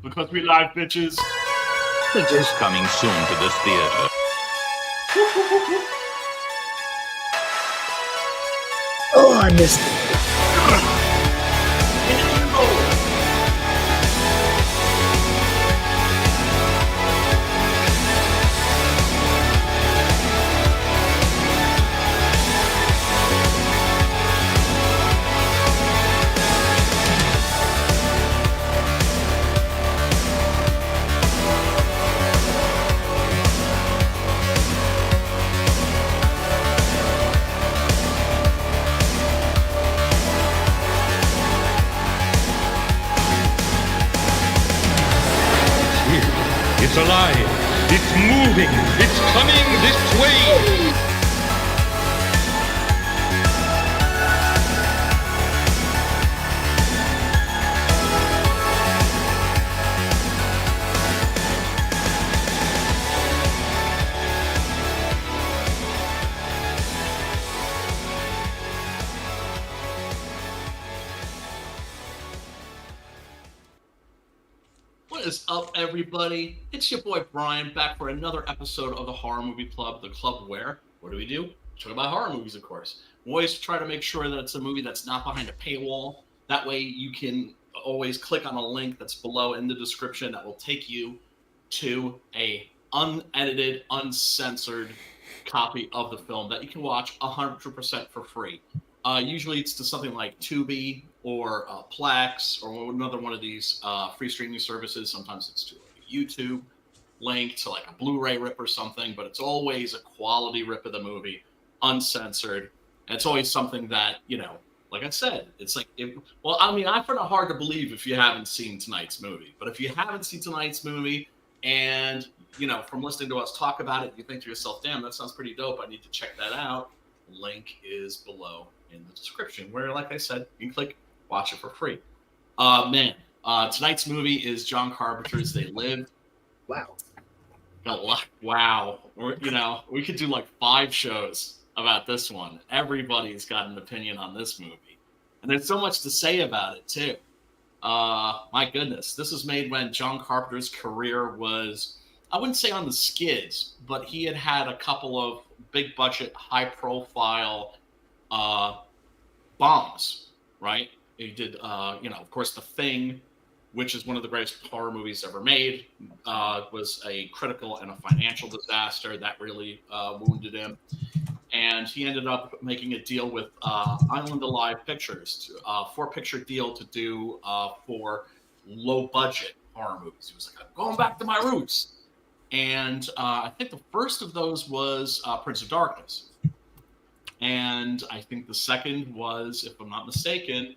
Because we live, bitches. Is coming soon to this theater. Oh, I missed it. It's alive. It's moving. It's coming this way. What is up, everybody? It's your boy Brian back for another episode of the Horror Movie Club, the club where, what do we do? Talk about horror movies, of course. We always try to make sure that it's a movie that's not behind a paywall. That way you can always click on a link that's below in the description that will take you to a unedited, uncensored copy of the film that you can watch 100% for free. Usually it's to something like Tubi or Plex or another one of these free streaming services. Sometimes it's to like a YouTube link to like a Blu-ray rip or something, but it's always a quality rip of the movie, uncensored. And it's always something that, you know, like I said, it's like, I find it hard to believe if you haven't seen tonight's movie. But if you haven't seen tonight's movie and, you know, from listening to us talk about it, you think to yourself, damn, that sounds pretty dope. I need to check that out. Link is below in the description where, like I said, you can click, watch it for free. Tonight's movie is John Carpenter's They Live. Wow. Wow. We could do like 5 shows about this one. Everybody's got an opinion on this movie. And there's so much to say about it, too. My goodness. This was made when John Carpenter's career was, I wouldn't say on the skids, but he had a couple of big budget, high profile bombs, right? He did, of course, The Thing, which is one of the greatest horror movies ever made, was a critical and a financial disaster that really wounded him. And he ended up making a deal with Island Alive Pictures, a 4-picture deal to do for low-budget horror movies. He was like, I'm going back to my roots. And I think the first of those was Prince of Darkness. And I think the second was, if I'm not mistaken,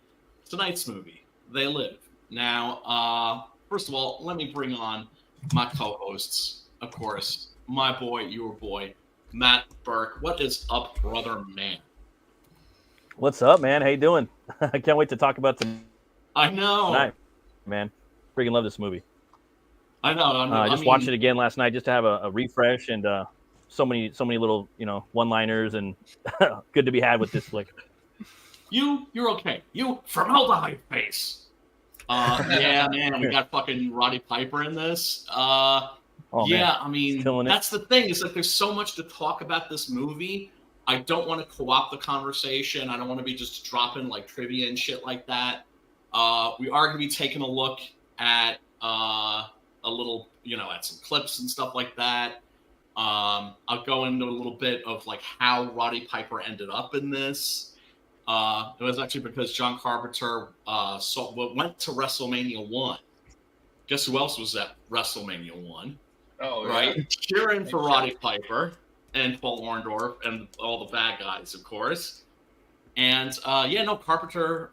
tonight's movie, They Live. Now, first of all, let me bring on my co-hosts, of course, my boy, your boy, Matt Burke. What is up, brother man? What's up, man? How you doing? I can't wait to talk about I know. Tonight, man. Freaking love this movie. I know. I just watched it again last night just to have a refresh and so many little, one-liners and good to be had with this flick. You're okay. You formaldehyde face. Yeah, man, we got fucking Roddy Piper in this. Yeah, man. That's the thing. Is that there's so much to talk about this movie. I don't want to co-opt the conversation. I don't want to be just dropping like trivia and shit like that. We are going to be taking a look at a little, at some clips and stuff like that. I'll go into a little bit of like how Roddy Piper ended up in this. It was actually because John Carpenter went to WrestleMania 1. Guess who else was at WrestleMania 1? Oh, right? Yeah. Cheering for Roddy Piper and Paul Orndorff and all the bad guys, of course. And Carpenter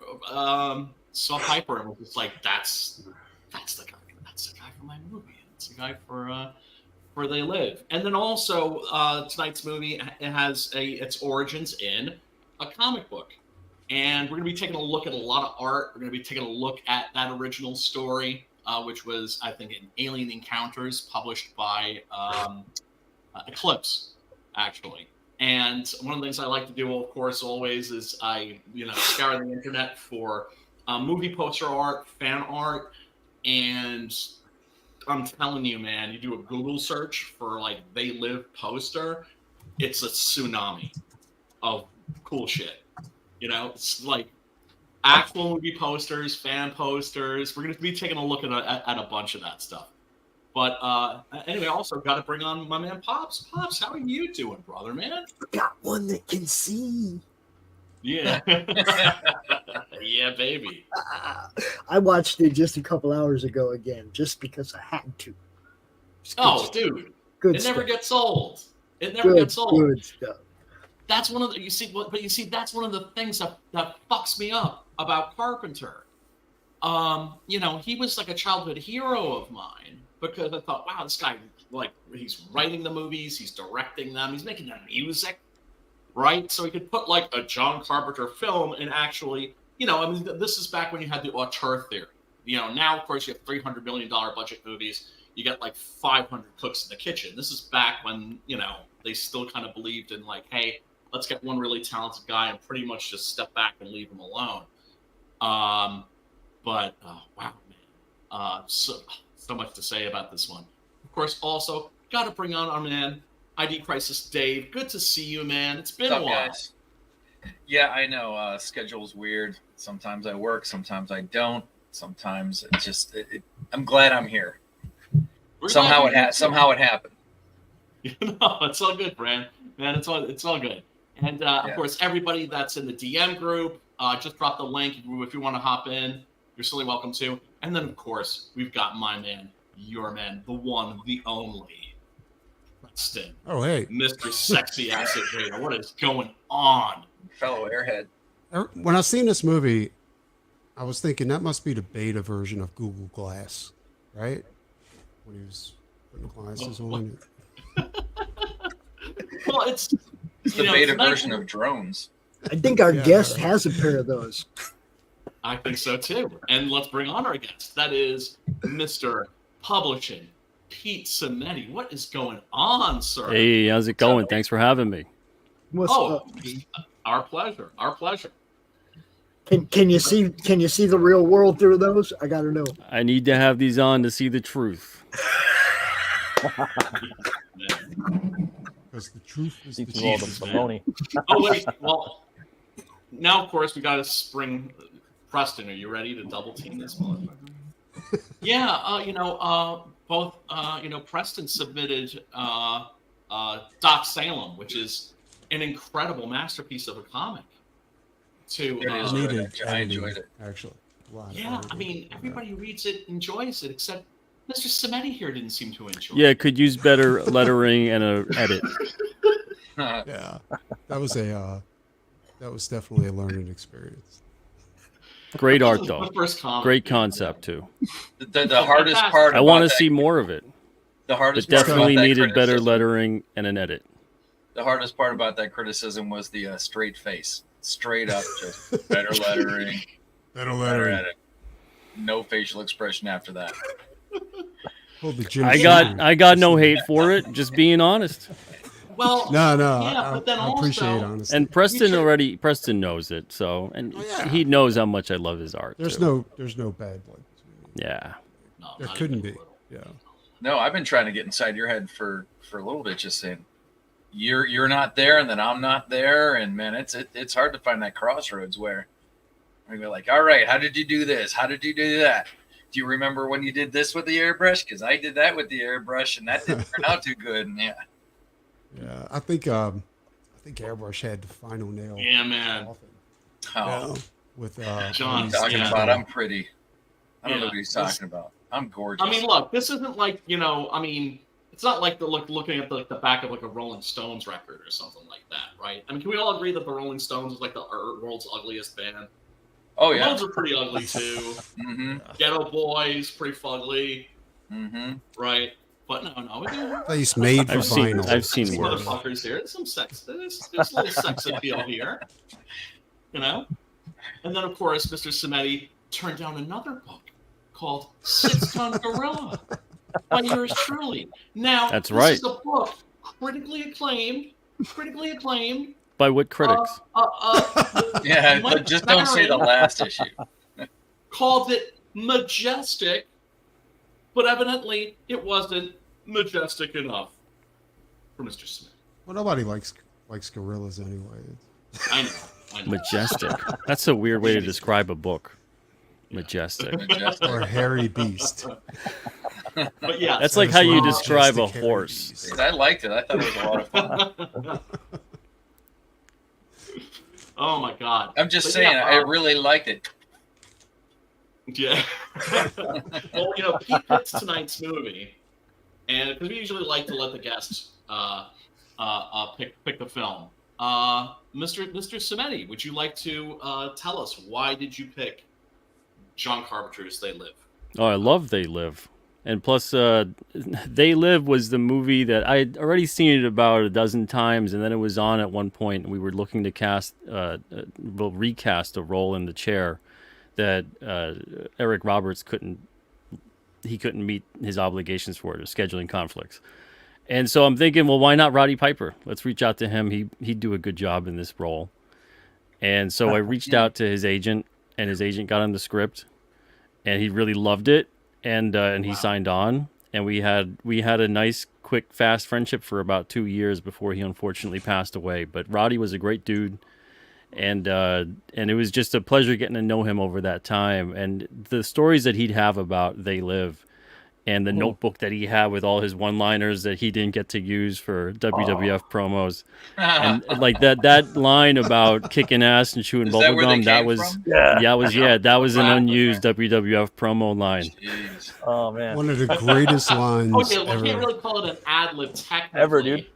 saw Piper and was just like, that's the guy. That's the guy for my movie. That's the guy for They Live. And then also tonight's movie, it has its origins in a comic book. And we're going to be taking a look at a lot of art. We're going to be taking a look at that original story, which was, I think, in Alien Encounters, published by Eclipse, actually. And one of the things I like to do, of course, always is I, scour the internet for movie poster art, fan art, and I'm telling you, man, you do a Google search for like They Live poster, it's a tsunami of cool shit. You know, it's like actual movie posters, fan posters. We're going to be taking a look at a bunch of that stuff. But anyway, also got to bring on my man Pops. Pops, how are you doing, brother, man? Got one that can see. Yeah. Yeah, baby. I watched it just a couple hours ago again, just because I had to. Oh, dude. Good It stuff. never gets old. It never gets old. Good stuff. That's one of the that's one of the things that fucks me up about Carpenter. You know, he was like a childhood hero of mine because I thought, wow, this guy, like, he's writing the movies, he's directing them, he's making the music, right? So he could put like a John Carpenter film and actually, you know, I mean, this is back when you had the auteur theory. You know, now of course you have $300 million budget movies. You get like 500 cooks in the kitchen. This is back when, you know, they still kind of believed in like, hey, let's get one really talented guy and pretty much just step back and leave him alone. But wow, man, so much to say about this one. Of course, also got to bring on our man ID Crisis Dave. Good to see you, man. It's been a while. Guys? Yeah, I know. Schedule's weird. Sometimes I work, sometimes I don't. Sometimes it just. I'm glad I'm here. Somehow it happened. No, it's all good, Brand. Man, it's all good. And of course, everybody that's in the DM group, just drop the link if you want to hop in. You're certainly welcome to. And then, of course, we've got my man, your man, the one, the only, Preston. Oh, hey. Mr. Sexy Acid Raider. What is going on? Fellow airhead. When I seen this movie, I was thinking that must be the beta version of Google Glass, right? When he was putting the glasses on. Well, it's the beta version of drones. I think our guest has a pair of those. I think so too. And let's bring on our guest. That is Mr. Publishing Pete Simeti. What is going on, sir? Hey, how's it going? Thanks for having me. What's up, Pete? Our pleasure. Our pleasure. Can you see the real world through those? I gotta know. I need to have these on to see the truth. Because the truth is the all the truth. baloney. Oh wait, well, now of course we got to spring. Preston, are you ready to double team this motherfucker? Yeah, both Preston submitted Doc Salem, which is an incredible masterpiece of a comic. To I enjoyed it actually. Yeah, I mean everybody who reads it enjoys it, except Mr. Simeti here didn't seem to enjoy. Yeah, could use better lettering and a edit. Yeah, that was definitely a learning experience. Great art though. The first comic. Great concept too. The hardest part. I want to see more of it. The hardest. But definitely part needed better lettering and an edit. The hardest part about that criticism was the straight face, straight up, just better lettering, better edit. No facial expression after that. I got no hate for it. Just being honest. Well, no, yeah, but then I appreciate honesty. And Preston knows it, so he knows how much I love his art. There's no bad blood. Yeah. No, there couldn't be. Yeah. No, I've been trying to get inside your head for a little bit, just saying you're not there, and then I'm not there, and man, it's hard to find that crossroads where we're like, all right, how did you do this? How did you do that? Do you remember when you did this with the airbrush? Because I did that with the airbrush, and that didn't turn out too good. And yeah, I think airbrush had the final nail. Yeah, man. With John talking about, I'm pretty. I don't know what he's talking about. I'm gorgeous. I mean, look, this isn't like it's not like looking at the back of like a Rolling Stones record or something like that, right? I mean, can we all agree that the Rolling Stones is like the world's ugliest band? Oh yeah, those are pretty ugly too. Mm-hmm. Ghetto Boys, pretty fugly, right? But no. Face made for vinyl. I've seen worse. Motherfuckers here. There's some sex. There's a little sex appeal here, you know. And then of course, Mr. Simeti turned down another book called 6-Ton Gorilla by yours truly. Now that's this right. is a book critically acclaimed. By what critics? Yeah, but just don't say the last issue. Called it majestic, but evidently it wasn't majestic enough for Mr. Smith. Well, nobody likes gorillas anyway. I know. Majestic. That's a weird way to describe a book. Majestic. Or a hairy beast. But yeah, That's like how you Majestic describe a hairy horse. beast. I liked it. I thought it was a lot of fun. Oh my God! I'm just But saying, yeah, I really liked it. Yeah. Well, Pete picks tonight's movie, and because we usually like to let the guests pick the film. Mr. Simeti, would you like to tell us why did you pick John Carpenter's They Live? Oh, I love They Live. And plus, They Live was the movie that I'd already seen it about a dozen times, and then it was on at one point, and we were looking to recast a role in the chair that Eric Roberts couldn't meet his obligations for it, or scheduling conflicts. And so I'm thinking, well, why not Roddy Piper? Let's reach out to him. He'd do a good job in this role. And so I reached out to his agent, and his agent got him the script, and he really loved it, and he signed on. And we had a nice, quick, fast friendship for about 2 years before he unfortunately passed away. But Roddy was a great dude, and it was just a pleasure getting to know him over that time. And the stories that he'd have about They Live, and the notebook that he had with all his one-liners that he didn't get to use for WWF promos. And like that line about kicking ass and chewing bubblegum, that was an unused WWF promo line. Jeez. Oh man. One of the greatest lines Okay, well, ever. we can't really call it an ad lib technically. Ever, dude.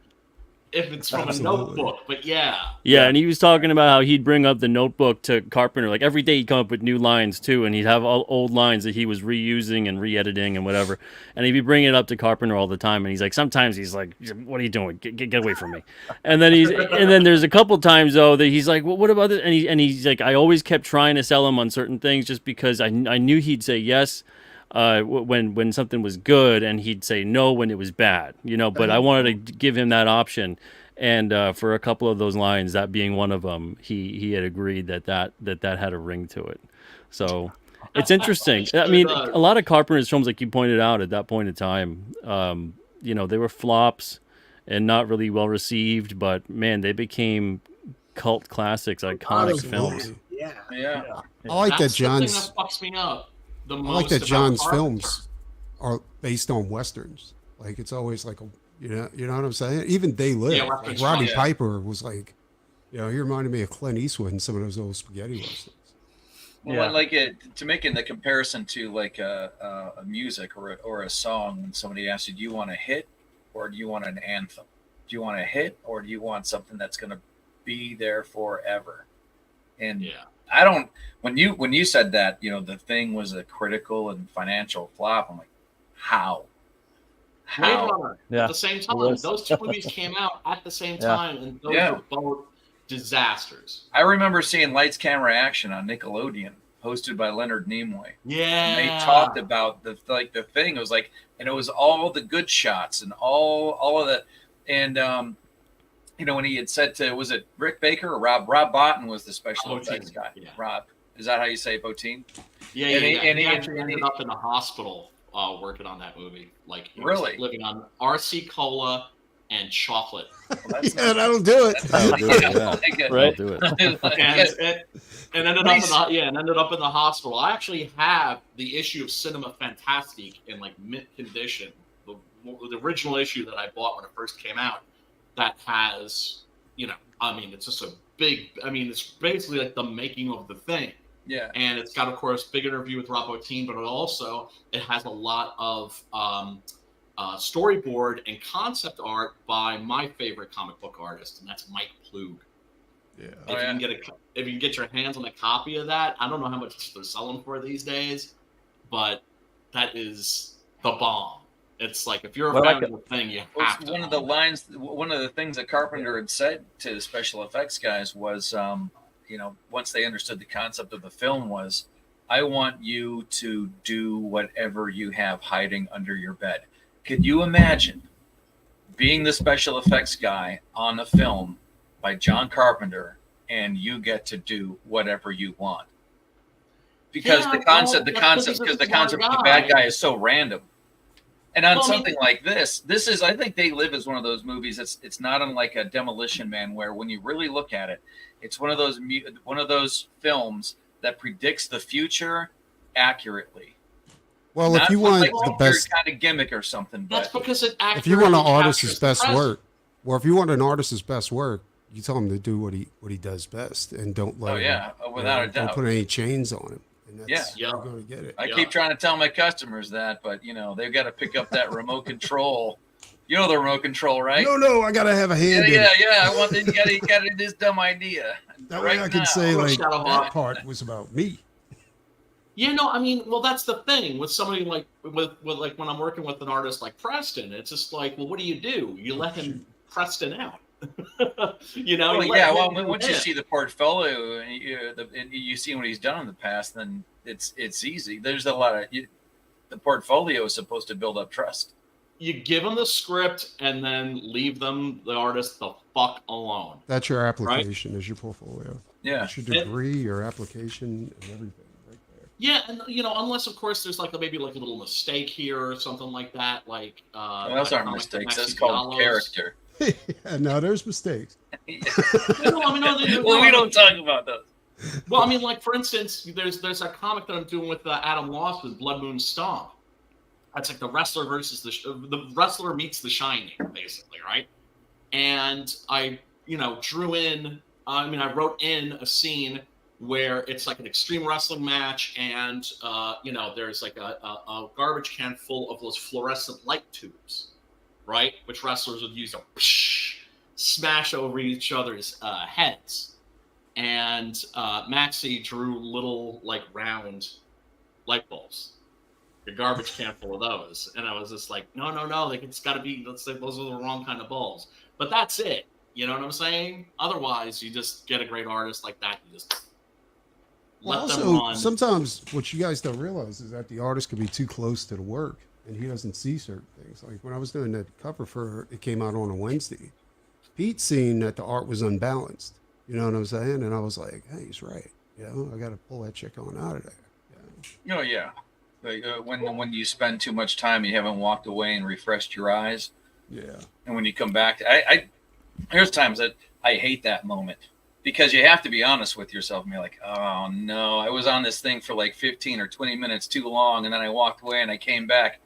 If it's from Absolutely. a notebook, but yeah. Yeah, and he was talking about how he'd bring up the notebook to Carpenter. Like every day he'd come up with new lines too, and he'd have all old lines that he was reusing and re-editing and whatever. And he'd be bringing it up to Carpenter all the time. And he's like, sometimes he's like, "What are you doing? Get away from me!" And then there's a couple times though that he's like, "Well, what about this?" And he's like, I always kept trying to sell him on certain things just because I knew he'd say yes when something was good, and he'd say no when it was bad. But I wanted to give him that option. And for a couple of those lines, that being one of them, he had agreed that had a ring to it. So it's interesting. I mean, a lot of Carpenter's films, like you pointed out at that point in time, they were flops and not really well received. But man, they became cult classics, iconic films. Yeah. I like that That's the thing John's. that fucks me up the most. I like that about John's Carpenter. films are based on westerns. Like it's always like you know what I'm saying. Even They Live. Yeah, like westerns, Roddy yeah. Piper was like, he reminded me of Clint Eastwood in some of those old spaghetti westerns. Well, Yeah. and like to making the comparison to like a music or a song, when somebody asks you, do you want a hit or do you want an anthem? Do you want a hit or do you want something that's going to be there forever? And Yeah. I don't. When you said that, The Thing was a critical and financial flop. I'm like, how? Blade Runner Yeah, at the same time. was. Those two movies came out at the same Yeah. time, and those Yeah. were both disasters. I remember seeing Lights, Camera, Action on Nickelodeon, hosted by Leonard Nimoy. Yeah. And they talked about the thing. It was like, and it was all the good shots and all of that. And when he had said to, was it Rick Baker or Rob Bottin was the special Bottin, effects guy. yeah. Rob, is that how you say Bottin? Yeah, And he he- actually ended up in the hospital working on that movie. Like, he was Really? living on RC Cola and chocolate. Well, that's Yeah, that'll do it. I'll do it, yeah. Right. I'll do it. And ended up in the hospital. I actually have the issue of Cinema Fantastique in like mint condition, the original issue that I bought when it first came out. That has, it's just a big. it's basically like the making of The Thing. Yeah. And it's got, of course, big interview with Rob Bottin, but it has a lot of storyboard and concept art by my favorite comic book artist, and that's Mike Plug. Yeah. If you can get your hands on a copy of that, I don't know how much they're selling for these days, but that is the bomb. It's like, if you're a fan of The Thing, you have to. One of the things that Carpenter had said to the special effects guys was, once they understood the concept of the film was, I want you to do whatever you have hiding under your bed. Could you imagine being the special effects guy on a film by John Carpenter and you get to do whatever you want? Because the concept of the bad guy is so random. And on something like this is, I think They Live is one of those movies. It's not unlike a Demolition Man, where when you really look at it, it's one of those films that predicts the future accurately. Well, Not if you want like the best kind of gimmick or something, That's but because it if you want an accurately artist's captures the best present. work, or if you want an artist's best work, you tell him to do what he does best, and don't let him, without a don't doubt. put any chains on him. And that's, Yeah. you're going to get it. I keep trying to tell my customers that, but they've got to pick up that remote control. You know the remote control, right? No, I got to have a hand in it. Yeah. I want you got this dumb idea. That way I can say Well, like Shadow that Hawk. part was about me. Yeah, no, I mean, well, that's the thing with somebody like with like when I'm working with an artist like Preston, it's just like, well, what do? You let him Preston out. Well, you yeah. let Well, him once you in. see the portfolio and you see what he's done in the past, then it's easy. There's a lot of the portfolio is supposed to build up trust. You give them the script and then leave them, the artist, the fuck alone. That's your application, is your portfolio. Yeah. That's your degree, your application, and everything right there. Yeah, and unless of course there's like maybe like a little mistake here or something like that, like Those like aren't mistakes. That's Maxi called Gallows. character. Yeah, no, there's mistakes. No, I mean, no, Well, we don't talk about those. Well, I mean, like for instance, there's a comic that I'm doing with Adam Loss with Blood Moon Stomp. That's like the wrestler versus the wrestler meets the Shining, basically, right? And I, drew in. I wrote in a scene where it's like an extreme wrestling match, and there's like a garbage can full of those fluorescent light tubes, right? Which wrestlers would use to smash over each other's heads. And Maxie drew little like round light bulbs, a garbage can full of those, and I was just like, no, like it's got to be. Let's say those are the wrong kind of bulbs, but that's it. You know what I'm saying? Otherwise, you just get a great artist like that. You just let them Also, run. sometimes what you guys don't realize is that the artist could be too close to the work, and he doesn't see certain things. Like when I was doing that cover for it came out on a Wednesday, Pete seen that the art was unbalanced. You know what I'm saying? And I was like, hey, he's right. I got to pull that chick on out of there. Oh yeah. Like, when you spend too much time, you haven't walked away and refreshed your eyes. Yeah. And when you come back, there's times that I hate that moment, because you have to be honest with yourself and be like, oh no, I was on this thing for like 15 or 20 minutes too long, and then I walked away and I came back,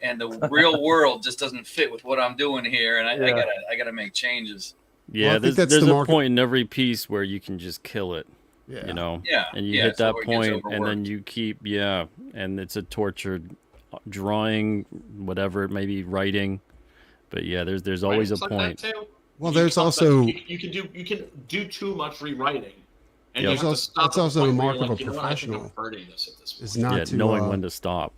and the real world just doesn't fit with what I'm doing here, and I gotta make changes. Yeah, Well, I think there's that's the a market. point in every piece where you can just kill it. Yeah. Yeah. And you yeah, hit that so it gets point, and then overworked. you keep, and it's a tortured drawing, whatever it may be, writing. But yeah, there's always It's a like that point. too. Well, You there's can- also you can do too much rewriting, and Yeah. you have to There's stop. that's at the also a point where mark you're of a like, you know what, I think I'm professional. hurting this at this point. is not Yeah, to knowing when to stop.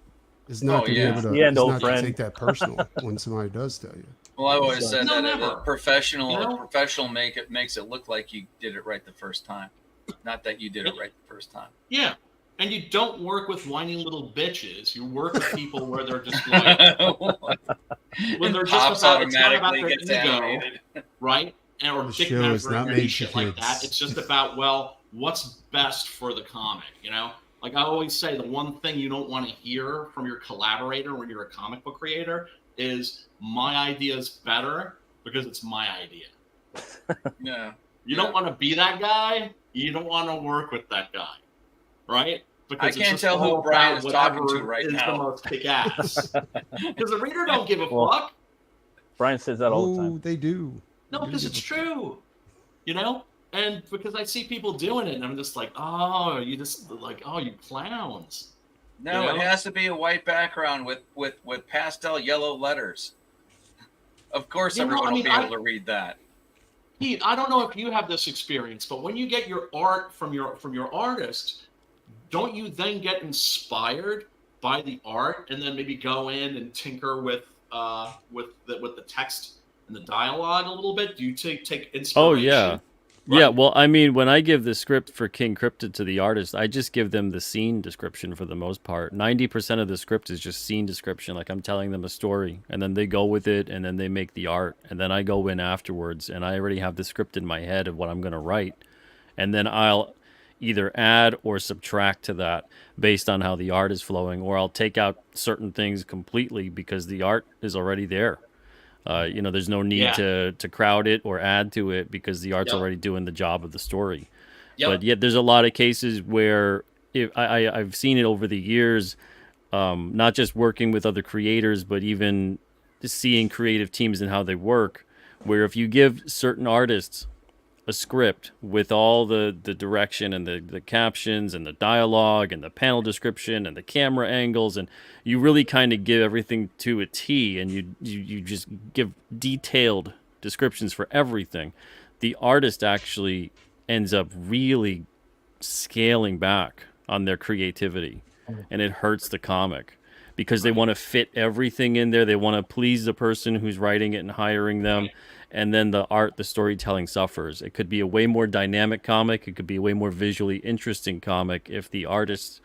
is not Oh, to yeah. be able to, The end, is old not friend. to take that personal when somebody does tell you. Well, I always said No, that never. a professional You know? makes it look like you did it right the first time, not that you did it right the first time. Yeah, and you don't work with whiny little bitches. You work with people where they're just like, when they're Pops just about, it's not about automatically their gets ego, animated. right? And or The dick show is measuring not or made shit for like that. kids. It's just about, well, what's best for the comic, Like I always say, the one thing you don't want to hear from your collaborator when you're a comic book creator is, my idea is better because it's my idea. Yeah. You don't want to be that guy. You don't want to work with that guy, right? Because I it's can't just tell who all Brian about is talking to whatever right is now. the most kick-ass. Because the reader don't give a Well, fuck. Brian says that all the Oh, time. they do. No, They do because give it's a- true. And because I see people doing it, and I'm just like, oh, you clowns. No, You know? it has to be a white background with pastel yellow letters. Of course, You know, everyone I will mean, be able to read that. Pete, I don't know if you have this experience, but when you get your art from your artist, don't you then get inspired by the art and then maybe go in and tinker with the text and the dialogue a little bit? Do you take inspiration? Oh yeah. Right. Yeah, well, I mean, when I give the script for King Cryptid to the artist, I just give them the scene description for the most part. 90% of the script is just scene description, like I'm telling them a story, and then they go with it, and then they make the art, and then I go in afterwards, and I already have the script in my head of what I'm going to write, and then I'll either add or subtract to that based on how the art is flowing, or I'll take out certain things completely because the art is already there. There's no need to crowd it or add to it because the art's already doing the job of the story. But yet there's a lot of cases where I've seen it over the years, not just working with other creators, but even just seeing creative teams and how they work, where if you give certain artists a script with all the direction and the captions and the dialogue and the panel description and the camera angles, and you really kind of give everything to a T, and you just give detailed descriptions for everything, the artist actually ends up really scaling back on their creativity, and it hurts the comic because they want to fit everything in there. They want to please the person who's writing it and hiring them. And then the storytelling suffers. It could be a way more dynamic comic. It could be a way more visually interesting comic if the artist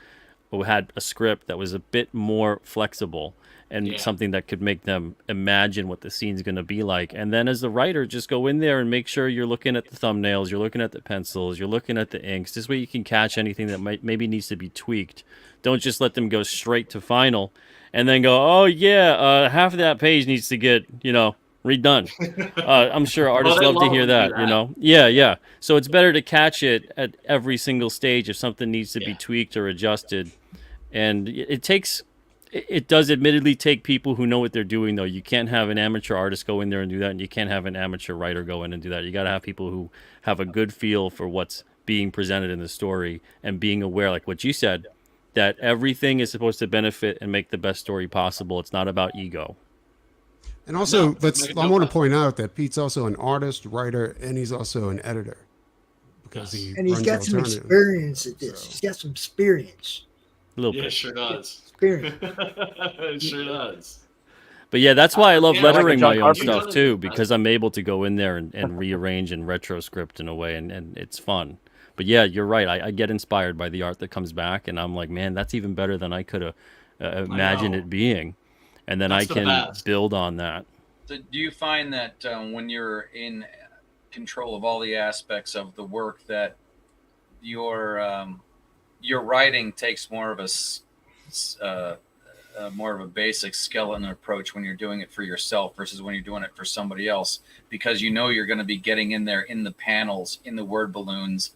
had a script that was a bit more flexible and something that could make them imagine what the scene's going to be like. And then as the writer, just go in there and make sure you're looking at the thumbnails, you're looking at the pencils, you're looking at the inks. This way you can catch anything that maybe needs to be tweaked. Don't just let them go straight to final and then go, oh yeah, half of that page needs to get, redone. I'm sure artists love to hear that, Yeah. So it's better to catch it at every single stage if something needs to be tweaked or adjusted. And it does admittedly take people who know what they're doing, though. You can't have an amateur artist go in there and do that, and you can't have an amateur writer go in and do that. You got to have people who have a good feel for what's being presented in the story and being aware, like what you said, that everything is supposed to benefit and make the best story possible. It's not about ego. And also, I want to point out that Pete's also an artist, writer, and he's also an editor. Because he's got some experience at this. He's got some experience. A little bit. It sure does. Experience. It sure does. But yeah, that's why I love lettering my own stuff too, because I'm able to go in there and rearrange and retroscript in a way, and it's fun. But yeah, you're right. I get inspired by the art that comes back, and I'm like, man, that's even better than I could have imagined it being. And then I can build on that. So do you find that when you're in control of all the aspects of the work, that your writing takes more of a basic skeleton approach when you're doing it for yourself versus when you're doing it for somebody else, because you're going to be getting in there in the panels, in the word balloons,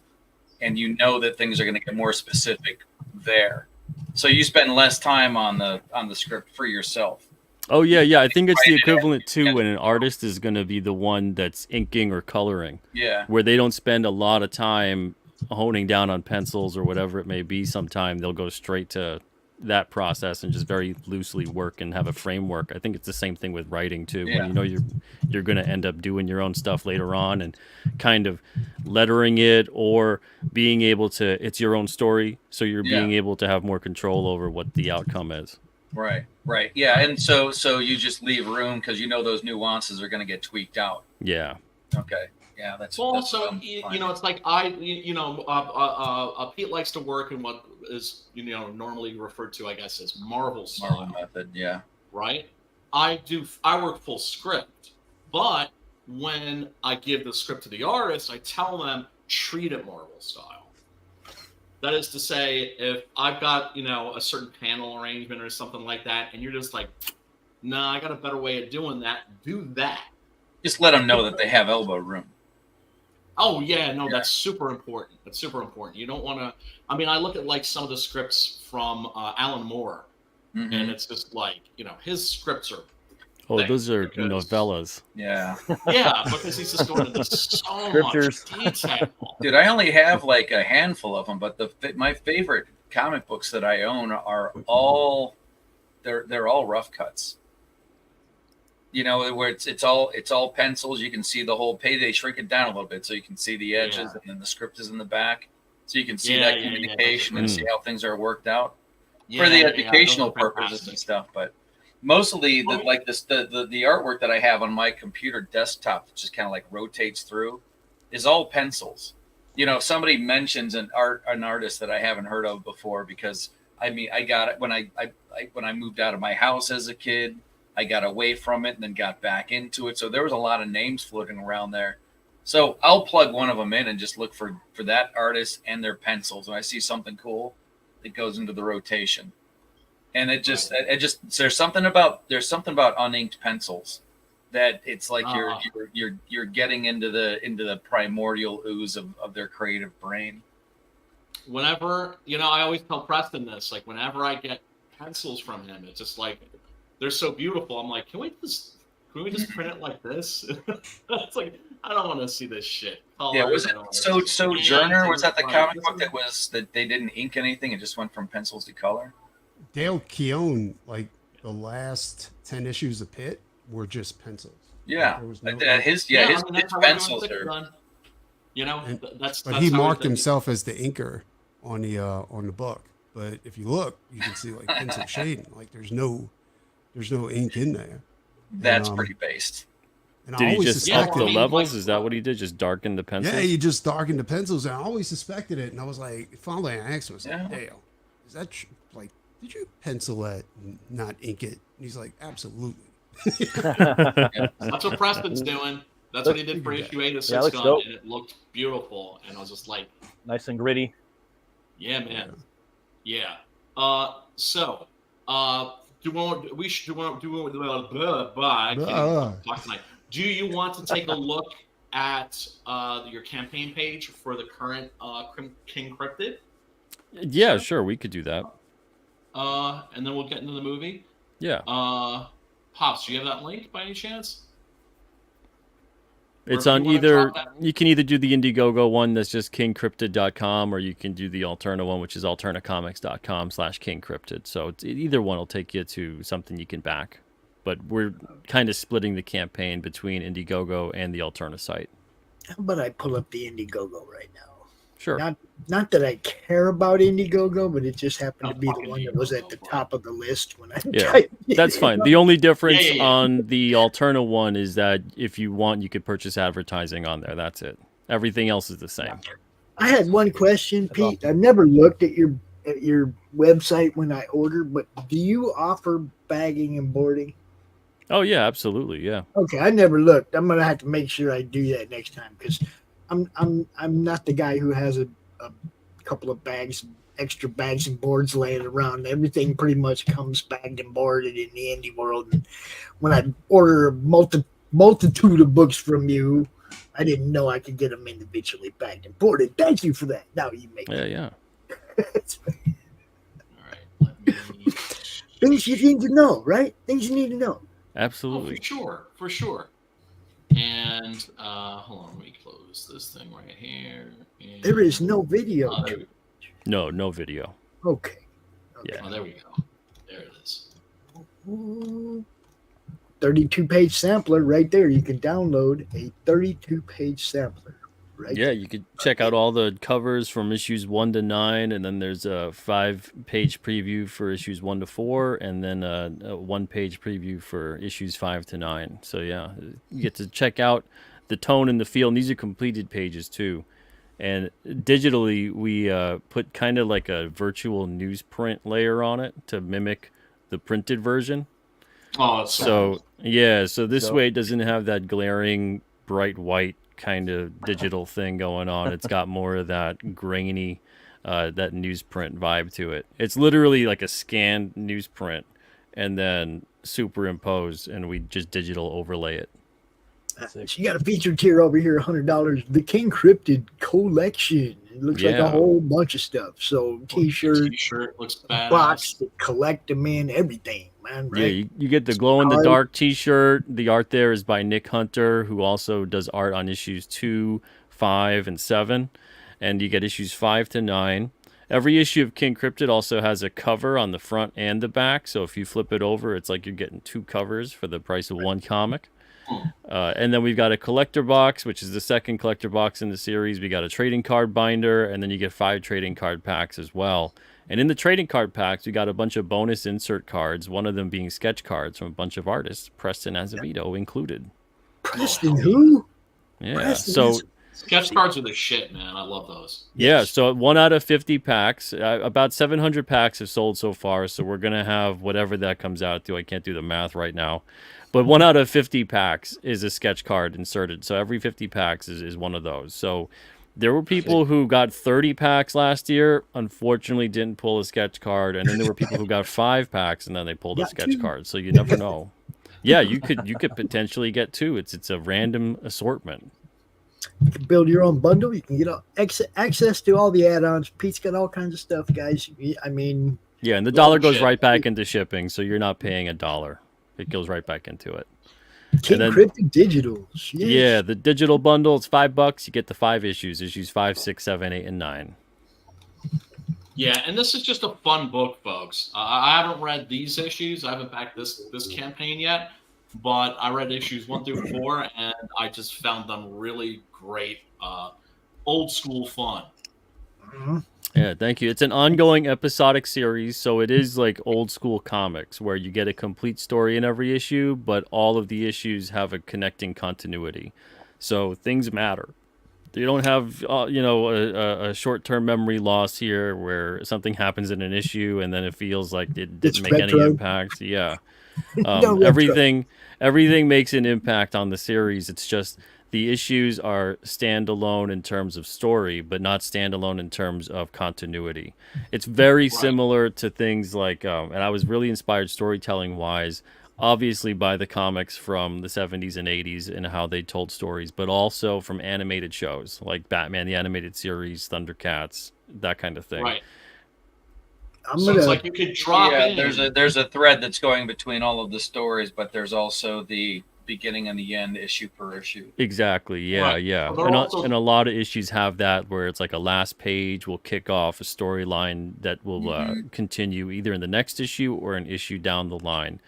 and that things are going to get more specific there. So you spend less time on the script for yourself. Oh yeah. I think it's the equivalent to when an artist is going to be the one that's inking or coloring. Yeah. Where they don't spend a lot of time honing down on pencils or whatever it may be. Sometime they'll go straight to that process and just very loosely work and have a framework. I think it's the same thing with writing too. Yeah. When you're going to end up doing your own stuff later on and kind of lettering it or being able to, it's your own story, so you're being able to have more control over what the outcome is. Right. Yeah, and so you just leave room because those nuances are going to get tweaked out. Yeah. Okay. Yeah, that's it's like Pete likes to work in what is normally referred to, I guess, as Marvel style. Marvel method, yeah. Right. I work full script, but when I give the script to the artist, I tell them treat it Marvel style. That is to say, if I've got a certain panel arrangement or something like that, and you're just like, nah, I got a better way of doing that. Do that. Just let them know that they have elbow room. Oh, yeah, no, that's super important. That's super important. You don't want to... I mean, I look at, like, some of the scripts from Alan Moore, and it's just like, his scripts are... Oh, those are novellas. Yeah. Yeah, because he's just going into so much detail. Dude, I only have, like, a handful of them, but my favorite comic books that I own are all... They're all rough cuts. Where it's all pencils. You can see the whole page. They shrink it down a little bit so you can see the edges, and then the script is in the back, so you can see that communication and see how things are worked out for the educational purposes and stuff. But mostly, the artwork that I have on my computer desktop, that just kind of like rotates through, is all pencils. If somebody mentions an artist that I haven't heard of before, because I got it when I moved out of my house as a kid. I got away from it and then got back into it. So there was a lot of names floating around there. So I'll plug one of them in and just look for that artist and their pencils. When I see something cool, it goes into the rotation. And it just there's something about uninked pencils that it's like you're getting into the primordial ooze of their creative brain. Whenever, I always tell Preston this, like whenever I get pencils from him, it's just like they're so beautiful. I'm like, can we just print it like this? It's like, I don't want to see this shit. Yeah, was it Sojourner? Was that the comic book that they didn't ink anything? It just went from pencils to color. Dale Keown, like the last 10 issues of Pitt were just pencils. Yeah, There was no- his pencils are. That's. But he marked himself as the inker on the book. But if you look, you can see like pencil shading. Like there's no ink in there. That's pretty based. And Did I he always just up suspected the levels? Is that what he did? Just darken the pencils? Yeah, he just darkened the pencils, and I always suspected it. And I was like, finally, I asked him, I was like, Dale, is that like, did you pencil that, and not ink it? And he's like, absolutely. That's what Preston's doing. That's what he did for issue 8 of Yeah, Six looks Gun, dope. and it looked beautiful. And I was just like, Nice and gritty. yeah, man, yeah. So, do you want to take a look at your campaign page for the current King Cryptid? Yeah, sure, we could do that. And then we'll get into the movie. Yeah. Pops, do you have that link by any chance? It's Or if on you wanna either. drop that- You can either do the Indiegogo one that's just kingcryptid.com, or you can do the Alterna one, which is alternacomics.com/kingcryptid. So either one will take you to something you can back. But we're kind of splitting the campaign between Indiegogo and the Alterna site. How about I pull up the Indiegogo right now? Sure. Not that I care about Indiegogo, but it just happened to be the one that was at the top of the list when I Yeah, typed it that's in. fine. The only difference Yeah. on the Alterna one is that if you want, you could purchase advertising on there. That's it. Everything else is the same. I had one question, Pete. I've never looked at your website when I order, but do you offer bagging and boarding? Oh yeah, absolutely. Yeah. Okay, I never looked. I'm gonna have to make sure I do that next time because I'm not the guy who has a couple of extra bags and boards laying around. Everything pretty much comes bagged and boarded in the indie world. And when I order a multitude of books from you, I didn't know I could get them individually bagged and boarded. Thank you for that. Now you make Yeah. All right. Let me... things you need to know, right? Things you need to know. Absolutely. For sure. And hold on, let me close this thing right here. And, There is no video. No video. Okay. Yeah. Oh, there we go. There it is. 32-page sampler right there. You can download a 32-page sampler. Right. Yeah, you could check out all the covers from issues 1 to 9, and then there's a 5-page preview for issues 1 to 4, and then a 1-page preview for issues 5 to 9. So yeah, you get to check out the tone and the feel, and these are completed pages too. And digitally, we put kind of like a virtual newsprint layer on it to mimic the printed version. Oh, So yeah, so this way it doesn't have that glaring bright white kind of digital thing going on. It's got more of that grainy, that newsprint vibe to it. It's literally like a scanned newsprint and then superimposed, and we just digital overlay it. You got a featured tier over here, $100. The King Cryptid Collection. It looks like a Yeah. whole bunch of stuff. So T-shirt looks badass. box to collect them in, everything, man. Right? Yeah, you get the glow in the dark T-shirt. The art there is by Nick Hunter, who also does art on issues 2, 5, and 7, and you get issues 5 to 9. Every issue of King Cryptid also has a cover on the front and the back, so if you flip it over, it's like you're getting 2 covers for the price of 1 comic. And then we've got a collector box, which is the second collector box in the series. We got a trading card binder, and then you get 5 trading card packs as well. And in the trading card packs, we got a bunch of bonus insert cards, one of them being sketch cards from a bunch of artists, Preston Azevedo included. Preston who? Yeah. Preston So is- Sketch cards are the shit, man. I love those. Yeah, so 1 out of 50 packs, about 700 packs have sold so far. So we're gonna have whatever that comes out to. I can't do the math right now, but 1 out of 50 packs is a sketch card inserted. So every 50 packs is one of those. So there were people who got 30 packs last year, unfortunately didn't pull a sketch card, and then there were people who got 5 packs and then they pulled a sketch card. So you never know. Yeah, you could potentially get 2. It's a random assortment. You can build your own bundle. You can get access to all the add-ons. Pete's got all kinds of stuff, guys. I mean, yeah, and the dollar goes right back into shipping, so you're not paying $1. It goes right back into it. King Cryptic Digitals. Yes. Yeah, the digital bundle, it's $5. You get the 5 issues 5, 6, 7, 8, and 9. Yeah, and this is just a fun book, folks. I haven't read these issues. I haven't backed this campaign yet, but I read issues 1 through 4, and I just found them really great, old school fun. Mm-hmm. Yeah, thank you. It's an ongoing episodic series, so it is like old school comics where you get a complete story in every issue, but all of the issues have a connecting continuity. So things matter. You don't have, a short-term memory loss here where something happens in an issue and then it feels like it didn't make any impact. Yeah. Everything makes an impact on the series. It's just the issues are standalone in terms of story, but not standalone in terms of continuity. It's very similar to things like, and I was really inspired storytelling-wise, obviously by the comics from the 70s and 80s and how they told stories, but also from animated shows like Batman, the animated series, Thundercats, that kind of thing. Right. It's like you could drop in. There's a thread that's going between all of the stories, but there's also the beginning and the end issue per issue. Exactly. Yeah, right. yeah. And a lot of issues have that where it's like a last page will kick off a storyline that will continue either in the next issue or an issue down the line.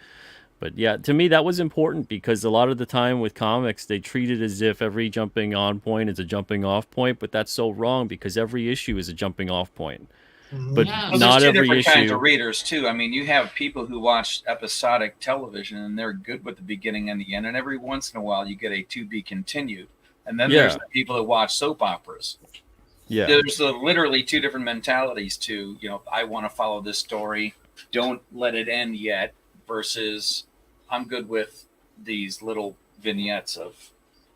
But yeah, to me, that was important because a lot of the time with comics, they treat it as if every jumping on point is a jumping off point, but that's so wrong because every issue is a jumping off point. But not every issue. Kinds of readers too. I mean, you have people who watch episodic television and they're good with the beginning and the end, and every once in a while you get a to be continued. And then there's the people that watch soap operas. Yeah, there's literally 2 different mentalities to, I want to follow this story, don't let it end yet, versus I'm good with these little vignettes of.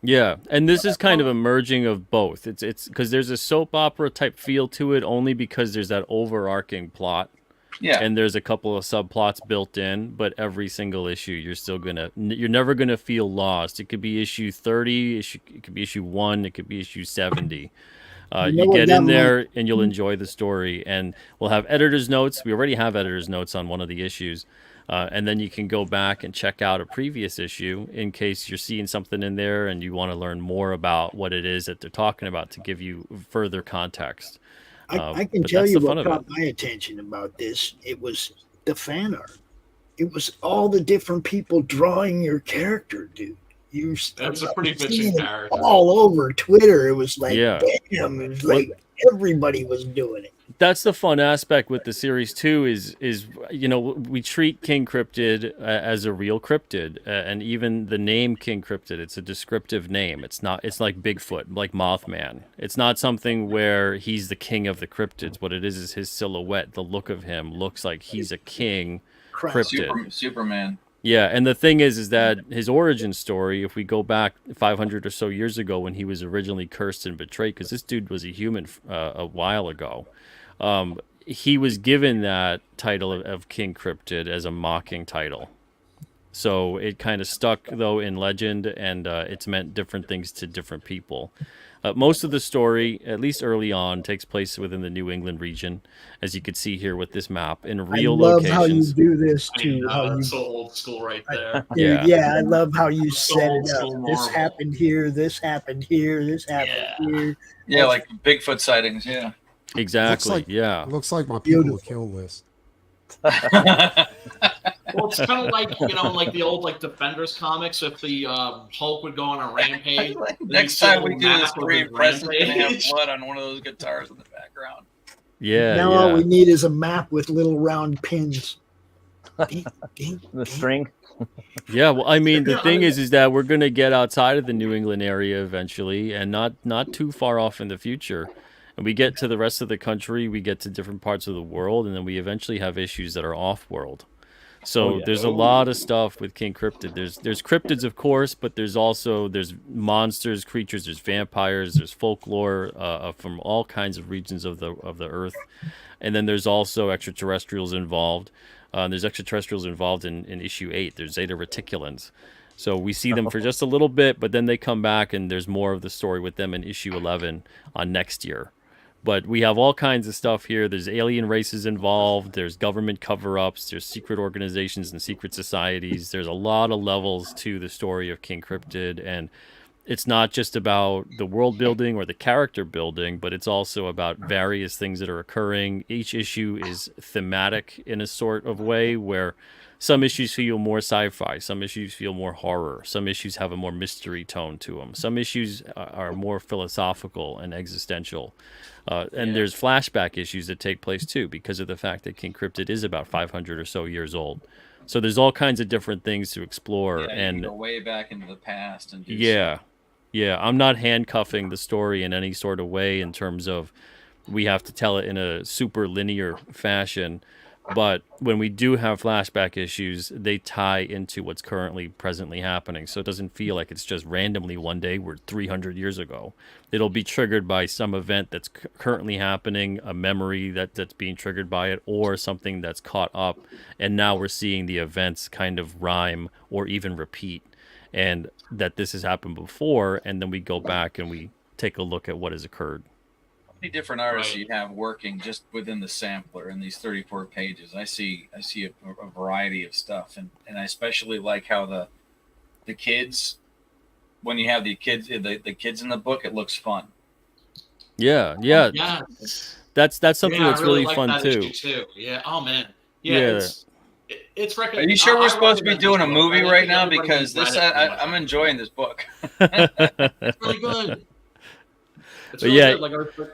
Yeah, and this is kind of a merging of both. It's because there's a soap opera type feel to it only because there's that overarching plot. Yeah. And there's a couple of subplots built in, but every single issue you're never gonna feel lost. It could be issue 30, it could be issue 1, it could be issue 70. You get in there and you'll enjoy the story, and we'll have editor's notes. We already have editor's notes on one of the issues. And then you can go back and check out a previous issue in case you're seeing something in there and you want to learn more about what it is that they're talking about to give you further context. I can tell you what caught my attention about this. It was the fan art. It was all the different people drawing your character, dude. That's a pretty bitchin' character. All over Twitter. It was like, damn, it was like everybody was doing it. That's the fun aspect with the series too. Is we treat King Cryptid as a real cryptid, and even the name King Cryptid, it's a descriptive name. It's not. It's like Bigfoot, like Mothman. It's not something where he's the king of the cryptids. What it is his silhouette. The look of him looks like he's a king cryptid. Superman. Yeah, and the thing is that his origin story, if we go back 500 or so years ago when he was originally cursed and betrayed, because this dude was a human a while ago, he was given that title of King Cryptid as a mocking title. So it kind of stuck, though, in legend, and it's meant different things to different people. Most of the story, at least early on, takes place within the New England region, as you could see here with this map, in real locations. I love how you do this, too. That's so old school right there. Yeah, I love how you set it up. This happened here, this happened here, this happened here. Yeah, like Bigfoot sightings, yeah. Exactly, Looks like my people to kill list. Well, it's kind of like, like the old Defenders comics. If the Hulk would go on a rampage, next time we do this, Green Present's gonna have blood on one of those guitars in the background. Now all we need is a map with little round pins. Ding, ding, The ding. string. Yeah, well, I mean, the Yeah, thing I- is that we're gonna get outside of the New England area eventually, and not too far off in the future. And we get to the rest of the country, we get to different parts of the world, and then we eventually have issues that are off-world. So Oh, yeah. there's a lot of stuff with King Cryptid. There's cryptids, of course, but there's monsters, creatures, there's vampires, there's folklore from all kinds of regions of the earth, and then there's also extraterrestrials involved. There's extraterrestrials involved in issue 8. There's Zeta Reticulans. So we see them for just a little bit, but then they come back, and there's more of the story with them in issue 11 on next year. But we have all kinds of stuff here. There's alien races involved. There's government cover-ups. There's secret organizations and secret societies. There's a lot of levels to the story of King Cryptid, and it's not just about the world building or the character building, but it's also about various things that are occurring. Each issue is thematic in a sort of way where some issues feel more sci-fi, some issues feel more horror, some issues have a more mystery tone to them, some issues are more philosophical and existential. And there's flashback issues that take place too, because of the fact that King Cryptid is about 500 or so years old. So there's all kinds of different things to explore. Yeah, you and can go way back into the past and do yeah, yeah, I'm not handcuffing the story in any sort of way in terms of we have to tell it in a super linear fashion. But when we do have flashback issues, they tie into what's presently happening. So it doesn't feel like it's just randomly one day we're 300 years ago. It'll be triggered by some event that's currently happening, a memory that's being triggered by it, or something that's caught up. And now we're seeing the events kind of rhyme or even repeat. And that this has happened before, and then we go back and we take a look at what has occurred. How many different artists Right. you have working just within the sampler in these 34 pages? I see a variety of stuff, and I especially like how the kids, when you have the kids in the book, it looks fun. Yeah. Yeah. That's something Yeah, that's I really really like fun that too. issue too. Yeah. Oh man. Yeah. Yeah. It's Are you sure we're supposed to be doing a movie right now? Because I'm enjoying this book. It's really good. It's But really yeah. good.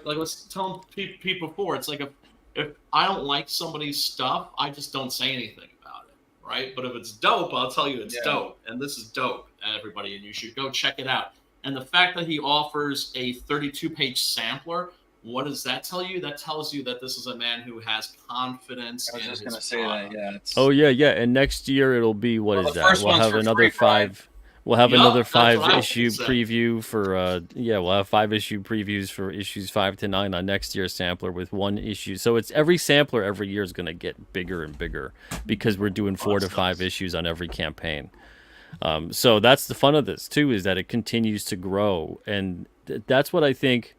Like I was telling Pete before, it's like if I don't like somebody's stuff, I just don't say anything about it, right? But if it's dope, I'll tell you it's dope, and this is dope, everybody, and you should go check it out. And the fact that he offers a 32-page sampler, what does that tell you? That tells you that this is a man who has confidence. I was in just his gonna say that. product. Yeah. It's, Oh yeah. And next year it'll be Well, what is the that? first We'll one's have for another free, Brian. 5. We'll have Yup, another that's what I was 5-issue gonna say. preview for we'll have 5-issue previews for issues 5 to 9 on next year's sampler with one issue. So it's every sampler every year is going to get bigger and bigger because we're doing 4 to 5 issues on every campaign. So that's the fun of this too, is that it continues to grow, and that's what I think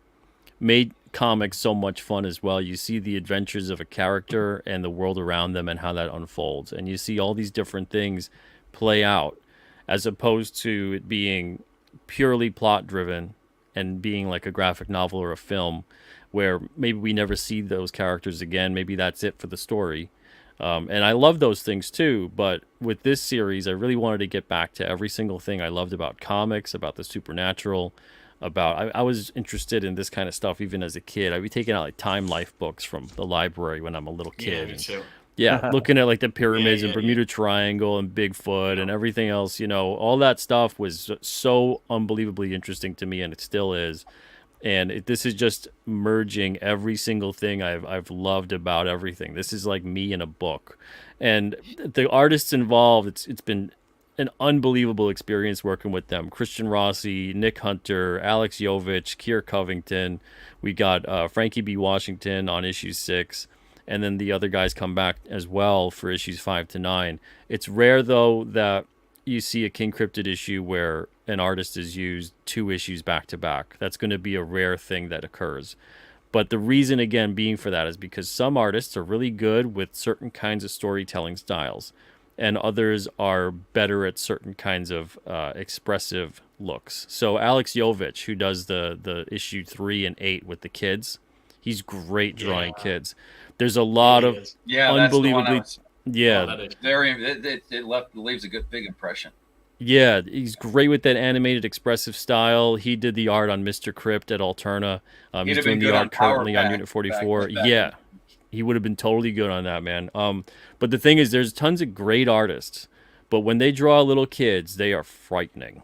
made comics so much fun as well. You see the adventures of a character and the world around them and how that unfolds, and you see all these different things play out, as opposed to it being purely plot driven and being like a graphic novel or a film where maybe we never see those characters again. Maybe that's it for the story. And I love those things too, but with this series, I really wanted to get back to every single thing I loved about comics, about the supernatural, I was interested in this kind of stuff even as a kid. I'd be taking out like Time Life books from the library when I'm a little Yeah, kid. me and, too. yeah, looking at like the pyramids Yeah, and Bermuda Triangle and Bigfoot and everything else, all that stuff was so unbelievably interesting to me, and it still is. And this is just merging every single thing I've loved about everything. This is like me in a book, and the artists involved. It's been an unbelievable experience working with them. Christian Rossi, Nick Hunter, Alex Jovich, Kier Covington. We got Frankie B. Washington on issue 6. And then the other guys come back as well for issues 5 to 9. It's rare, though, that you see a King Cryptid issue where an artist is used 2 issues back to back. That's going to be a rare thing that occurs. But the reason, again, being for that is because some artists are really good with certain kinds of storytelling styles, and others are better at certain kinds of expressive looks. So Alex Jovich, who does the issue 3 and 8 with the kids, he's great drawing kids. There's a lot of unbelievably, it leaves a good big impression. Yeah, he's great with that animated expressive style. He did the art on Mr. Crypt at Alterna. He's doing the art currently on Unit 44. He would have been totally good on that, man. But the thing is, there's tons of great artists, but when they draw little kids, they are frightening.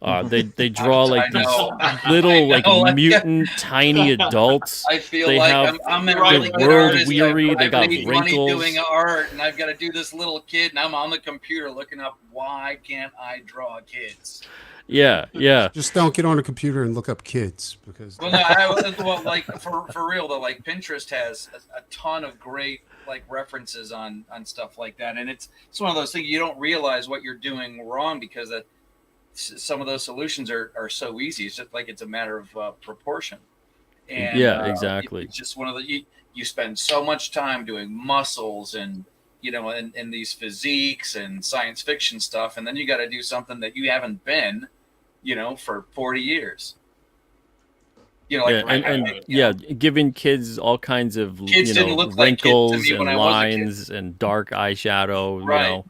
They draw like these little like mutant tiny adults. I feel they like have, I'm a they're really good world artist. weary. They I've got made money wrinkles. doing art, and I've got to do this little kid, and I'm on the computer looking up why can't I draw kids. Yeah. Just don't get on a computer and look up kids because. Well, no, like for real though, like Pinterest has a ton of great like references on stuff like that, and it's one of those things you don't realize what you're doing wrong because that some of those solutions are so easy. It's just like it's a matter of proportion. And yeah, exactly. It's just one of the you spend so much time doing muscles and and these physiques and science fiction stuff, and then you got to do something that you haven't been, for 40 years. Giving kids all kinds of didn't look like wrinkles kids to me when and I was a lines and dark eyeshadow, Right.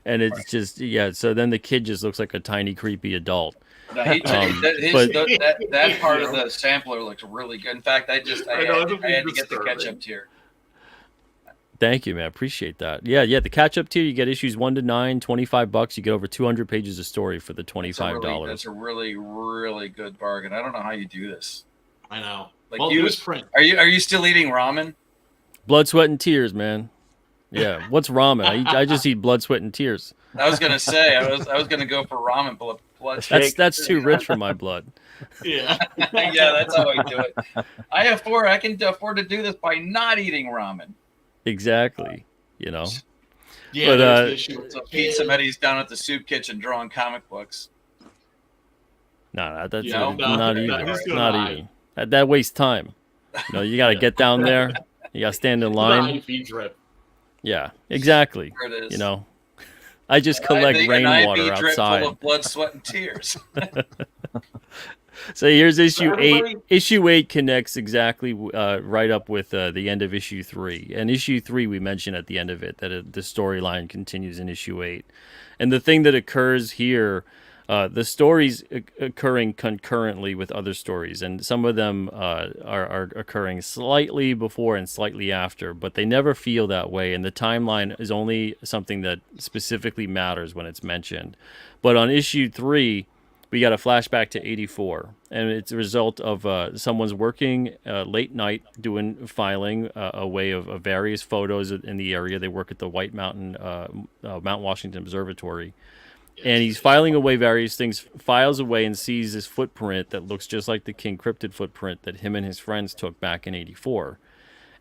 And it's just so then the kid just looks like a tiny creepy adult. No, that part of the sampler looks really good. In fact, I had to get the catch-up tier. Thank you, man. Appreciate that. Yeah. The catch-up tier, you get issues 1 to 9, $25. You get over 200 pages of story for the $25. That's a really, really good bargain. I don't know how you do this. I know. Like well, you, print. Are you still eating ramen? Blood, sweat, and tears, man. Yeah. What's ramen? I just eat blood, sweat, and tears. I was gonna say I was gonna go for ramen blood. That's too rich for my blood. Yeah. Yeah, that's how I do it. I can afford to do this by not eating ramen. Exactly. Yeah. But so Pete Simeti's down at the soup kitchen drawing comic books. No, that's No, not even. That wastes time. You got to get down there. You got to stand in line. Yeah, exactly. There it is. I just collect rainwater outside. Full of blood, sweat, and tears. So here's issue 8. Issue 8 connects exactly right up with the end of issue 3. And issue 3, we mentioned at the end of it that the storyline continues in issue 8. And the thing that occurs here, the stories occurring concurrently with other stories, and some of them are occurring slightly before and slightly after, but they never feel that way. And the timeline is only something that specifically matters when it's mentioned. But on issue 3, we got a flashback to 84, and it's a result of someone's working late night doing filing away of various photos in the area. They work at the White Mountain Mount Washington Observatory. And he's filing away various things, files away and sees this footprint that looks just like the King Cryptid footprint that him and his friends took back in 84.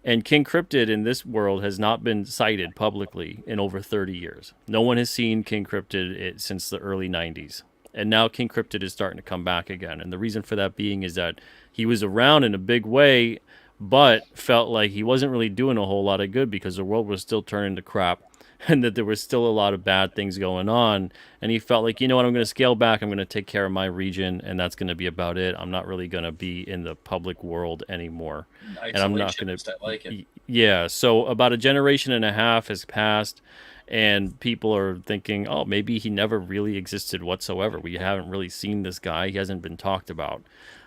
And King Cryptid in this world has not been cited publicly in over 30 years. No one has seen King Cryptid since the early 90s. And now King Cryptid is starting to come back again. And the reason for that being is that he was around in a big way, but felt like he wasn't really doing a whole lot of good because the world was still turning to crap. And that there was still a lot of bad things going on. And he felt like, I'm going to scale back. I'm going to take care of my region. And that's going to be about it. I'm not really going to be in the public world anymore. And I'm not going to. I like it. Yeah. So about a generation and a half has passed. And people are thinking, oh, maybe he never really existed whatsoever. We haven't really seen this guy. He hasn't been talked about.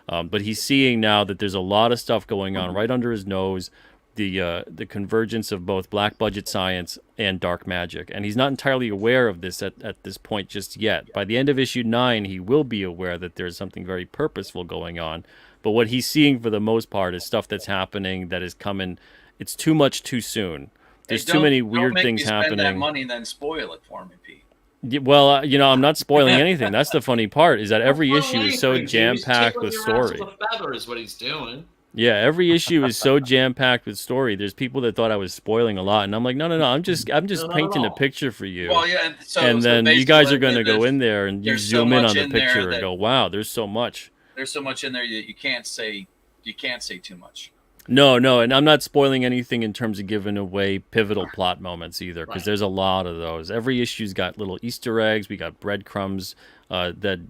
But he's seeing now that there's a lot of stuff going on right under his nose. The convergence of both black budget science and dark magic. And he's not entirely aware of this at this point just yet. By the end of issue 9, he will be aware that there's something very purposeful going on. But what he's seeing for the most part is stuff that's happening that is coming. It's too much too soon. There's too many weird things happening. Don't make me spend that money and then spoil it for me, Pete. Well, I'm not spoiling anything. That's the funny part, is that every issue is so jam-packed with story. The feather is what he's doing. Yeah, every issue is so jam-packed with story. There's people that thought I was spoiling a lot, and I'm like, no, I'm just painting a picture for you. Well, yeah, and then you guys are going to go in there and you zoom in on the in picture and go, wow, there's so much. There's so much in there that you can't say too much. No, and I'm not spoiling anything in terms of giving away pivotal plot moments either, because there's a lot of those. Every issue's got little Easter eggs. We got breadcrumbs that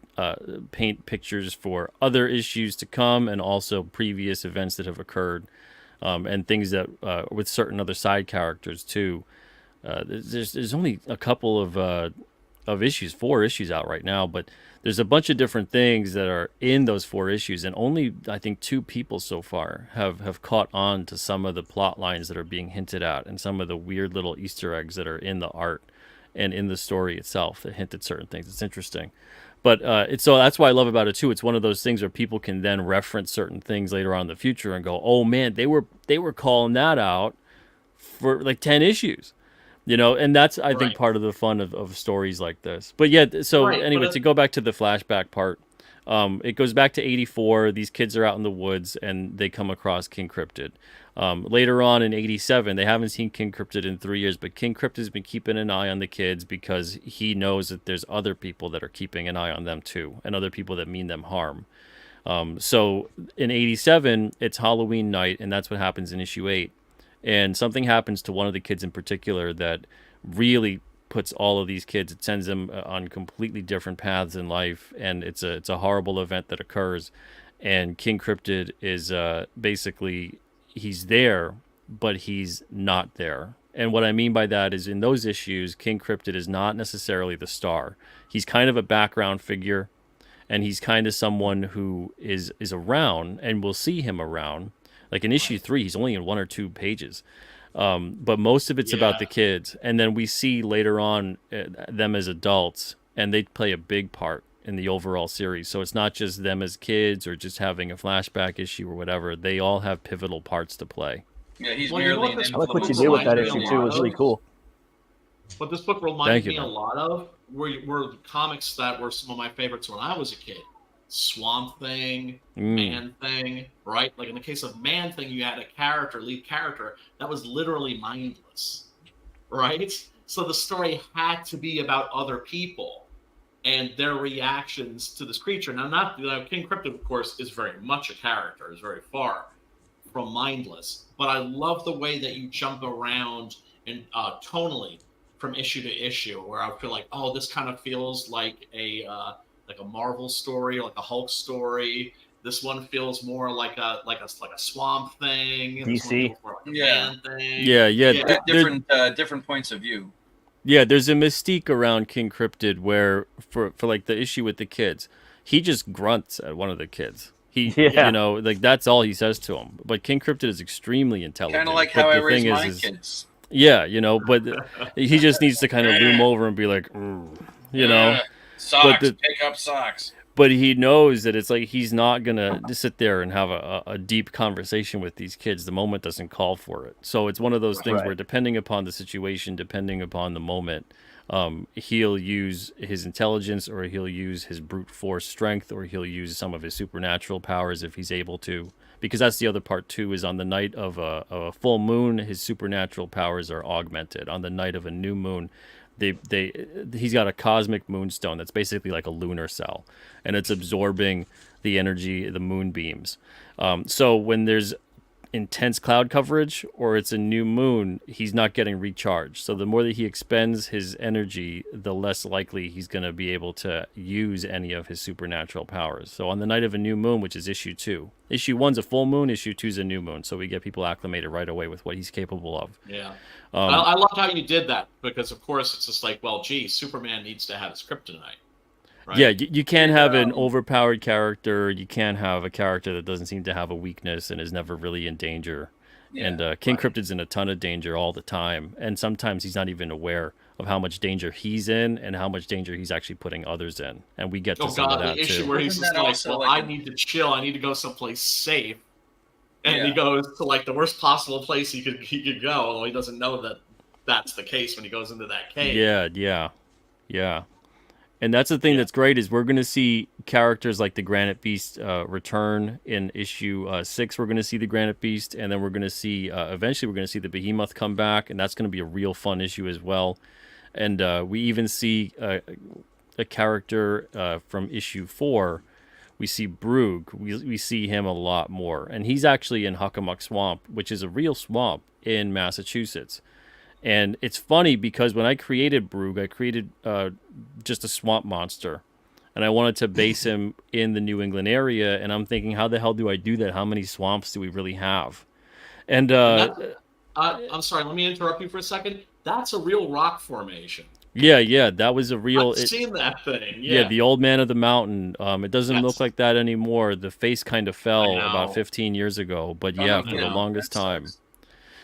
paint pictures for other issues to come, and also previous events that have occurred, and things that with certain other side characters too. There's only a couple of issues, 4 issues out right now, but there's a bunch of different things that are in those 4 issues, and only I think 2 people so far have caught on to some of the plot lines that are being hinted at and some of the weird little Easter eggs that are in the art and in the story itself that hint at certain things. It's interesting. But so that's what I love about it too. It's one of those things where people can then reference certain things later on in the future and go, "Oh man, they were calling that out for like 10 issues." And that's, I think, part of the fun of stories like this. But yeah, so anyway, to go back to the flashback part, it goes back to 84. These kids are out in the woods, and they come across King Cryptid. Later on in 87, they haven't seen King Cryptid in 3 years, but King Cryptid has been keeping an eye on the kids because he knows that there's other people that are keeping an eye on them too, and other people that mean them harm. So in 87, it's Halloween night, and that's what happens in issue 8. And something happens to one of the kids in particular that really puts all of these kids, it sends them on completely different paths in life, and it's a horrible event that occurs. And King Cryptid is basically, he's there, but he's not there. And what I mean by that is, in those issues, King Cryptid is not necessarily the star. He's kind of a background figure, and he's kind of someone who is around, and we'll see him around. Like in issue 3, he's only in 1 or 2 pages. But most of it's about the kids. And then we see later on them as adults, and they play a big part in the overall series. So it's not just them as kids or just having a flashback issue or whatever. They all have pivotal parts to play. Yeah, he's merely an I like what you did with that issue too. It was really cool. What this book reminded me a lot of were comics that were some of my favorites when I was a kid. Swamp Thing, Man Thing, right? Like in the case of Man Thing, you had a lead character, that was literally mindless, right? So the story had to be about other people and their reactions to this creature. Now, King Cryptid, of course, is very much a character, is very far from mindless. But I love the way that you jump around and tonally from issue to issue, where I feel like, oh, this kind of feels like a Marvel story, like a Hulk story. This one feels more like a Swamp Thing. DC. Man Thing. Yeah. Different points of view. Yeah, there's a mystique around King Cryptid where, for like the issue with the kids, he just grunts at one of the kids. Like that's all he says to him. But King Cryptid is extremely intelligent. Kind of like how I raise my kids. Yeah, but he just needs to kind of loom over and be like, Socks, pick up socks. But he knows that it's like he's not going to sit there and have a deep conversation with these kids. The moment doesn't call for it. So it's one of those things where, depending upon the situation, depending upon the moment, he'll use his intelligence, or he'll use his brute force strength, or he'll use some of his supernatural powers if he's able to. Because that's the other part too, is on the night of a full moon, his supernatural powers are augmented. On the night of a new moon, he's got a cosmic moonstone that's basically like a lunar cell, and it's absorbing the energy, the moonbeams. So when there's intense cloud coverage or it's a new moon, he's not getting recharged. So the more that he expends his energy, the less likely he's going to be able to use any of his supernatural powers. So on the night of a new moon, which is issue 2, issue 1's a full moon, issue 2's a new moon. So we get people acclimated right away with what he's capable of. Yeah. I loved how you did that, because of course it's just like, well, gee, Superman needs to have his kryptonite. Right? Yeah, you can't have an overpowered character. You can't have a character that doesn't seem to have a weakness and is never really in danger. Yeah, and King Cryptid's in a ton of danger all the time. And sometimes he's not even aware of how much danger he's in and how much danger he's actually putting others in. And we get to some of that the issue too. Where he's just like, well, I need to chill. I need to go someplace safe. And he goes to like the worst possible place he could go, although he doesn't know that that's the case when he goes into that cave. Yeah. And that's the thing that's great, is we're going to see characters like the Granite Beast return in issue 6. We're going to see the Granite Beast, and then we're going to see, eventually we're going to see the Behemoth come back, and that's going to be a real fun issue as well. And we even see a character from issue 4. We see Brugge. We see him a lot more. And he's actually in Hockomock Swamp, which is a real swamp in Massachusetts. And it's funny because when I created Brugge, I created just a swamp monster. And I wanted to base him in the New England area. And I'm thinking, how the hell do I do that? How many swamps do we really have? And I'm sorry, let me interrupt you for a second. That's a real rock formation. Yeah, that was a real. I've seen that thing. Yeah, the old man of the mountain. It doesn't look That's- like that anymore. The face kind of fell know. about 15 years ago, but Oh, yeah, no, for the no, longest that time. sucks.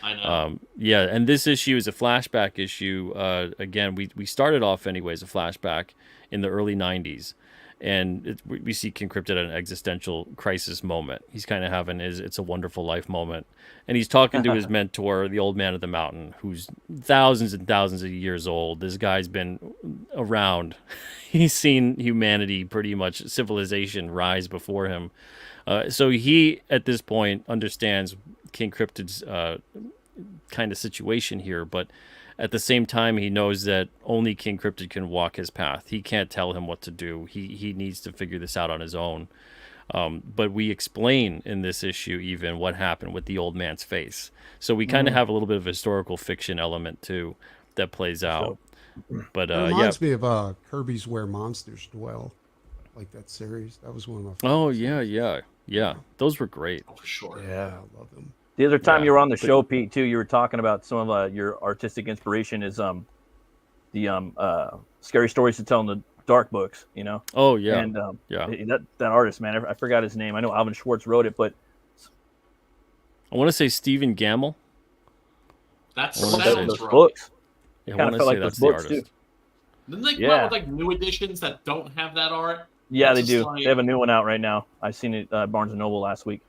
I know. Yeah, and this issue is a flashback issue. Again, we started off anyways a flashback in the early 90s, and we see King Krypton at an existential crisis moment. He's kind of having his "It's a Wonderful Life" moment, and he's talking to his mentor, the old man of the mountain, who's thousands and thousands of years old. This guy's been around. He's seen humanity, pretty much civilization, rise before him. So he, at this point, understands King Krypton's kind of situation here, but at the same time, he knows that only King Krypton can walk his path. He can't tell him what to do. He needs to figure this out on his own. But we explain in this issue even what happened with the old man's face. So we kind of have a little bit of a historical fiction element too that plays out. But It reminds me of Kirby's Where Monsters Dwell, like that series. That was one of my favorites. Oh yeah, those were great. Oh, for sure. Yeah, I love them. The other time Yeah, you were on the but- show, Pete, too, you were talking about some of your artistic inspiration is the scary stories to tell in the dark books, you know. Oh yeah, And yeah. that artist, man, I forgot his name. I know Alvin Schwartz wrote it, but I want to say Stephen Gamble. That's One of sounds those right. books Yeah, I kind want of to felt say like that's those the books artist. too. Didn't they come Yeah. out with like new editions that don't have that art? Yeah, That's they just do. like- They have a new one out right now. I seen it at Barnes and Noble last week.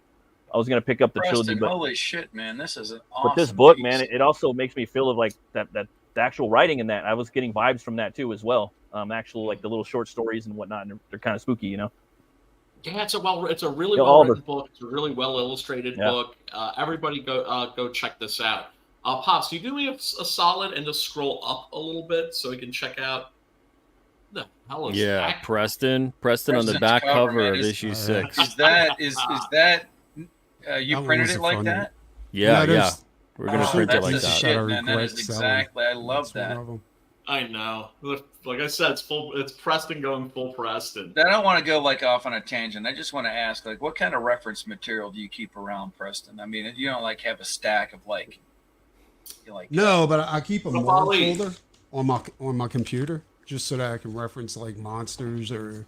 I was gonna pick up the trilogy, Preston, but holy shit, man, this is an awesome this book, piece. man, it also makes me feel of like that the actual writing in that. I was getting vibes from that too as well. Actual like the little short stories and whatnot, and they're kind of spooky, you know. Yeah, it's a really Yeah, well all written book. It's a really well illustrated Yeah. book. Everybody go check this out. Pops, do you do me a solid and just scroll up a little bit so we can check out the hell is Yeah, that? Preston on the Preston's back cover, cover man, of is- issue yeah. 6. Is that you That one printed was it the like front end. that? Yeah. there's- We're gonna Oh, print it that's like the that. shit, I man. That regret is selling. exactly. I love That's one that. of 'em. I know. Like I said, it's Preston going full Preston. I don't want to go like off on a tangent. I just want to ask, like, what kind of reference material do you keep around, Preston? I mean, you don't like have a stack of like, No, but I keep a Well, mark Ollie- folder on my computer just so that I can reference like monsters or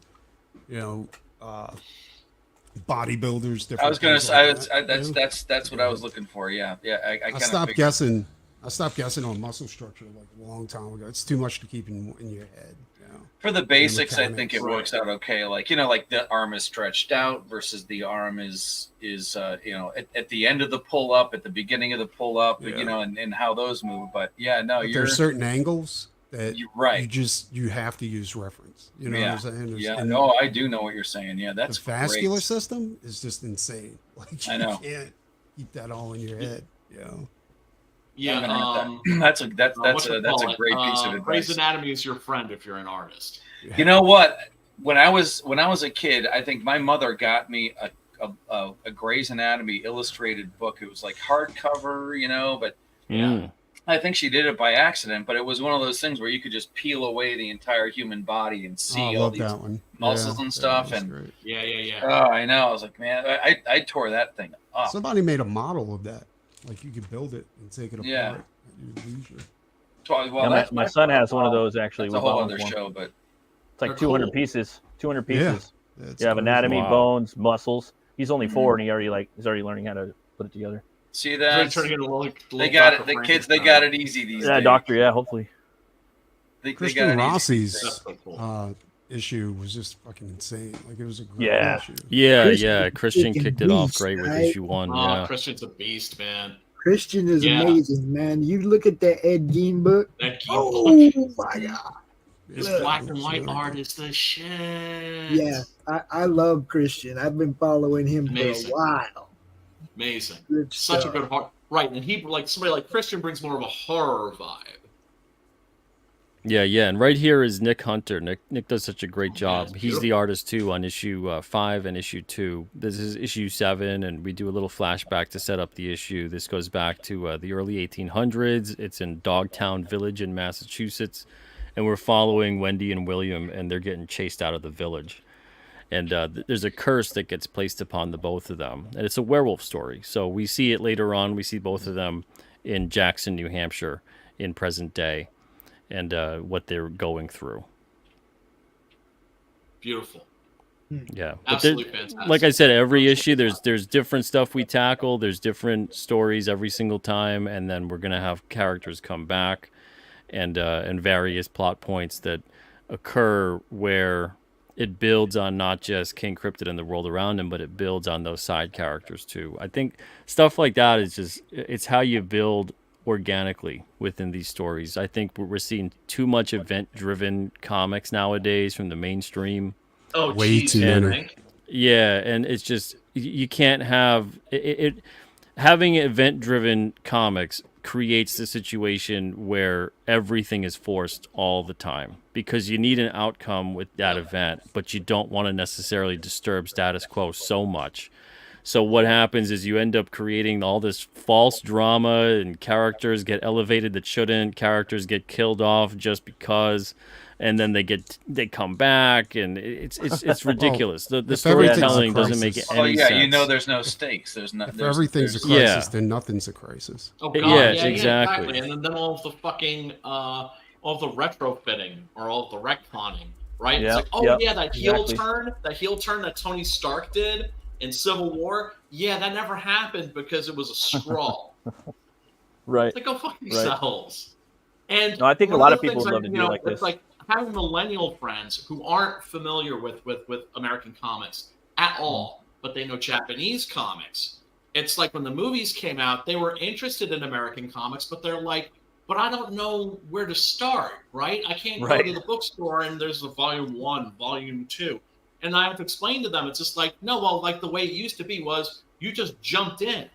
bodybuilders. Different I was gonna things say like that, you know? that's what I was looking for. Yeah. I kind I of stopped guessing. I stopped guessing on muscle structure like a long time ago. It's too much to keep in your head. You know? For the basics, I think mechanics. it works out okay. Like, like the arm is stretched out versus the arm is at the end of the pull up, at the beginning of the pull up, Yeah. and how those move. But yeah, no, But you're there's certain angles that you're right. you have to use reference. You know Yeah. what I'm saying? There's- Yeah, and no, I do know what you're saying. Yeah, that's the vascular great. system is just insane. Like I know. you can't keep that all in your head. You know? Yeah, I'm gonna have that's a that's a great piece of Grey's advice. Anatomy is your friend if you're an artist. You know what? When I was a kid, I think my mother got me a Grey's Anatomy illustrated book. It was like hardcover, but Mm. I think she did it by accident. But it was one of those things where you could just peel away the entire human body and see Oh, I all love these that one. muscles and stuff. that's And great. Yeah. oh, I know. I was like, man, I tore that thing up. Somebody made a model of that. Like you could build it and take it apart Yeah. at your leisure. Well, Yeah, that's my son has one of those actually. That's a with whole bones other one. show, but It's like They're 200 cool. pieces. 200 Yeah. pieces. That's You have crazy. anatomy, Wow. bones, muscles. He's only 4 Mhm. and he's already learning how to put it together. see He's that turning into a little they got Dr. it. The kids, they Frankenstein. got it easy these Yeah, days. doctor. Yeah, hopefully. They got Christian it easy. Rossi's That's so cool. issue was just fucking insane. Like it was a great Yeah. issue. Yeah. Christian freaking kicked it off beast, great with right? issue 1. Oh, Yeah. Christian's a beast, man. Christian is Yeah. amazing, man. You look at that Ed Gein book. That key Oh my god! His Look, black and it's white really art good. is the shit. Yeah, I love Christian. I've been following him Amazing. for a while. Amazing. Good Such a stuff. good heart. Right, and he like somebody like Christian brings more of a horror vibe. Yeah, and right here is Nick Hunter. Nick does such a great job. it's He's the beautiful. artist too on issue 5 and issue 2. This is issue 7, and we do a little flashback to set up the issue. This goes back to the early 1800s. It's in Dogtown Village in Massachusetts, and we're following Wendy and William, and they're getting chased out of the village. And there's a curse that gets placed upon the both of them, and it's a werewolf story. So we see it later on. We see both of them in Jackson, New Hampshire, in present day. and what they're going through. Beautiful. Yeah, but Absolutely fantastic. like I said, every issue there's different stuff we tackle. There's different stories every single time, and then we're gonna have characters come back, and various plot points that occur where it builds on not just King Cryptid and the world around him, but it builds on those side characters too. I think stuff like that is just it's how you build organically within these stories. I think we're seeing too much event-driven comics nowadays from the mainstream. Oh, Way geez, too man, many. Hank. Yeah, and it's just you can't have it. Having event-driven comics creates the situation where everything is forced all the time because you need an outcome with that event, but you don't want to necessarily disturb status quo so much. So what happens is you end up creating all this false drama, and characters get elevated that shouldn't. Characters get killed off just because, and then they come back, and it's ridiculous. The if everything's a storytelling doesn't make crisis- any Oh yeah, sense. you know there's no stakes. There's not. If everything's a Yeah. crisis, then nothing's a crisis. Oh god, Yeah, yeah, exactly. And then all of the fucking all of the retrofitting or all of the retconning, right? Yeah, It's like, oh yeah, yeah, that heel exactly. turn that Tony Stark did in Civil War, yeah, that never happened because it was a scrawl. Right. It's like, go fuck Right. yourselves. And No, I think a one lot the of people things would love to you do know, like it's this. like having millennial friends who aren't familiar with American comics at all, but they know Japanese comics. It's like when the movies came out, they were interested in American comics, but they're like, but I don't know where to start, right? I can't go Right. to the bookstore and there's a volume 1, volume 2. And I have to explain to them, it's just like, no, well, like the way it used to be was you just jumped in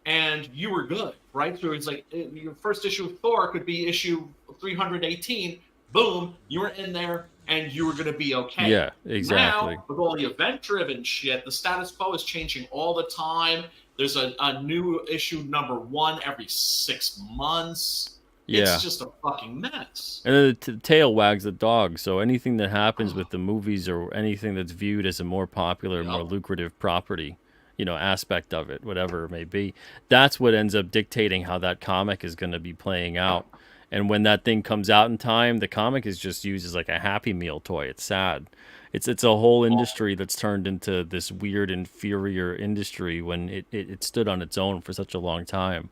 and you were good, right? So it's like your first issue of Thor could be issue 318. Boom, you were in there and you were going to be okay. Yeah, exactly. Now, with all the event-driven shit, the status quo is changing all the time. There's a new issue number 1 every 6 months. Yeah. It's just a fucking mess. And then the tail wags the dog. So anything that happens with the movies or anything that's viewed as a more popular, more lucrative property, aspect of it, whatever it may be, that's what ends up dictating how that comic is going to be playing out. And when that thing comes out in time, the comic is just used as like a Happy Meal toy. It's sad. It's a whole industry that's turned into this weird inferior industry when it stood on its own for such a long time.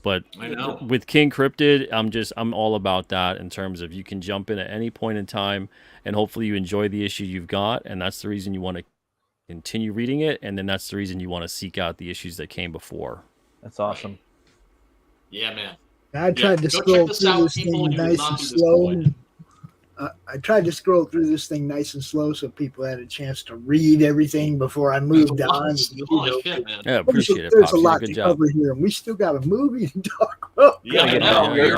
But I know. with King Cryptid, I'm all about that in terms of you can jump in at any point in time, and hopefully you enjoy the issue you've got, and that's the reason you want to continue reading it, and then that's the reason you want to seek out the issues that came before. That's awesome. Yeah, man. I tried to Go scroll check this through out, this people. thing You will nice not and be slow. disappointed. I tried to scroll through this thing nice and slow so people had a chance to read everything before I moved on. There's a lot of shit, man. Yeah, appreciate it, There's Pops. a You did lot good to job. cover here, and we still got a movie to talk about. Yeah, I get know.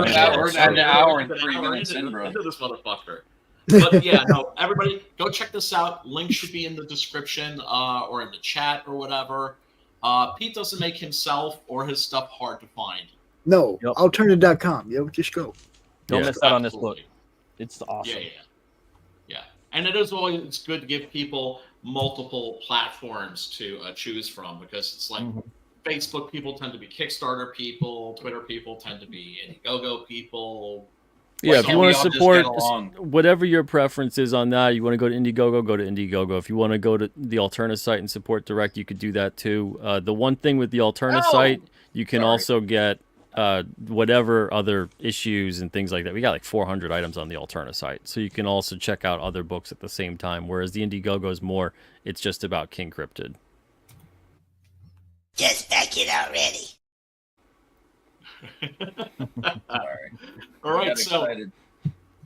that. We're an hour and We're 3 minutes into- in, bro. into this motherfucker. But yeah, no, everybody go check this out. Link should be in the description or in the chat or whatever. Pete doesn't make himself or his stuff hard to find. No, Yep. alternative.com. Just go. Don't Yeah. miss out on this Absolutely. book. It's awesome. Yeah. And it is always good to give people multiple platforms to choose from because it's like Facebook people tend to be Kickstarter people, Twitter people tend to be Indiegogo people. Yeah, Why if can't you we want all to just support get along? whatever your preference is on that, you want to go to Indiegogo, go to Indiegogo. If you want to go to the Alterna site and support direct, you could do that too. The one thing with the Alterna site, you can also get whatever other issues and things like that. We got like 400 items on the Alterna site, so you can also check out other books at the same time. Whereas the Indiegogo is more, it's just about King Cryptid. Just back it already. All right, Got so excited.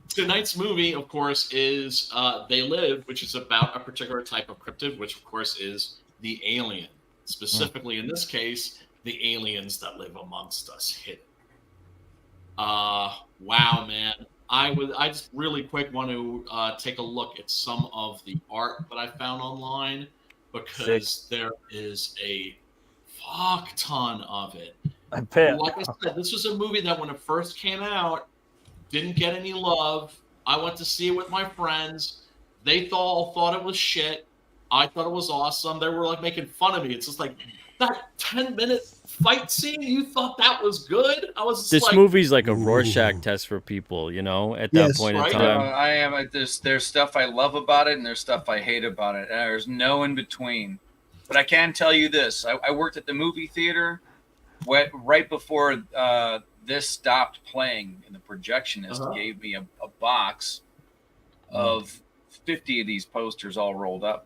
tonight's movie, of course, is They Live, which is about a particular type of cryptid, which, of course, is the alien. Specifically, in this case, the aliens that live amongst us hidden. Wow, man. I just really quick want to take a look at some of the art that I found online because there is a fuck ton of it. I bet. Like I said, this was a movie that when it first came out, didn't get any love. I went to see it with my friends. They all thought it was shit. I thought it was awesome. They were like making fun of me. It's just like that 10-minute fight scene. You thought that was good? I was just This like, movie's like a Rorschach test for people, you know, at that Yes, point right. in time. I am. There's stuff I love about it, and there's stuff I hate about it. There's no in between. But I can tell you this: I worked at the movie theater right before this stopped playing, and the projectionist gave me a box of 50 of these posters all rolled up.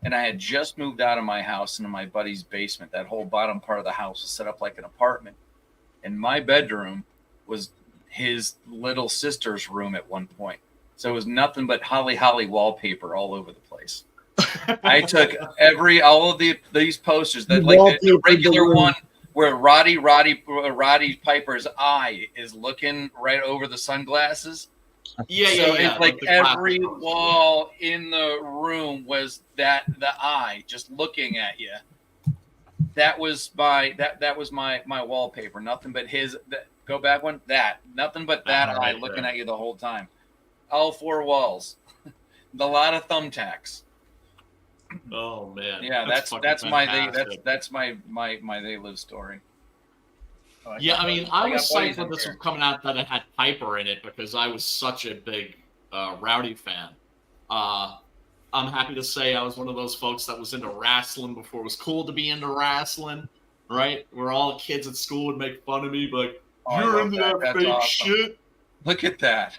And I had just moved out of my house into my buddy's basement. That whole bottom part of the house was set up like an apartment. And my bedroom was his little sister's room at one point. So it was nothing but holly wallpaper all over the place. I took all of these posters that like the regular one where Roddy Piper's eye is looking right over the sunglasses. It's like every wall in the room was the eye just looking at you. That was my wallpaper. Nothing but go back one. Nothing but that eye looking at you the whole time. All four walls. A lot of thumbtacks. Oh man. Yeah, that's my They Live story. Yeah, I mean, I was psyched when this was coming out that it had Piper in it because I was such a big Rowdy fan. I'm happy to say I was one of those folks that was into wrestling before it was cool to be into wrestling, right? Where all the kids at school would make fun of me, like, you're into that fake shit. Look at that.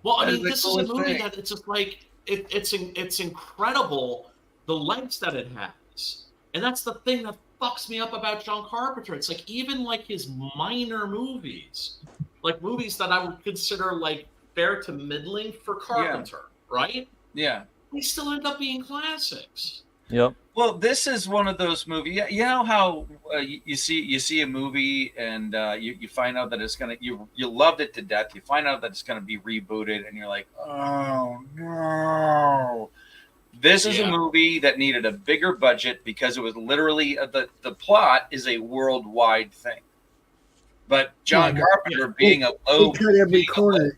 Well, I mean, this is a movie that it's just like, it's incredible the lengths that it has. And that's the thing that fucks me up about John Carpenter. It's like even like his minor movies, like movies that I would consider like fair to middling for Carpenter, right? Yeah. They still end up being classics. Yep. Well, this is one of those movies. You know how you see a movie and you find out that it's gonna you loved it to death. You find out that it's gonna be rebooted, and you're like, oh no. This is a movie that needed a bigger budget because it was literally the plot is a worldwide thing. But John Carpenter being a low, they cut every corner.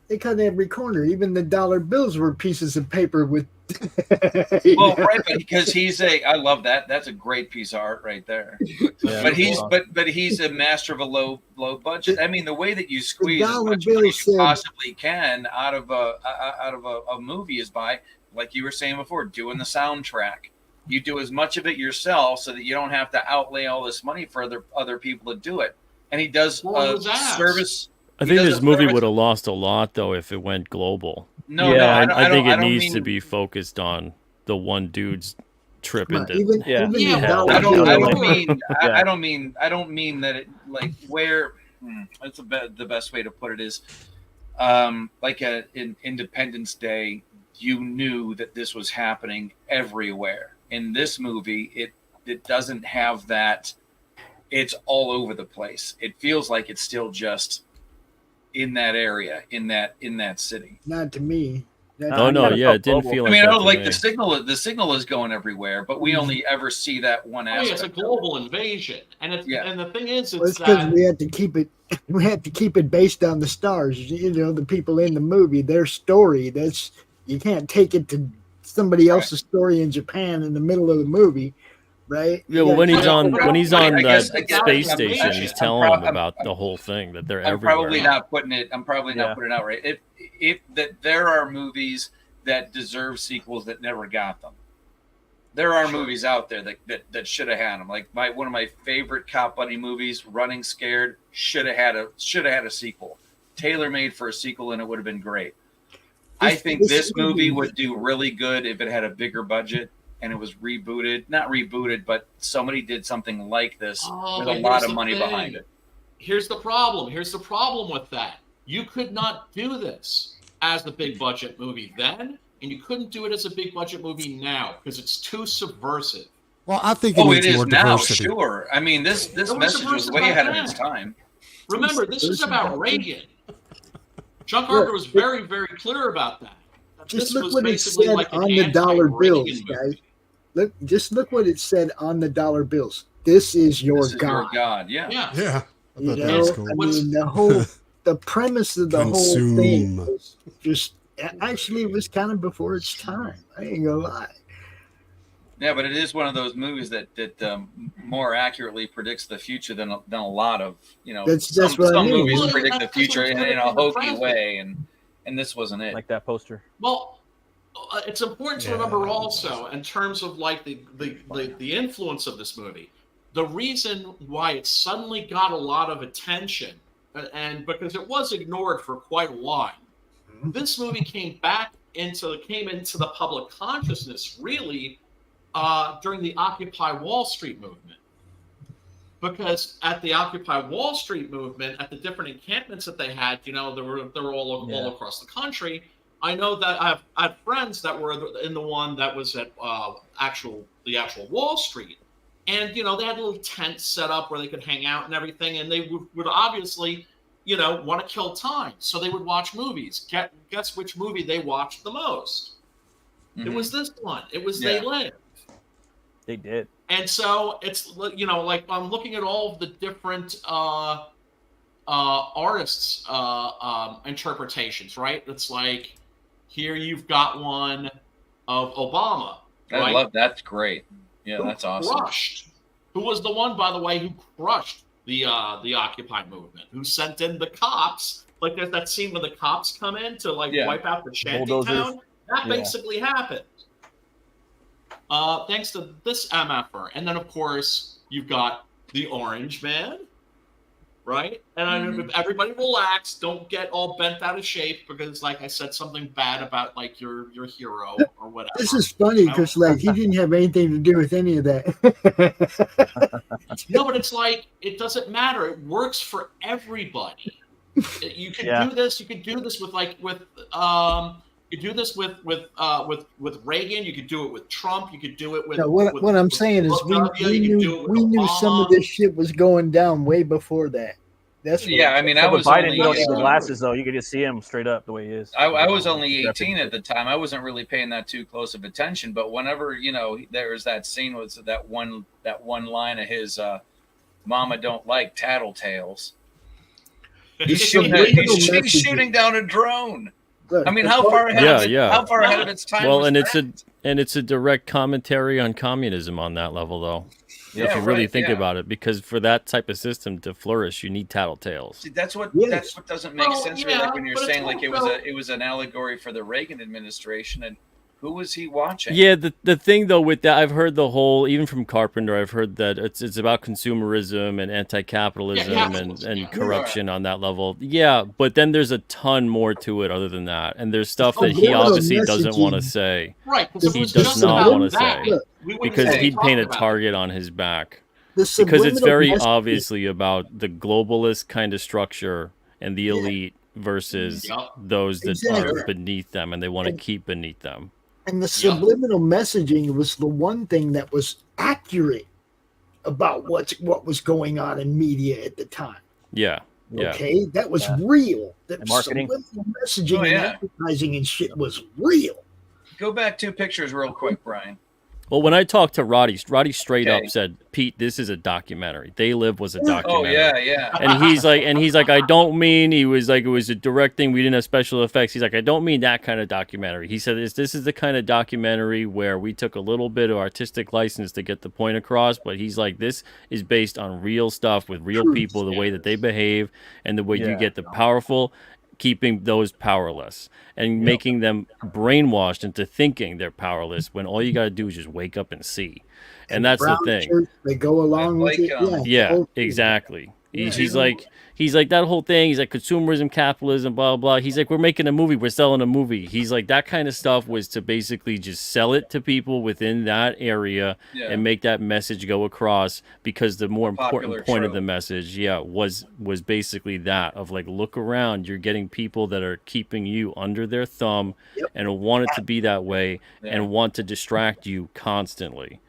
They cut every corner. Even the dollar bills were pieces of paper with. Well, right, but because I love that. That's a great piece of art right there. Yeah, but he's a master of a low budget. I mean, the way that you squeeze as much bill money as you possibly can out of a movie is by, like you were saying before, doing the soundtrack. You do as much of it yourself so that you don't have to outlay all this money for other people to do it. And he does service. I think this movie would have lost a lot though if it went global. I think it needs to be focused on the one dude's trip into hell. I don't mean that it like where. That's the best way to put it is, like in Independence Day, you knew that this was happening everywhere. In this movie, it doesn't have that. It's all over the place. It feels like it's still just in that area, in that city. Not to me. It didn't feel like. I mean, that like me. the signal is going everywhere, but we only ever see that one aspect. It's a global invasion, and and the thing is, it's because we had to keep it. We had to keep it based on the stars. You know, the people in the movie, their story. You can't take it to somebody else's story in Japan in the middle of the movie. Right. Yeah, well, when he's on that space station, he's telling them about the whole thing that they're everywhere. I'm probably not putting it out right. If that there are movies that deserve sequels that never got them. There are movies out there that should have had them. Like one of my favorite cop buddy movies, Running Scared, should have had a sequel. Tailor made for a sequel, and it would have been great. I think this movie would do really good if it had a bigger budget. And it was not rebooted, but somebody did something like this with a lot of money behind it. Here's the problem. Here's the problem with that. You could not do this as a big budget movie then, and you couldn't do it as a big budget movie now because it's too subversive. Well, I think it is now, sure. I mean, this message was way ahead of its time. Remember, this is about Reagan. John Carpenter was very, very clear about that. Just look what it said on the dollar bills, guys. Look what it said on the dollar bills. This is your God. Your God, yeah. Yeah. You know, cool. I mean, the premise of the whole thing was just Actually, it was kind of before its time. I ain't gonna lie. Yeah, but it is one of those movies that more accurately predicts the future than a lot of That's some what I mean. movies Well, predict the that's what future it's in a gonna be hokey present. way, and this wasn't it. Like that poster. Well, it's important to remember also, in terms of like the influence of this movie, the reason why it suddenly got a lot of attention, and because it was ignored for quite a while, this movie came into the public consciousness really during the Occupy Wall Street movement. Because at the Occupy Wall Street movement, at the different encampments that they had, they were all across the country. I know that I had friends that were in the one that was at the actual Wall Street, and they had a little tent set up where they could hang out and everything, and they would obviously want to kill time, so they would watch movies. Guess which movie they watched the most? It was this one. It was They Live. They did. And so it's like I'm looking at all of the different artists' interpretations, right? It's like here you've got one of Obama. I right? love that's great. Yeah, Who that's awesome. crushed. Who was the one, by the way, who crushed the Occupy movement? Who sent in the cops? Like there's that scene when the cops come in to wipe out the shanty Bulldozers. town. That basically happened. Thanks to this MFer. And then, of course, you've got the Orange Man, right? And everybody relax. Don't get all bent out of shape because, like I said, something bad about, like, your hero or whatever. This is funny because, like, he didn't have anything to do with any of that. No, but it's like, it doesn't matter. It works for everybody. You can do this. You can do this with, you could do this with Reagan. You could do it with Trump. You could do it with. No, what I'm saying is we knew some of this shit was going down way before that. That's what I mean, I But was Biden, only, you don't need the glasses though. You can just see him straight up the way he is. I was only 18 at the time. I wasn't really paying that too close of attention. But whenever there was that scene with that one line of his, "Mama don't like tattletales." He's shooting down a drone. Look, I mean, how far ahead of its time? Well, was and it's a direct commentary on communism on that level, though. If you really think about it, because for that type of system to flourish, you need tattletales. See, that's what doesn't make sense. Like when you're saying like it was an allegory for the Reagan administration, and who was he watching? Yeah, the thing though with that, I've heard the whole, even from Carpenter, I've heard that it's about consumerism and anti-capitalism and corruption on that level. Yeah, but then there's a ton more to it other than that, and there's stuff that he obviously doesn't want to say. Right, he does not want to say because he'd paint a target on his back. Because it's very obviously about the globalist kind of structure and the elite versus those that are beneath them and they want to keep beneath them. And the subliminal messaging was the one thing that was accurate about what was going on in media at the time. Yeah. Okay, that was real. That marketing, subliminal messaging and advertising and shit was real. Go back 2 pictures real quick, Brian. Well, when I talked to Roddy straight up said, "Pete, this is a documentary. They Live was a documentary." Oh yeah. And he's like, I don't mean he was like it was a direct thing. We didn't have special effects. He's like, I don't mean that kind of documentary. He said, this is the kind of documentary where we took a little bit of artistic license to get the point across. But he's like, this is based on real stuff with real people, the way that they behave, and the way you get the powerful keeping those powerless and making them brainwashed into thinking they're powerless when all you got to do is just wake up and see. And that's the thing. Church, they go along with it. Yeah, exactly. He's like that whole thing. He's like consumerism, capitalism, blah, blah, blah. He's like, we're making a movie. We're selling a movie. He's like, that kind of stuff was to basically just sell it to people within that area and make that message go across, because the more important point of the message, was basically that of like, look around. You're getting people that are keeping you under their thumb and want it to be that way and want to distract you constantly.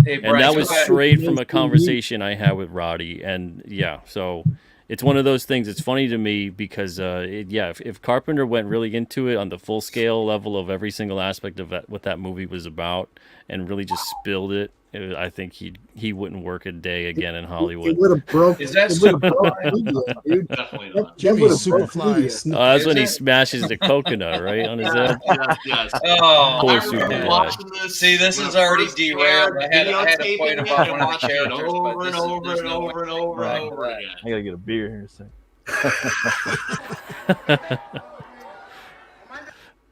Hey, Brian, and that was straight from a conversation I had with Roddy. And so it's one of those things. It's funny to me because, if Carpenter went really into it on the full scale level of every single aspect of what that movie was about and really just spilled it I think he wouldn't work a day again in It Hollywood. would have broke. Is that it would have broke media, dude. Definitely That, not. that would have broke Superfly. media. That's Is when he it? smashes the coconut right on his head. Yes. Oh, Poor I Superfly. remember watching this. See, this when is it already first derailed. aired, I had a point videotaping about it, one of the watching it characters, but over this and is- over there's and no over and over way and to over go back. again. I gotta get a beer here in a second.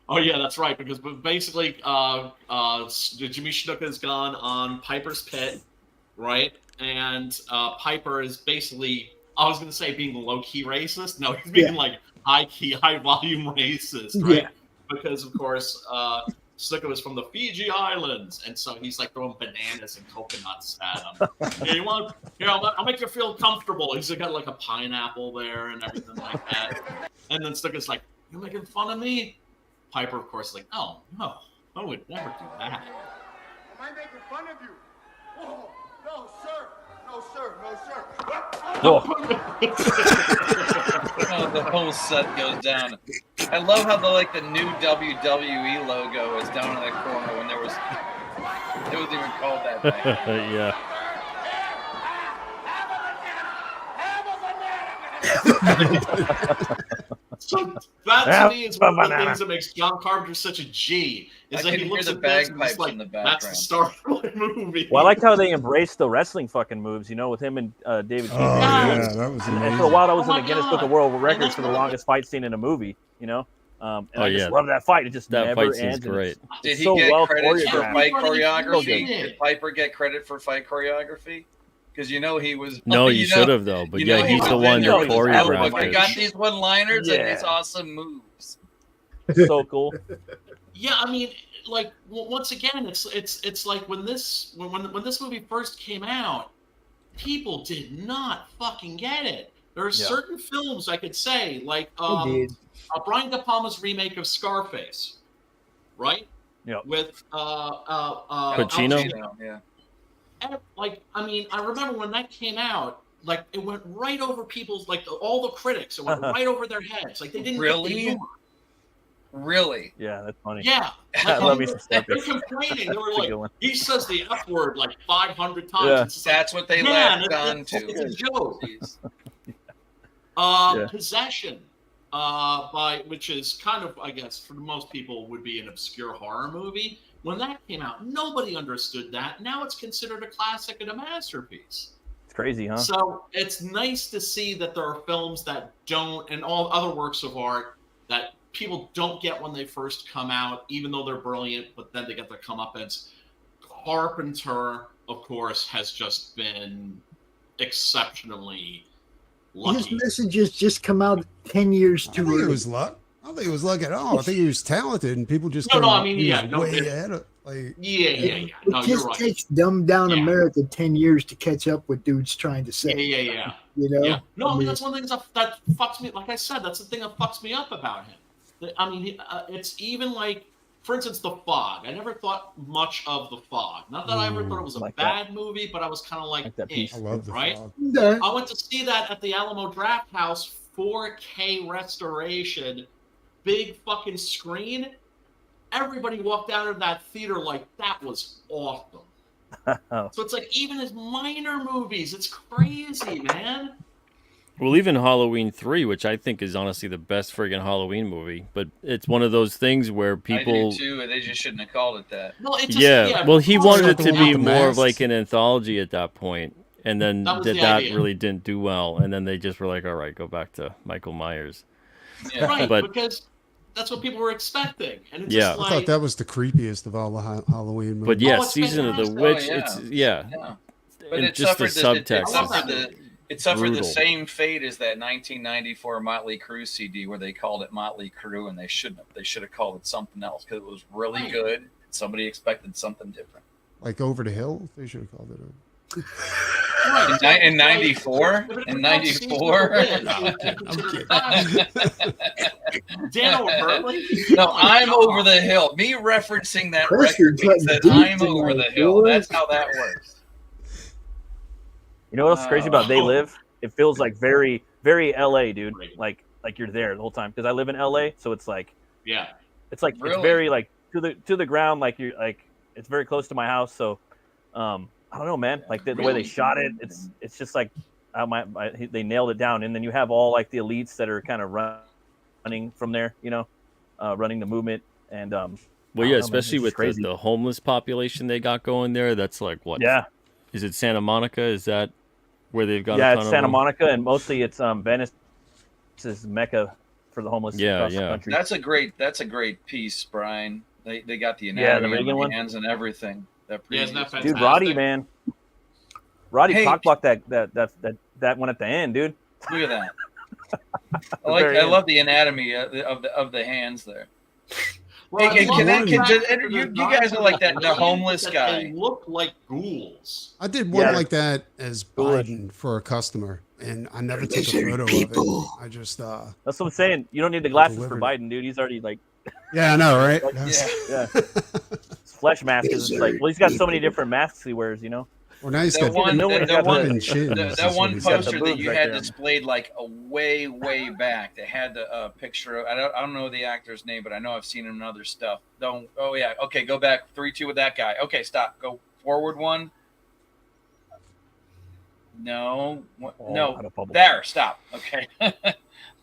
Oh yeah, that's right. Because basically, Jimmy Snuka's gone on Piper's Pit, right? And Piper is basically, I was going to say being low-key racist. No, he's being like high-key, high-volume racist, right? Yeah. Because of course, Snuka was from the Fiji Islands, and so he's like throwing bananas and coconuts at him. Hey, you want? Here, I'll make you feel comfortable. He's got like a pineapple there and everything like that. And then Snuka's like, "You're making fun of me?" Piper, of course, is like, "Oh no, I would never do that." Am I making fun of you? Whoa, no, sir. No, sir. No, sir. Oh, the whole set goes down. I love how the new WWE logo is down in the corner when it wasn't even called that back then. Yeah. So that to me is one of the things that makes John Carpenter such a G. Is I that can he hear looks the at this and bagpipes he's like, in the "That's the background." star of the movie." Well, I like how they embraced the wrestling fucking moves, with him and David King. Oh Yes. yeah, that was And for a amazing. while, that was Oh in the my Guinness Book God. of World And Records that's for the what- longest fight scene in a movie. And Oh, I just yeah. love that fight. It just That never fight scene's ends. and great. it's Did he so get well credit for choreographed. fight Everybody choreography? did. Did Piper get credit for fight choreography? Because he was. No, you you should have though. But yeah, he he's was the in one there that with his choreographed notebook. I it. got these one-liners and these Yeah. awesome moves. So cool. Yeah, I mean, like once again, it's like when this movie first came out, people did not fucking get it. There are certain films I could say, like did. Brian De Palma's remake of Scarface, right? Yep. With Pacino? Al Yeah. And, like, I mean, I remember when that came out, like it went right over people's, like all the critics, it went right over their heads. Like they didn't get the Really? humor. Really? Yeah, that's funny. Yeah, I love me they some were Scarface. complaining. They were That's a good like, one. he says the F word like 500 times. Yeah. It's just like, That's what they yeah, latched and on it's to. a joke. Yeah. Possession, which is kind of, I guess, for most people would be an obscure horror movie. When that came out, nobody understood that. Now it's considered a classic and a masterpiece. It's crazy, huh? So it's nice to see that there are films that don't, and all other works of art that people don't get when they first come out, even though they're brilliant, but then they get their comeuppance. Carpenter, of course, has just been exceptionally lucky. His messages just come out 10 years I too don't think it early. was luck. I don't think it was luck at all. I think he was talented, and people just No, thought I mean, he yeah, was no, way it- ahead of like. Yeah. It No, you're just right. takes dumbed down Yeah. America 10 years to catch up with dudes trying to say. Yeah. You know? Yeah. No, I mean, mean, that's one thing that fucks me. Like I said, that's the thing that fucks me up about him. I mean, it's even like, for instance, The Fog. I never thought much of The Fog. Not that I ever thought it was a Like bad movie, but I was kind of like that piece. I love the right? fog. yeah. I went to see that at the Alamo Draft House, 4K restoration, big fucking screen. Everybody walked out of that theater like that was awesome. So it's like even his minor movies, it's crazy, man. Well, even Halloween 3, which I think is honestly the best friggin' Halloween movie, but it's one of those things where people. I do too, and they just shouldn't have called it that. No, it just, Yeah, well, he of course, wanted it the to one be with the more of masks. like an anthology at that point, and then That was the that idea. really didn't do well, and then they just were like, all right, go back to Michael Myers. Yeah. right, but- because that's what people were expecting, and it's Yeah. just I like, thought that was the creepiest of all the Halloween movies. But yeah, it's Season of the fantastic. Witch, Oh, it's yeah. But and it just the suffered the, it, subtext suffered is the it suffered the brutal. same fate as that 1994 Motley Crue CD where they called it Motley Crue and they shouldn't have. They should have called it something else because it was really Right. good. Somebody expected something different. Like Over the Hill, they should have called it. right, In '94, in '94. Dan O'Hurley? No, Oh my I'm God. over the hill. Me referencing that Chris, you're record means that cutting I'm deep over the tonight, hill. boy. That's how that works. You know what's crazy about They Oh. Live? It feels like very, very LA, dude. Right. Like you're there the whole time because I live in LA, so it's like Yeah. it's like Really? it's very like to the ground, like you're like it's very close to my house. So I don't know, man. Like the way they shot it, it's just like they nailed it down. And then you have all like the elites that are kind of running from there, you know, running the movement. And well, yeah, especially with the homeless population they got going there. That's like what? Yeah. Is it Santa Monica? Is that where they've got? Yeah, it's Santa Monica, and mostly it's Venice is Mecca for the homeless across the country. That's a great piece, Brian. They got the anatomy of the hands and everything. Isn't that fantastic? Dude, Roddy, man. Roddy cockblocked that one at the end, dude. Look at that. I love the anatomy of the hands there. Well, you guys are like that. The homeless guy. They look like ghouls. I did one like that as Biden for a customer, and I never took a photo of it. I just that's what I'm saying. You don't need the glasses for Biden, dude. He's already like. Yeah, I know, right? Yeah. His flesh mask is like. Well, he's got so many different masks he wears, you know. Well, now he's got that one poster that you had displayed like a way back. They had the picture of I don't know the actor's name, but I know I've seen him in other stuff. Okay, go back 3, 2 with that guy. Okay, stop. Go forward 1. No, there. Stop. Okay,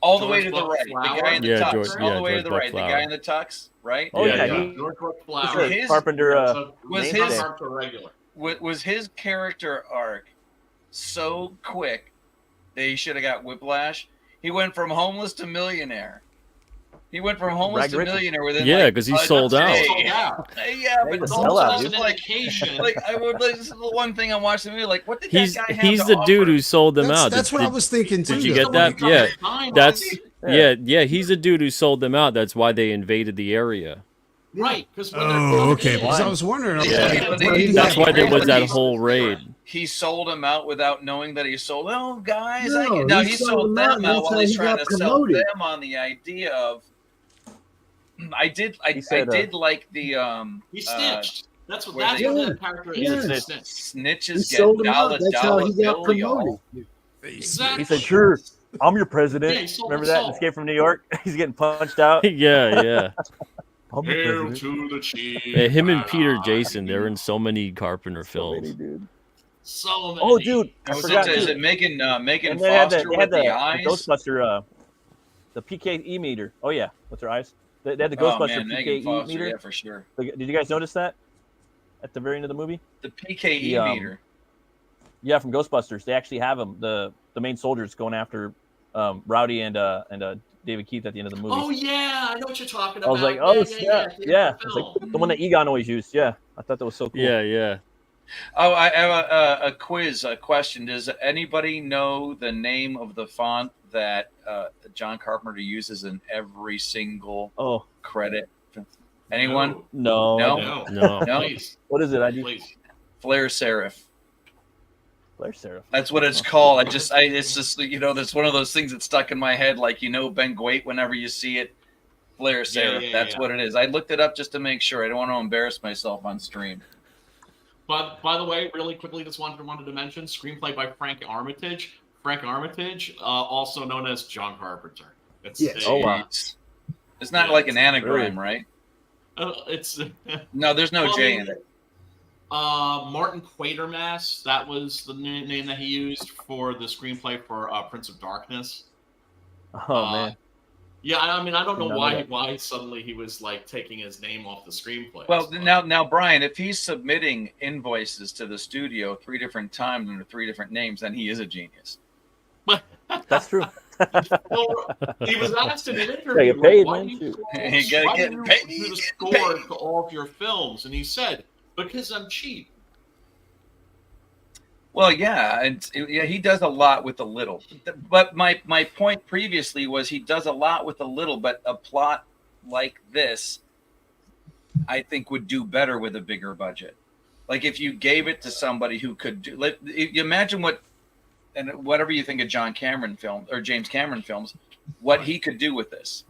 all the way to the right. The guy in the tux. All the way to the right. The guy in the tux. Right. Oh yeah. George Flower. His Carpenter was his character arc so quick that he should have got whiplash? He went from homeless to millionaire. Within because he sold out. Yeah, but it's also like I would. This is the one thing I watched the movie. Like, what did that guy have He's the dude who sold them out. That's what I was thinking too. Did you get that? Yeah, yeah. He's the dude who sold them out. That's why they invaded the area. Right. Because because I was wondering. That's why there was that whole raid. He sold them out without knowing that he sold. Oh, guys! No, he sold them out while he's trying to sell them on the idea of. I did like the he snitched. That's what that character is. Snitches get dollar bill, y'all. Exactly. He said, "Sure, I'm your president." Yeah, remember that in Escape from New York? He's getting punched out. Yeah. Hail to the chief. Yeah, him and Peter Jason, they're in so many Carpenter films. Many, dude. So many. Oh, dude. I forgot, is it Megan Foster with the eyes? The Ghostbuster, the PKE meter. Oh, yeah. What's her eyes? They had the Ghostbuster PKE meter. Yeah, for sure. Did you guys notice that at the very end of the movie? The PKE meter. Yeah, from Ghostbusters. They actually have them. The main soldiers going after Rowdy and David Keith at the end of the movie. Oh yeah, I know what you're talking about. I was like, oh yeah. It's like the one that Egon always used. Yeah, I thought that was so cool. Yeah. Oh, I have a question. Does anybody know the name of the font that John Carpenter uses in every single credit? Anyone? No. Please. What is it? Please. Flare serif. Flare serif. That's what it's called. It's just that's one of those things that stuck in my head. Like Ben Gwait, whenever you see it, flare serif. That's what it is. I looked it up just to make sure. I don't want to embarrass myself on stream. But by the way, really quickly, just wanted to mention screenplay by Frank Armitage. Frank Armitage, also known as John Carpenter. Wow. It's not like an anagram, right? It's no, there's no J in it. Martin Quatermass, that was the name that he used for the screenplay for Prince of Darkness. Oh man. Yeah, I mean, I don't know why suddenly he was like taking his name off the screenplay. Well, now, Brian, if he's submitting invoices to the studio 3 different times under 3 different names, then he is a genius. That's true. Well, he was asked in an interview, get paid, why man. do you do the score to all of your films? And he said, because I'm cheap. Well, yeah, he does a lot with a little. But my point previously was he does a lot with a little, but a plot like this, I think, would do better with a bigger budget. Like if you gave it to somebody who could do. You imagine whatever you think of John Cameron films or James Cameron films, what he could do with this.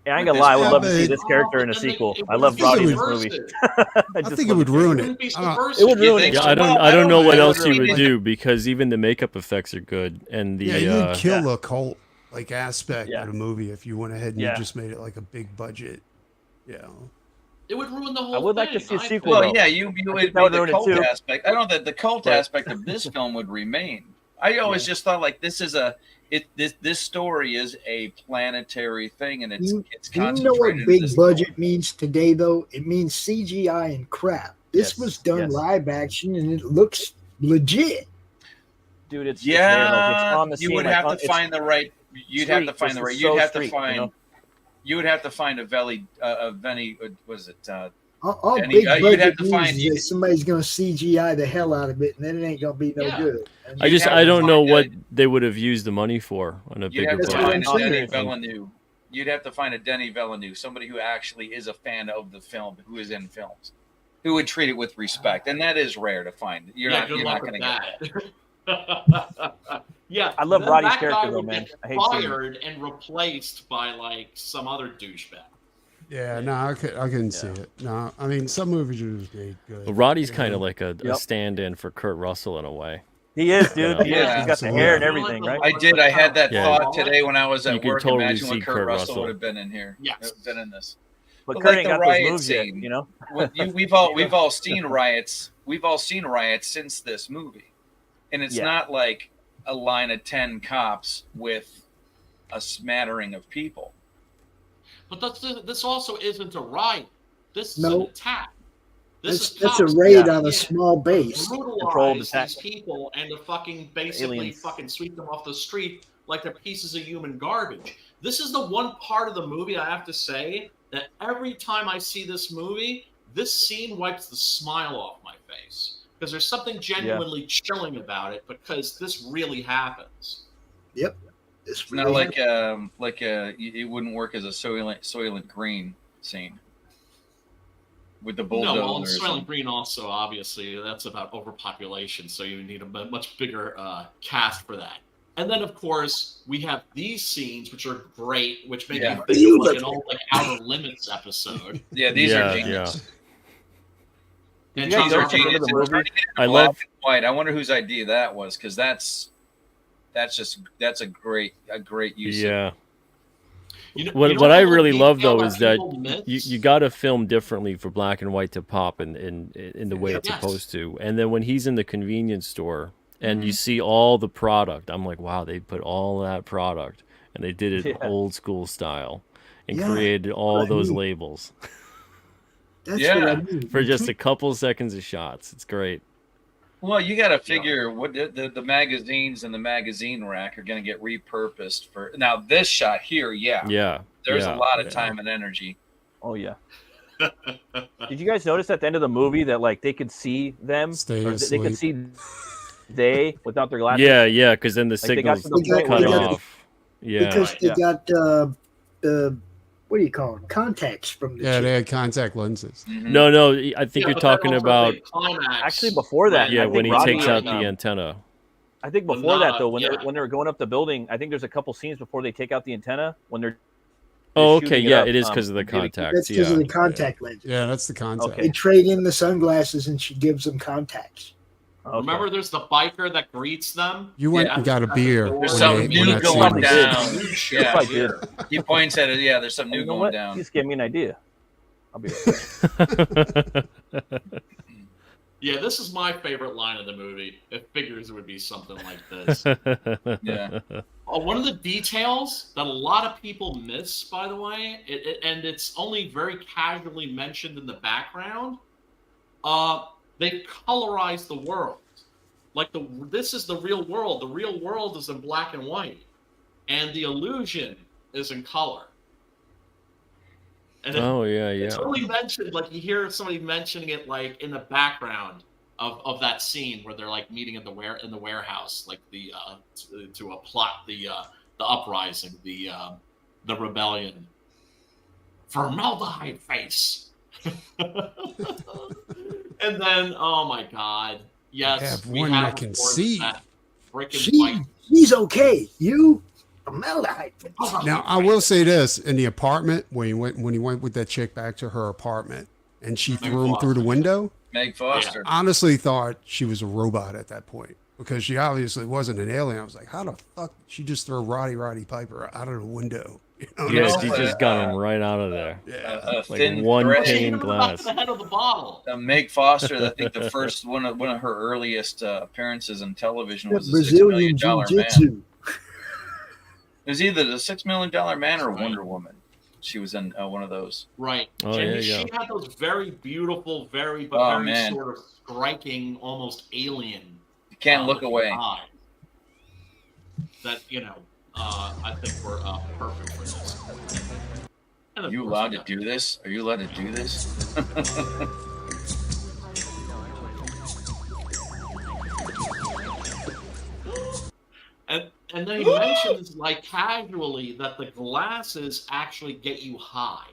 Yeah, I ain't gonna lie. I would love to see this character in a sequel. I love Roddy in this movie. I think it would ruin it. It would ruin it. Yeah, I don't know what else he would do because even the makeup effects are good and the you would kill a cult aspect of the movie if you went ahead and you just made it like a big budget. Yeah. It would ruin the whole I would like to thing, see a I sequel, think. Well, though. yeah, you would be that would the ruin it cult too. aspect. I don't know that the cult But- aspect of this film would remain. I always just thought like this story is a planetary thing, and it's Do you concentrated. know what in big this budget means today, though? It means CGI and crap. This Yes, was done yes. live action, and it looks legit. Dude, it's there, like, it's Yeah, on the you scene, would like, have on- to find the right. You'd have to street. find This the is right. so You'd have street, to find. you know? You would have to find a Venny. Was it? All And big you'd have budget to means find- is that somebody's going to CGI the hell out of it, and then it ain't going to be no Yeah. good. I You'd have to don't know find what a- they would have used the money for on a You'd bigger have to That's what find I'm a Denny saying. Villeneuve. You'd have to find a Denny Villeneuve, somebody who actually is a fan of the film, who is in films, who would treat it with respect, and that is rare to find. You're not good going luck to with get that. that. Yeah, I love then Roddy's that guy character, though, would man. get I hate seeing him. fired and replaced by like some other douchebag. Yeah, no, I couldn't see it. No, I mean, some movies are just made good. Roddy's you kind know? of like a Yep. stand-in for Kurt Russell in a way. He is, dude. Yeah. He is. He's got the hair and everything, right? I did. I had that Yeah. thought today when I was You at can work. totally Imagine see what Kurt Kurt Russell Russell. would have been in here. Yes. Been in this. But But Kurt like ain't the got those riot moves yet, scene. you know? We've all seen riots. We've all seen riots since this movie, and it's Yeah. not like a line of 10 cops with a smattering of people. But this also isn't a riot. This is No. an attack. That's is a cops raid coming on a in small to base. Controlled brutalize attack. these people and to fucking basically Aliens. fucking sweep them off the street like they're pieces of human garbage. This is the one part of the movie I have to say that every time I see this movie, this scene wipes the smile off my face because there's something genuinely chilling about it because this really happens. Yep. It's not like it wouldn't work as a Soylent Green scene with the No, well, and bulldozers. Soylent Green also, obviously, that's about overpopulation, so you need a much bigger cast for that. And then, of course, we have these scenes, which are great, which make Yeah. you think of like an old like Outer Limits episode. Yeah, these Yeah, are genius. Did And you guys These know are at the end of genius. the movie? I Black love and white. I wonder whose idea that was, because that's a great use. Of yeah. You know- What you know what I little really love detail though that is that people miss? you got to film differently for black and white to pop in the way it's Yes. supposed to. And then when he's in the convenience store and you see all the product, I'm like, wow, they put all that product and they did it Yeah. old school style and Yeah. created all What I those mean. labels That's Yeah. what I mean. for just a couple seconds of shots. It's great. Well, you got to figure what the magazines and the magazine rack are going to get repurposed for. Now, this shot here, Yeah. there's yeah, a lot of yeah. time and energy. Oh, yeah. Did you guys notice at the end of the movie that, like, they could see them? Stay Or they could see asleep. without their glasses? Yeah, because then the Like, they got signals to the point cut where they- off. Yeah. Because they Yeah. got the what do you call them? Contacts from the Yeah, chick. they had contact lenses. Mhm. No, I think Yeah, you're but then talking also about the climax Actually, before that, yeah I when think he Roddy takes out and, the antenna. I think Well, before that, though, yeah. when they were going up the building, I think there's a couple scenes before they take out the antenna when they're Oh, shooting okay, it yeah, up, it is because of the maybe keep- contacts. That's because Yeah. of the contact lens. Yeah, that's the contact. Okay. They trade in the sunglasses, and she gives them contacts. Okay. Remember, there's the biker that greets them. You went Yeah. and got a beer. There's when There's something they- when new that going scene was- down. Yes, Yeah, I did. he points at it. Yeah, there's something new You know going what? down. Just gave me an idea. I'll be right back. Yeah, this is my favorite line of the movie. It figures it would be something like this. Yeah. One of the details that a lot of people miss, by the way, and it's only very casually mentioned in the background. They colorized the world, like this is the real world. The real world is in black and white, and the illusion is in color. And Oh yeah, it's yeah. only mentioned, like you hear somebody mentioning it, like in the background of that scene where they're like meeting in the warehouse, like the to plot the uprising, the rebellion. Formaldehyde face. And then, oh my God, yes, have we one have that can of course, see. that frickin' white. She's okay. You formaldehyde. Now I will say this: in the apartment when he went with that chick back to her apartment, and she threw him through the window. Meg Foster. Honestly, thought she was a robot at that point because she obviously wasn't an alien. I was like, how the fuck did she just throw Roddy Piper out of the window? You know? Yes, know, he just got him right out of there. Yeah. A Like thin one thread. Hit pane him in the back glass. of the head of the bottle. Meg Foster, I think the first one of her earliest appearances on television That was the $6 Brazilian Million Man. jiu-jitsu. It was either the $6 Million Man or Wonder Woman. She was in one of those. Right. Oh, And there you she go. had those very beautiful, very Man. sort of striking, almost alien. You can't look looking away. eyes that, I think were perfect for this. And Are of you course, allowed we to got- do this? Are you allowed to do this? And then he mentions, like, casually that the glasses actually get you high.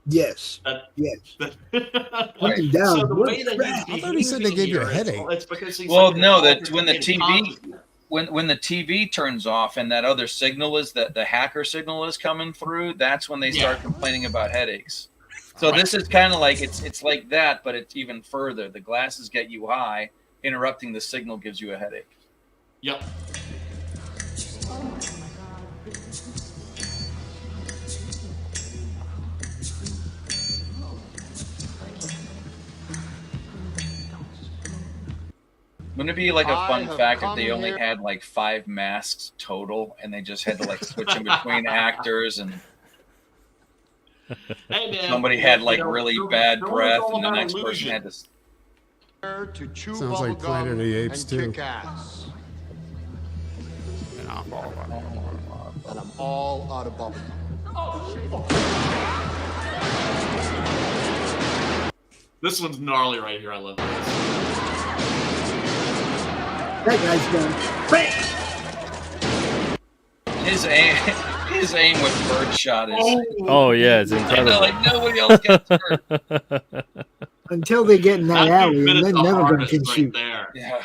Yes. That, Yes. that, Looking down. so the what way that crap. he's I thought he said they behaving gave you a here, headache. It's because he's Well, like no, an that when the alternating TV consciousness. when the TV turns off and that other signal is that the hacker signal is coming through, that's when they start complaining about headaches. So this is kind of like it's like that, but it's even further. The glasses get you high, interrupting the signal gives you a headache. Yep. Wouldn't it be like a I fun have fact if come they only here- had like 5 masks total and they just had to like switch in between actors and Hey, man. somebody had like you know, really film- bad film is breath all and the about next person illusion. had to To chew Sounds like bubblegum Planet of the Apes, and too. kick ass. And I'm all out of bubblegum. This one's gnarly right here. I love this. That guy's done. his aim with birdshot is Oh yeah, it's I know, incredible. like nobody else gets hurt. Until they get in that That alley, and minute's then the none of them hardest can right shoot. there. Yeah.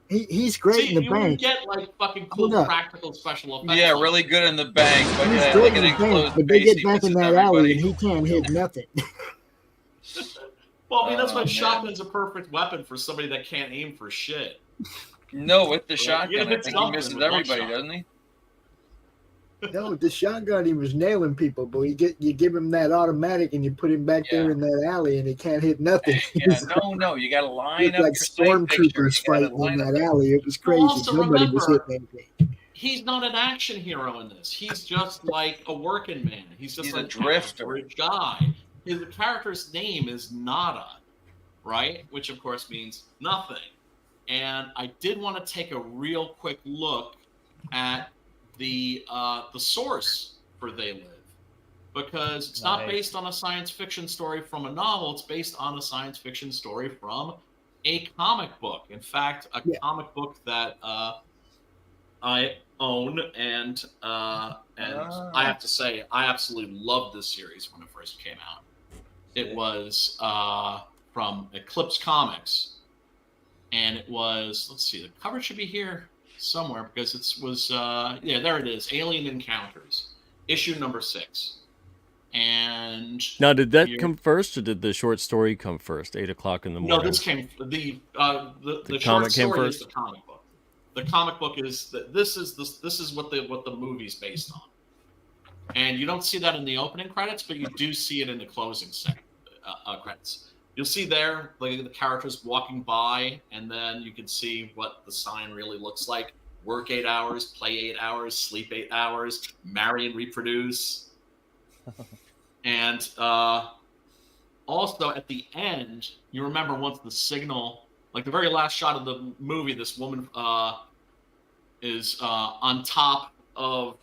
He's great See, in the you wouldn't bank. get like fucking cool Hold up. practical special effects. Yeah, like really good in the bank, but He's yeah, great like in an the bank, enclosed but they base, get he back in misses that alley, and everybody. he can't hit nothing. Well, I mean, that's why Oh, man. shotgun's a perfect weapon for somebody that can't aim for shit. No, with the Well, shotgun, you I hit think he something misses with everybody, buckshot. doesn't he? No, the shotgun, he was nailing people, but you give him that automatic, and you put him back there Yeah. in that alley, and he can't hit nothing. Yeah, no, you got to line Looked up like your sight picture. stormtroopers You gotta fighting in line up that alley. It was crazy. also Nobody was remember- hitting anything. He's not an action hero in this. He's just like a working man. He's just He's like a drifter. average guy. His character's name is Nada, right? Which of course means nothing. And I did want to take a real quick look at the source for They Live, because it's not Nice. based on a science fiction story from a novel. It's based on a science fiction story from a comic book. In fact, a comic book that I own, and I have to say, I absolutely loved this series when it first came out. It was from Eclipse Comics, and it was, let's see, the cover should be here somewhere because it was yeah, there it is, Alien Encounters, issue number 6. And Now, did that here- come first, or did the short story come first? 8 o'clock in the morning. No, this came the The short comic came story is first? the comic book. The comic book is this is what the movie's based on, and you don't see that in the opening credits, but you do see it in the closing credits. You'll see there like the characters walking by, and then you can see what the sign really looks like: work 8 hours, play 8 hours, sleep 8 hours, marry and reproduce. And also at the end, you remember once the signal, like the very last shot of the movie, this woman is on top of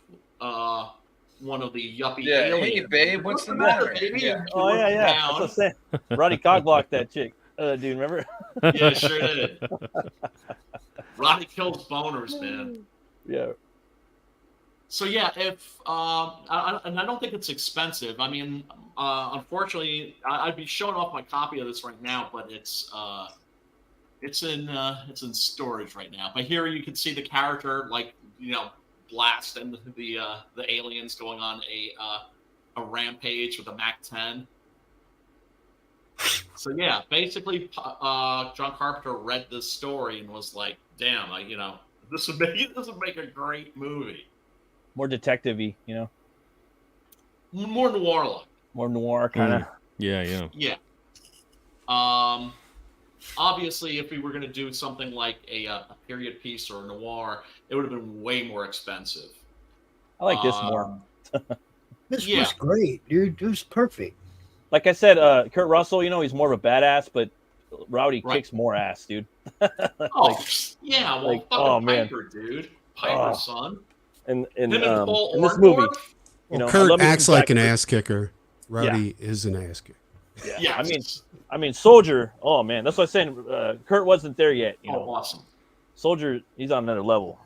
one of the yuppie Yeah, hey aliens. babe, what's the matter? baby? Yeah. And she Oh yeah, looks yeah. down. That's what I'm saying. Roddy cockblocked that chick. Dude, remember? Yeah, sure did. Roddy kills boners, man. Yeah. So yeah, if and I don't think it's expensive. I mean, unfortunately, I'd be showing off my copy of this right now, but it's in storage right now. But here you can see the character, like, you know, blast and the aliens going on a rampage with a MAC-10. So yeah, basically, John Carpenter read this story and was like, "Damn, this would make a great movie." More detective-y, you know? more noir look. More noir kind of. Yeah. Yeah. Obviously, if we were going to do something like a period piece or a noir, it would have been way more expensive. I like this more. This was great, dude. It was perfect. Like I said, Kurt Russell, he's more of a badass, but Rowdy kicks more ass, dude. Fucking Piper, dude. Piper, son. And Him in Paul this movie, Orndorff? Kurt acts like an ass kicker. Rowdy is an ass kicker. Yeah. I mean, Soldier. Oh man, that's what I'm saying. Kurt wasn't there yet. Awesome. Soldier, he's on another level.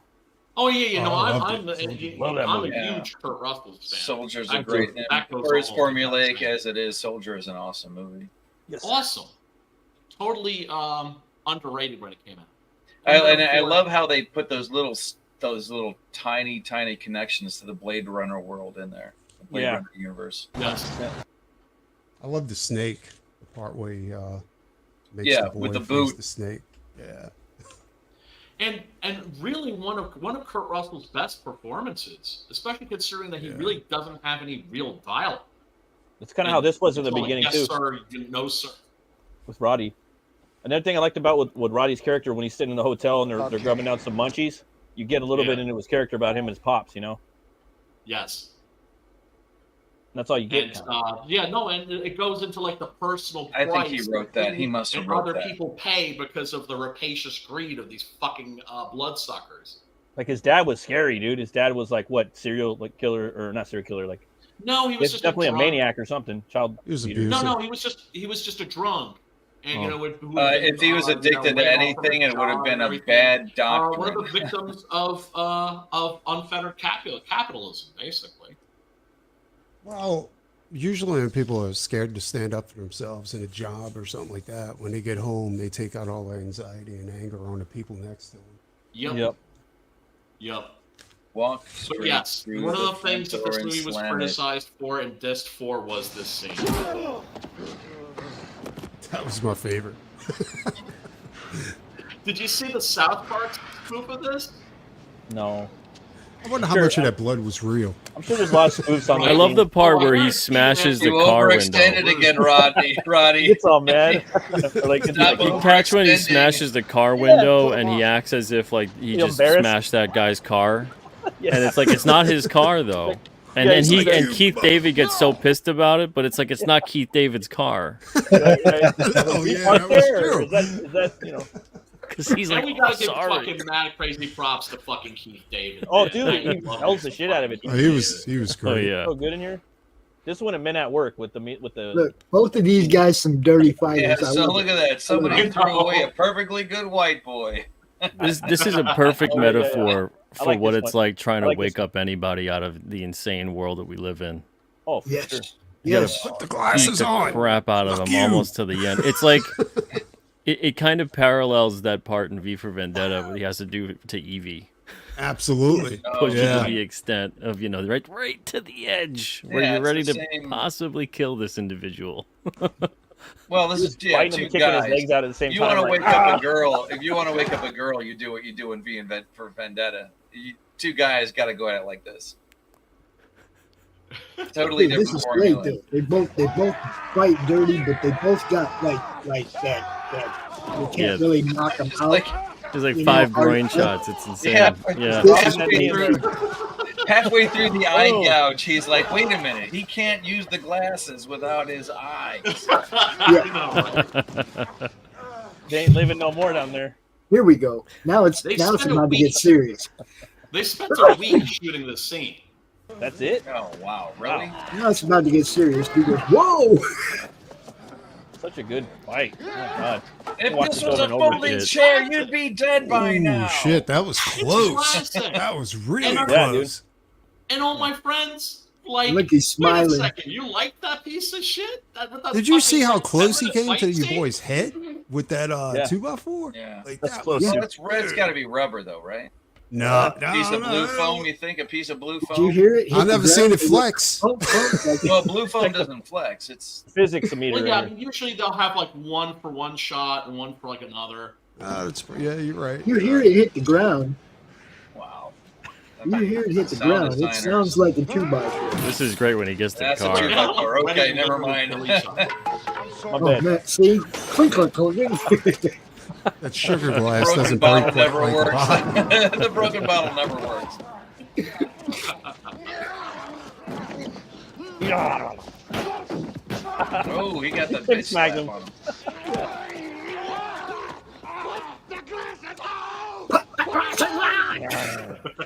Oh yeah. No, I'm a movie. huge Kurt Russell fan. Soldier's a great name. For as formulaic as it is, Soldier is an awesome movie. Yes. Awesome. Totally underrated when it came out. I love how they put those little tiny connections to the Blade Runner world in there. The Blade Runner universe. Yes. I love the snake. The part where he makes the boy with the face boot. the snake. Yeah. And really one of Kurt Russell's best performances, especially considering that he really doesn't have any real dialogue. That's kind of how this was in the beginning yes, too. Sir, no sir. With Roddy. Another thing I liked about with Roddy's character when he's sitting in the hotel and they're grubbing down some munchies, you get a little bit into his character about him and his pops, Yes. That's all you get. And it goes into like the personal price. I think he wrote that. He must have wrote other that. people pay because of the rapacious greed of these fucking bloodsuckers. Like his dad was scary, dude. His dad was like what, serial killer or not serial killer, like no, he was just definitely a maniac or something. Child. He was beater. abusive. No, he was just a drunk. And if he was addicted to anything, it would have been a bad doctor. One of the victims of unfettered capitalism, basically. Well, usually when people are scared to stand up for themselves in a job or something like that, when they get home, they take out all their anxiety and anger on the people next to them. Yep. Walk But yes, one of the things that this movie was criticized for and dissed for was this scene. That was my favorite. Did you see the South Park spoof of this? No. I wonder how much of that blood was real. I'm sure there's a lot of spoofs on. I love the part where he smashes the car window. You overextended again, Roddy. It's all mad. You catch when he smashes the car window and he acts as if like he just smashed that guy's car, and it's like it's not his car though. And Keith David gets so pissed about it, but it's like it's not Keith David's car. Oh yeah, that was true. Is that Because he's like, we gotta give fucking mad crazy props to fucking Keith David. Oh, dude, he sells the shit out of it. Oh, he was great. Oh yeah. So good in here. This one have been at work with the. Look, both of these guys some dirty fighters. Yeah, so look at that. Somebody threw away a perfectly good white boy. This is a perfect metaphor for like what this it's one. like trying I to like wake this up anybody out of the insane world that we live in. Oh, for Yes. sure. You gotta Yes. Put the beat glasses the on. crap out of Fuck him you. almost to the end. It's like it kind of parallels that part in V for Vendetta where he has to do to Evie. Absolutely. Push it yeah. to the extent of, right to the edge where Yeah, you're it's ready the to same- possibly kill this individual. Well, this is Fighting him and two kicking guys. his legs out at the same You time. want to like, wake up a girl? If you want to wake up a girl, you do what you do in V for Vendetta. Two guys got to go at it like this. Totally Dude, this different is great formula. though. They both fight dirty, but they both got like that. You can't Yeah. really knock them out. Like There's like You 5 know, groin hard- shots. It's insane. Yeah. Yeah. halfway through the eye Oh. gouge, he's like, "Wait a minute, he can't use the glasses without his eyes." They ain't living no more down there. Here we go. Now it's They about spent a to get week. serious. They spent a week shooting this scene. That's it. Oh wow, really? Now it's about to get serious. He goes, whoa! Such a good fight. Oh my god. If Watch this this was over a and over folding again. chair, you'd be dead by Ooh, now. shit, that was close. classic. That was really And- Yeah, close. And all my friends, like, Look, he's wait a smiling. second, you like that piece of shit? That Did you see fucking, how like, close he 10-minute came to fight your scene? boy's head with that Yeah. 2x4? Yeah. Like, That's that close. was- Well, it's got to be rubber though, right? No, A no, piece of blue no. foam. You think a piece of blue Did you foam? hear it? Hit I've the never seen ground. it flex. Oh, like, Well, blue foam doesn't flex. It's Physics meter. Well, yeah, I right mean, usually they'll have like one for one shot and one for like another. Yeah, you're right. you hear it hit the ground. wow. You hear it hit the Sound ground. It designers. sounds like a 2x4. This is great when he gets to the That's a car. 2x4. Okay, Ready to never literally mind. kill each other. My Oh, bad. man, see? Clink, clink, clink. That sugar glass Broken doesn't bottle break never like works. rock. The broken bottle never works. Oh, he got the bitch Smacked slap him. on him.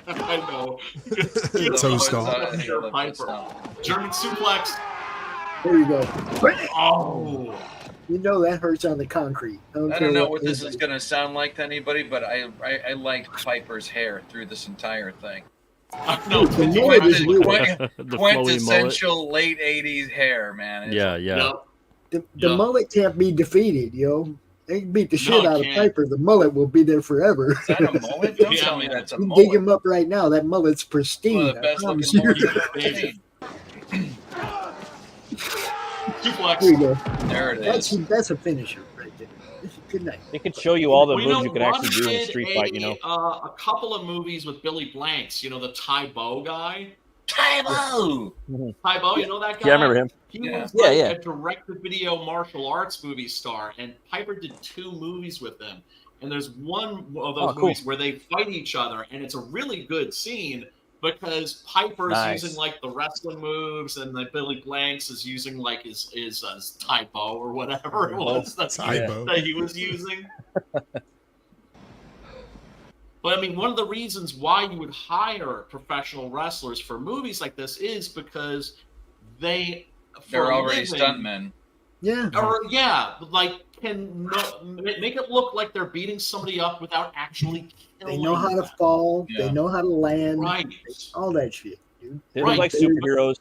I know. Toast off. Piper. German suplex. There you go. Oh. You know that hurts on the concrete. I care don't know what this anybody- is going to sound like to anybody, but I like Piper's hair through this entire thing. No, The mullet is weird. The flowy mullet. Quintessential late 80s hair, man. It's- Yeah, yeah. Yep. The Yeah. mullet can't be defeated, yo. They can beat the shit it out of can't. Piper. The mullet will be there forever. Is that a mullet? Don't Yeah, tell me man. that's a You mullet. dig him up right now. That mullet's pristine. One of the I best promise looking you. mullets I've ever seen. Suplex. There you go. There it is. That's a finisher right there. Good night. They could show you all the Well, moves you can Ron actually do in a did street fight, you know. a couple of movies with Billy Blanks. You know, the Tai Bo guy. Tybo! Tai Bo, you know that guy? Yeah, I remember him. He Yeah. was Yeah, like yeah. a direct-to-video martial arts movie star, and Piper did 2 movies with him. And there's one of those Oh, cool. movies where they fight each other, and it's a really good scene because Piper's Nice. using like the wrestling moves, and the Billy Blanks is using like his Tai Bo or whatever it was that Tybo. he was using. But I mean, one of the reasons why you would hire professional wrestlers for movies like this is because they're They're already stuntmen. Yeah. Or like can make it look like they're beating somebody up without actually killing They know how to them. fall. Yeah. They know how to land. Right. All that shit, dude. They Right. look like superheroes.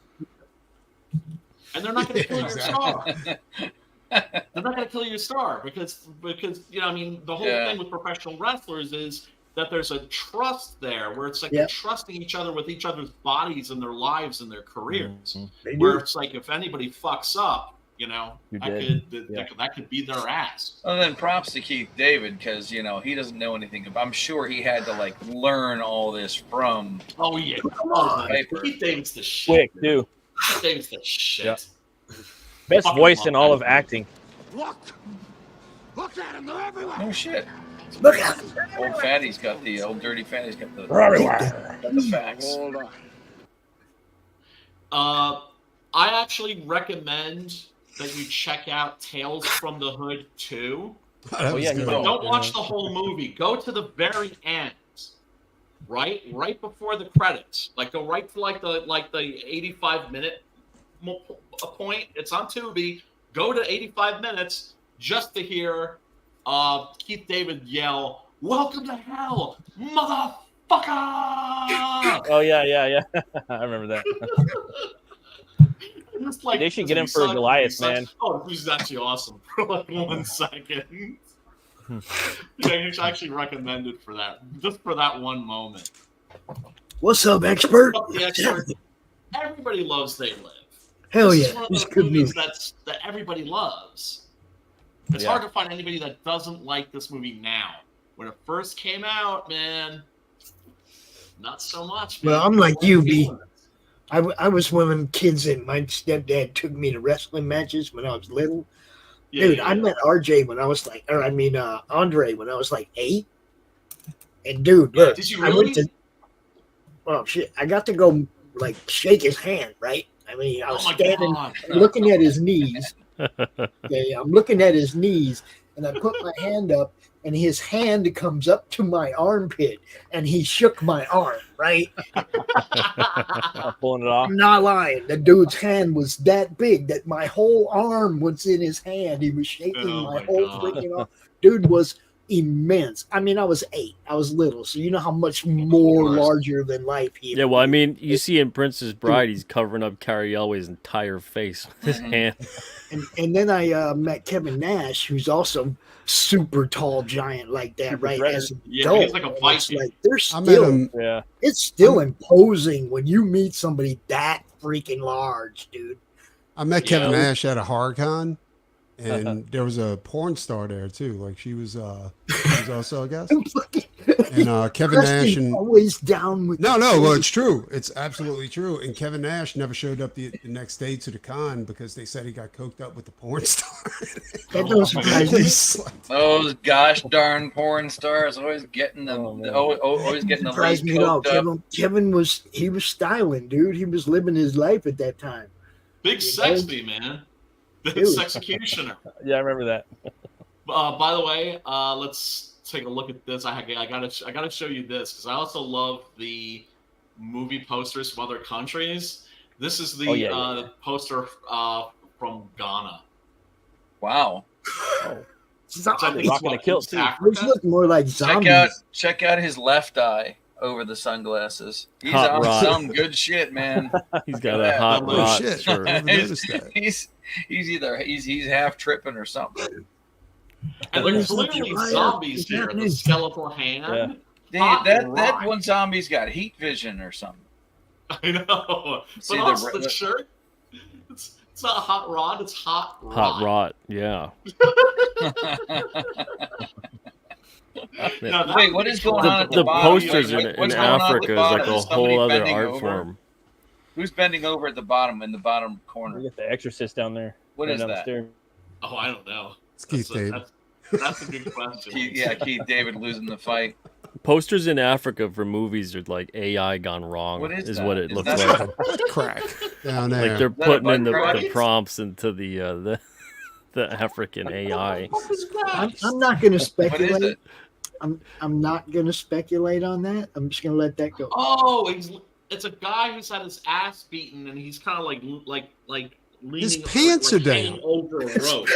And they're not going to kill your star. Exactly. They're not going to kill your star because you know, I mean, the whole Yeah. thing with professional wrestlers is that there's a trust there where it's like Yeah. they're trusting each other with each other's bodies and their lives and their careers. They Where do. it's like if anybody fucks up, you know, You're that dead. could Yeah. that could be their ass. Well, then props to Keith David because you know he doesn't know anything about. I'm sure he had to like learn all this from. Oh yeah, Piper. Keith David's the shit. Quick, too. Keith David's the shit. Yeah. Best Fucking voice love in all of that. acting. Look at them, they're everywhere. Oh shit! Look out. Old fatty's got the old dirty fatty's got the Everywhere. got the facts. Hold on. I actually recommend that you check out Tales from the Hood 2. That was yeah, good. Oh, Don't watch Yeah. the whole movie. Go to the very end. Right before the credits. Like go right to like the 85-minute point. It's on Tubi. Go to 85 minutes just to hear Keith David yell, "Welcome to hell, motherfucker!" Oh, yeah. I remember that. It's like, They should get him it's for like- Goliath, it's like, man. Oh, this is actually awesome for like 1 second. Yeah, you should actually recommend it for that, just for that one moment. What's up, expert? Fuck the expert. Everybody loves They Live. Hell This yeah. is one of It's those good movies movie. that everybody loves. It's Yeah. hard to find anybody that doesn't like this movie now. When it first came out, man, not so much. Man. Well, I'm like you, B. Feeling it. I was one of them kids that my stepdad took me to wrestling matches when I was little. Yeah, Dude, yeah, I yeah. met RJ when I was like, Andre when I was like 8. And dude, look, Did you I really? went to, oh shit, I got to go like shake his hand, right? I mean, I Oh was my standing, god! looking at his knees. Okay, I'm looking at his knees, and I put my hand up, and his hand comes up to my armpit, and he shook my arm, right? Pulling it off. I'm not lying. The dude's hand was that big that my whole arm was in his hand. He was shaking Oh my my whole God. freaking arm. Dude was immense. I mean, I was 8. I was little, so you know how much more course. larger than life he Yeah, well, I mean, you see in Princess Bride, he's covering up Carrie Elway's entire face with his hand. And then I met Kevin Nash, who's also super tall giant like that, Super right? shredded. As an Yeah, adult. he's like a And it's Viking. like they're I met still, him. Yeah. it's still imposing when you meet somebody that freaking large, dude. I met Kevin Yeah. Nash at a horror con, and there was a porn star there too. Like she was also a guest. And Kevin Nash and always down with no, well, it's true. It's absolutely true. And Kevin Nash never showed up the next day to the con because they said he got coked up with the porn star. That don't surprise me. Those gosh darn porn stars always getting the always getting the Surprised late me at all. coked up. Kevin was styling, dude. He was living his life at that time. Big sexy, man. Big Dude. sexecutioner. Yeah, I remember that. By the way, let's take a look at this. I gotta show you this because I also love the movie posters from other countries. This is the poster from Ghana. Wow. Rocking a kilt too. Which look more like zombies. Check out his left eye over the sunglasses. He's Hot on rod. some good shit, man. He's got a hot Oh, rod shit. shirt. I never noticed that. he's either he's half tripping or something. And there's clearly zombies here. The skeletal hand. Yeah. That one zombie's got heat vision or something. I know. See But also the shirt. It's not hot rod. It's hot rod. Hot rod, yeah. Now, Wait, what is going on at The bottom? posters Like, in what's going on at Africa the is bottom? like a Is somebody whole other bending art over? form. Who's bending over at the bottom in the bottom corner? We got the Exorcist down there. What right is down the that? stairs. Oh, I don't know. It's Keith David. That's a good question. Keith David losing the fight. Posters in Africa for movies are like AI gone wrong. What is that? what it Is looks that- like. What crack down there? Like they're that a putting in butt crack? the prompts into the African AI. I'm not going to What is speculate. it? I'm not going to speculate on that. I'm just going to let that go. Oh, it's a guy who's had his ass beaten, and he's kind of like leaning. His pants are hanging down. over a rope.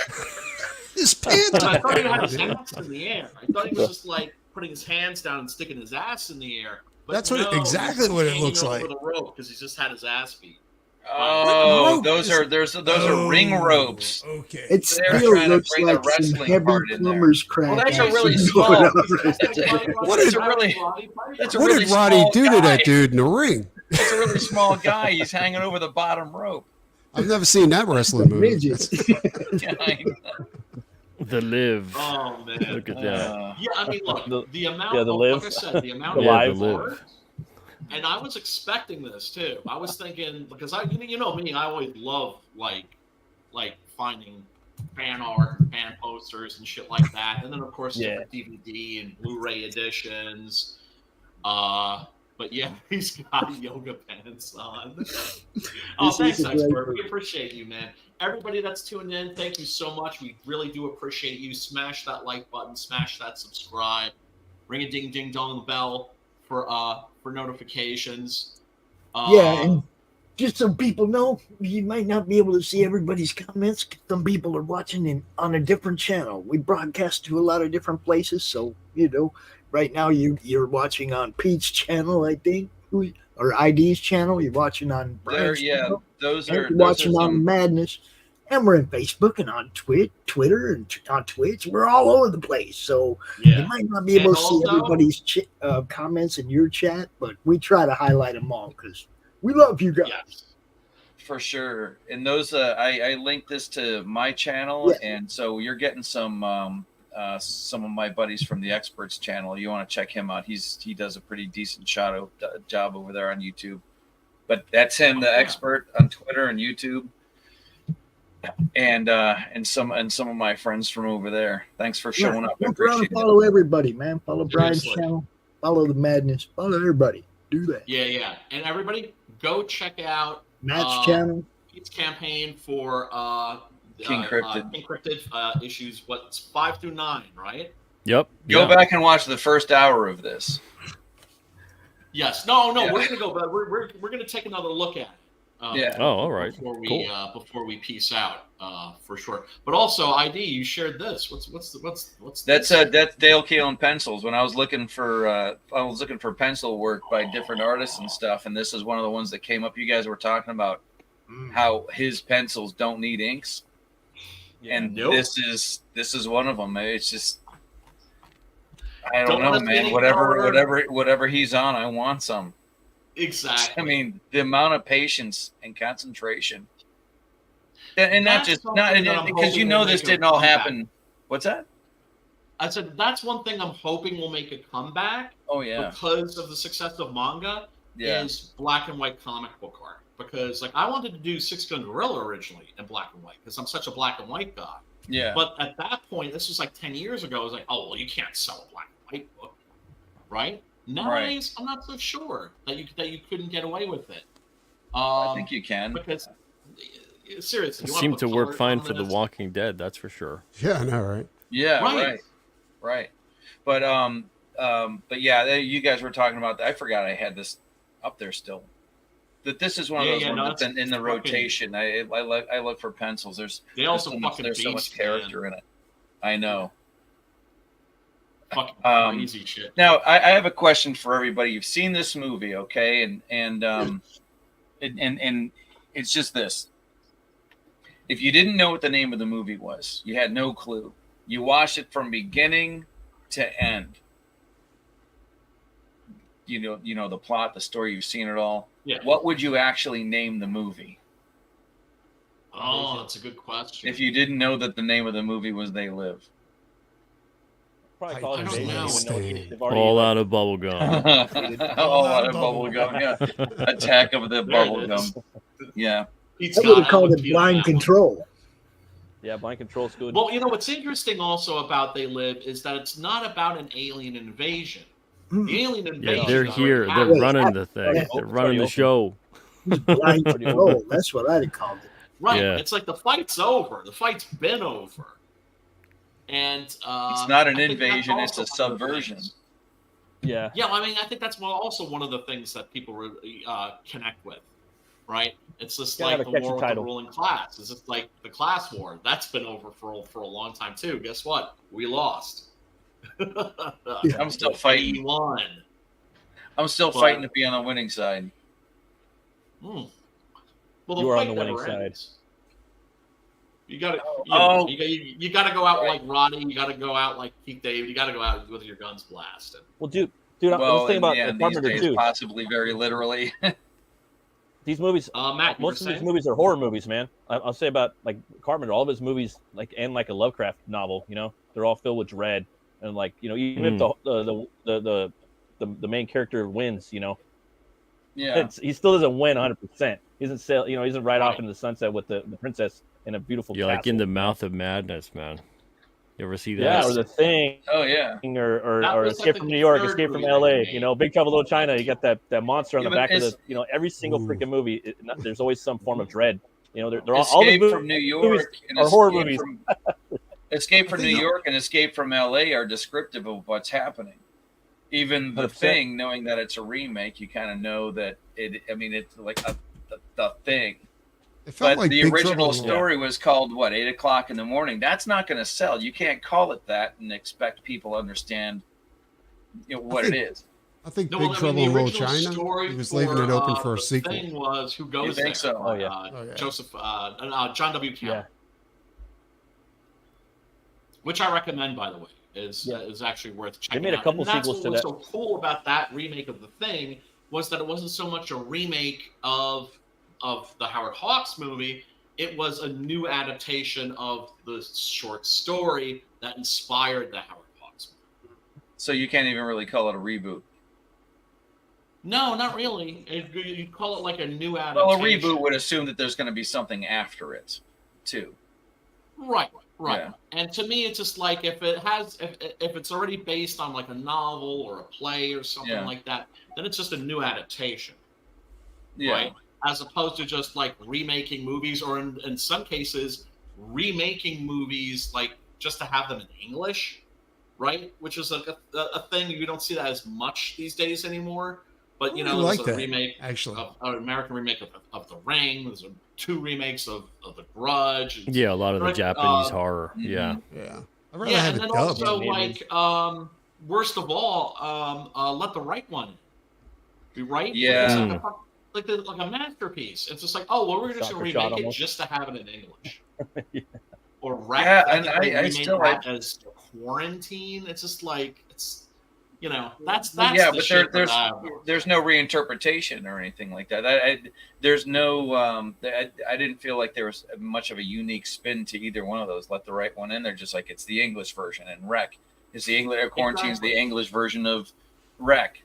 His pants But I are thought he had down. his ass in the air. I thought he was just like putting his hands down and sticking his ass in the air. But That's no, exactly he's what it hanging looks over like. the rope because he's just had his ass beat. Oh, rope those is- are ring ropes. Okay. It They're still trying to looks bring the like some wrestling heavy part in there. plumber's crack. Well, that's a really action small- going on right there. What did- That's a What really did Roddy small do to guy. that dude in the ring? That's a really small guy. He's hanging over the bottom rope. I've never seen that wrestling movie. Midget. Yeah, I know. The live. Oh man. Look at that. Yeah, I mean, look, the amount. yeah, the like live. I said, the amount The of live. art. And I was expecting this too. I was thinking because you know me, I always love like finding fan art, and fan posters, and shit like that. And then of course Yeah. different DVD and Blu-ray editions. But yeah, he's got yoga pants on. Oh, This thanks, is a great expert. We movie. appreciate you, man. Everybody that's tuned in, thank you so much. We really do appreciate you. Smash that like button, smash that subscribe, ring a ding ding dong bell for notifications. Yeah, and just so people know, you might not be able to see everybody's comments. Some people are watching on a different channel. We broadcast to a lot of different places, so right now you're watching on Pete's channel, I think, or ID's channel. You're watching on Brian's channel. Those And are you're those watching are on some, Madness, and we're on Facebook and on Twitter and on Twitch. We're all over the place, so Yeah. you might not be able And to see also- everybody's comments in your chat, but we try to highlight them all because we love you guys. Yes. for sure. And those I linked this to my channel, Yeah. and so you're getting some of my buddies from the Experts channel. You want to check him out. He does a pretty decent job over there on YouTube. But that's him, the Yeah. Expert, on Twitter and YouTube. And some of my friends from over there. Thanks for showing up. I Look around appreciate and it. follow everybody, man. Follow Brian's Seriously. channel. Follow the Madness. Follow everybody. Do that. Yeah. And everybody, go check out Matt's channel. Pete's campaign for King Cryptid. King Cryptid issues. What's 5 through 9, right? Yep. Go yeah. back and watch the first hour of this. Yes. No. Yeah. We're gonna go, but we're gonna take another look at it. Yeah. Oh, all right. Before we peace out, for sure. But also, ID, you shared this. What's That's this? that's Dale Keown pencils. When I was looking for pencil work by different artists and stuff, and this is one of the ones that came up. You guys were talking about how his pencils don't need inks, and Nope. this is one of them. It's just I don't Don't know, let man. any Whatever he's on, I want some. Exactly. I mean, the amount of patience and concentration, and not That's just something not that I'm because hoping will this make a didn't all comeback. happen. What's that? I said that's one thing I'm hoping will make a comeback. Oh yeah. Because of the success of manga, is black and white comic book art. Because like I wanted to do Six Gun Gorilla originally in black and white because I'm such a black and white guy. Yeah. But at that point, this was like 10 years ago. I was like, oh well, you can't sell a black and white book, right? Nowadays, I'm not so sure that you couldn't get away with it. I think you can because seriously, It seemed to work fine for The Walking Dead. That's for sure. Yeah, I know, right? Yeah, right. But yeah, you guys were talking about that. I forgot I had this up there still. That this is one of those ones that's in the rotation. I look for pencils. There's so much character in it. I know. Fucking crazy shit. Now I have a question for everybody. You've seen this movie, okay? And it's just this. If you didn't know what the name of the movie was, you had no clue. You watched it from beginning to end. You know the plot, the story. You've seen it all. Yeah. What would you actually name the movie? Oh, that's a good question. If you didn't know that the name of the movie was They Live. Probably call it Invasion. All out of bubble gum. All out of bubble gum. Yeah. Attack of the bubble gum. Yeah. I would have called it Blind Control. Yeah, Blind Control is good. Well, you know what's interesting also about They Live is that it's not about an alien invasion. The alien invasion. Yeah, they're here. They're running the thing. They're running the show. Blind Control. That's what I'd have called it. Right. Yeah. It's like the fight's over. The fight's been over. And it's not an invasion, it's a subversion. Yeah. Yeah, I mean, I think that's also one of the things that people really connect with, right? It's just like the war with the ruling class. It's just like the class war. That's been over for a long time, too. Guess what? We lost. I'm still fighting. Won. I'm still fighting to be on the winning side. Well, the you are on fight the winning never side. ends. You got to you got to go out like Roddy. You got to go out like Keith David. You got to go out with your guns blasted. Well, dude, I was thinking about Carpenter too. Possibly very literally. These movies, Matt, most of these movies are horror movies, man. I'll say about like Carpenter, all of his movies end like a Lovecraft novel. You know, they're all filled with dread and like even if the main character wins, yeah, he still doesn't win 100%. He doesn't sail, he doesn't ride off into the sunset with the princess in a beautiful castle. Like In the Mouth of Madness, man. You ever see that? Yeah, or The Thing. Oh yeah. Or Escape from New York, Escape from LA. Big Trouble in Little China. You got that monster on the back of the. Every single freaking movie. There's always some form of dread. They're all Escape from New York are horror movies. Escape from New York and Escape from LA are descriptive of what's happening. Even The Thing, knowing that it's a remake, you kind of know that it's like the Thing. But like the original story was called 8 o'clock in the morning. That's not going to sell. You can't call it that and expect people to understand what it is. I think Big Trouble in Little China. He was leaving it open for a sequel. The Thing was Who Goes You think There? So? Oh yeah. Joseph John W. Campbell. Yeah. Which I recommend, by the way, is actually worth checking out. They made a couple and that's sequels to what was that. so cool about that remake of The Thing was that it wasn't so much a remake of the Howard Hawks movie. It was a new adaptation of the short story that inspired the Howard Hawks movie. So you can't even really call it a reboot. No, not really. You'd call it like a new adaptation. Well, a reboot would assume that there's going to be something after it, too. Right. Yeah. And to me, it's just like if it's already based on like a novel or a play or something like that, then it's just a new adaptation. Yeah. Right? As opposed to just like remaking movies, or in some cases, remaking movies like just to have them in English, right? Which is like a thing you don't see that as much these days anymore. But there's a remake, actually, an American remake of The Ring. There's 2 remakes of The Grudge. Yeah, a lot of the Japanese horror. Mm-hmm. Yeah. Yeah. I'd rather have and it then dubbed. also like worst of all, Let the Right One Be Right. Yeah. Like a masterpiece. It's just like, oh well, we're just gonna remake it just to have it in English. Or and I still that as Quarantine. It's just like that's but there's no reinterpretation or anything like that. There's no I didn't feel like there was much of a unique spin to either one of those. Let the Right One in. They're just like it's the English version, and Wreck Is the English Quarantine's the English version of Wreck?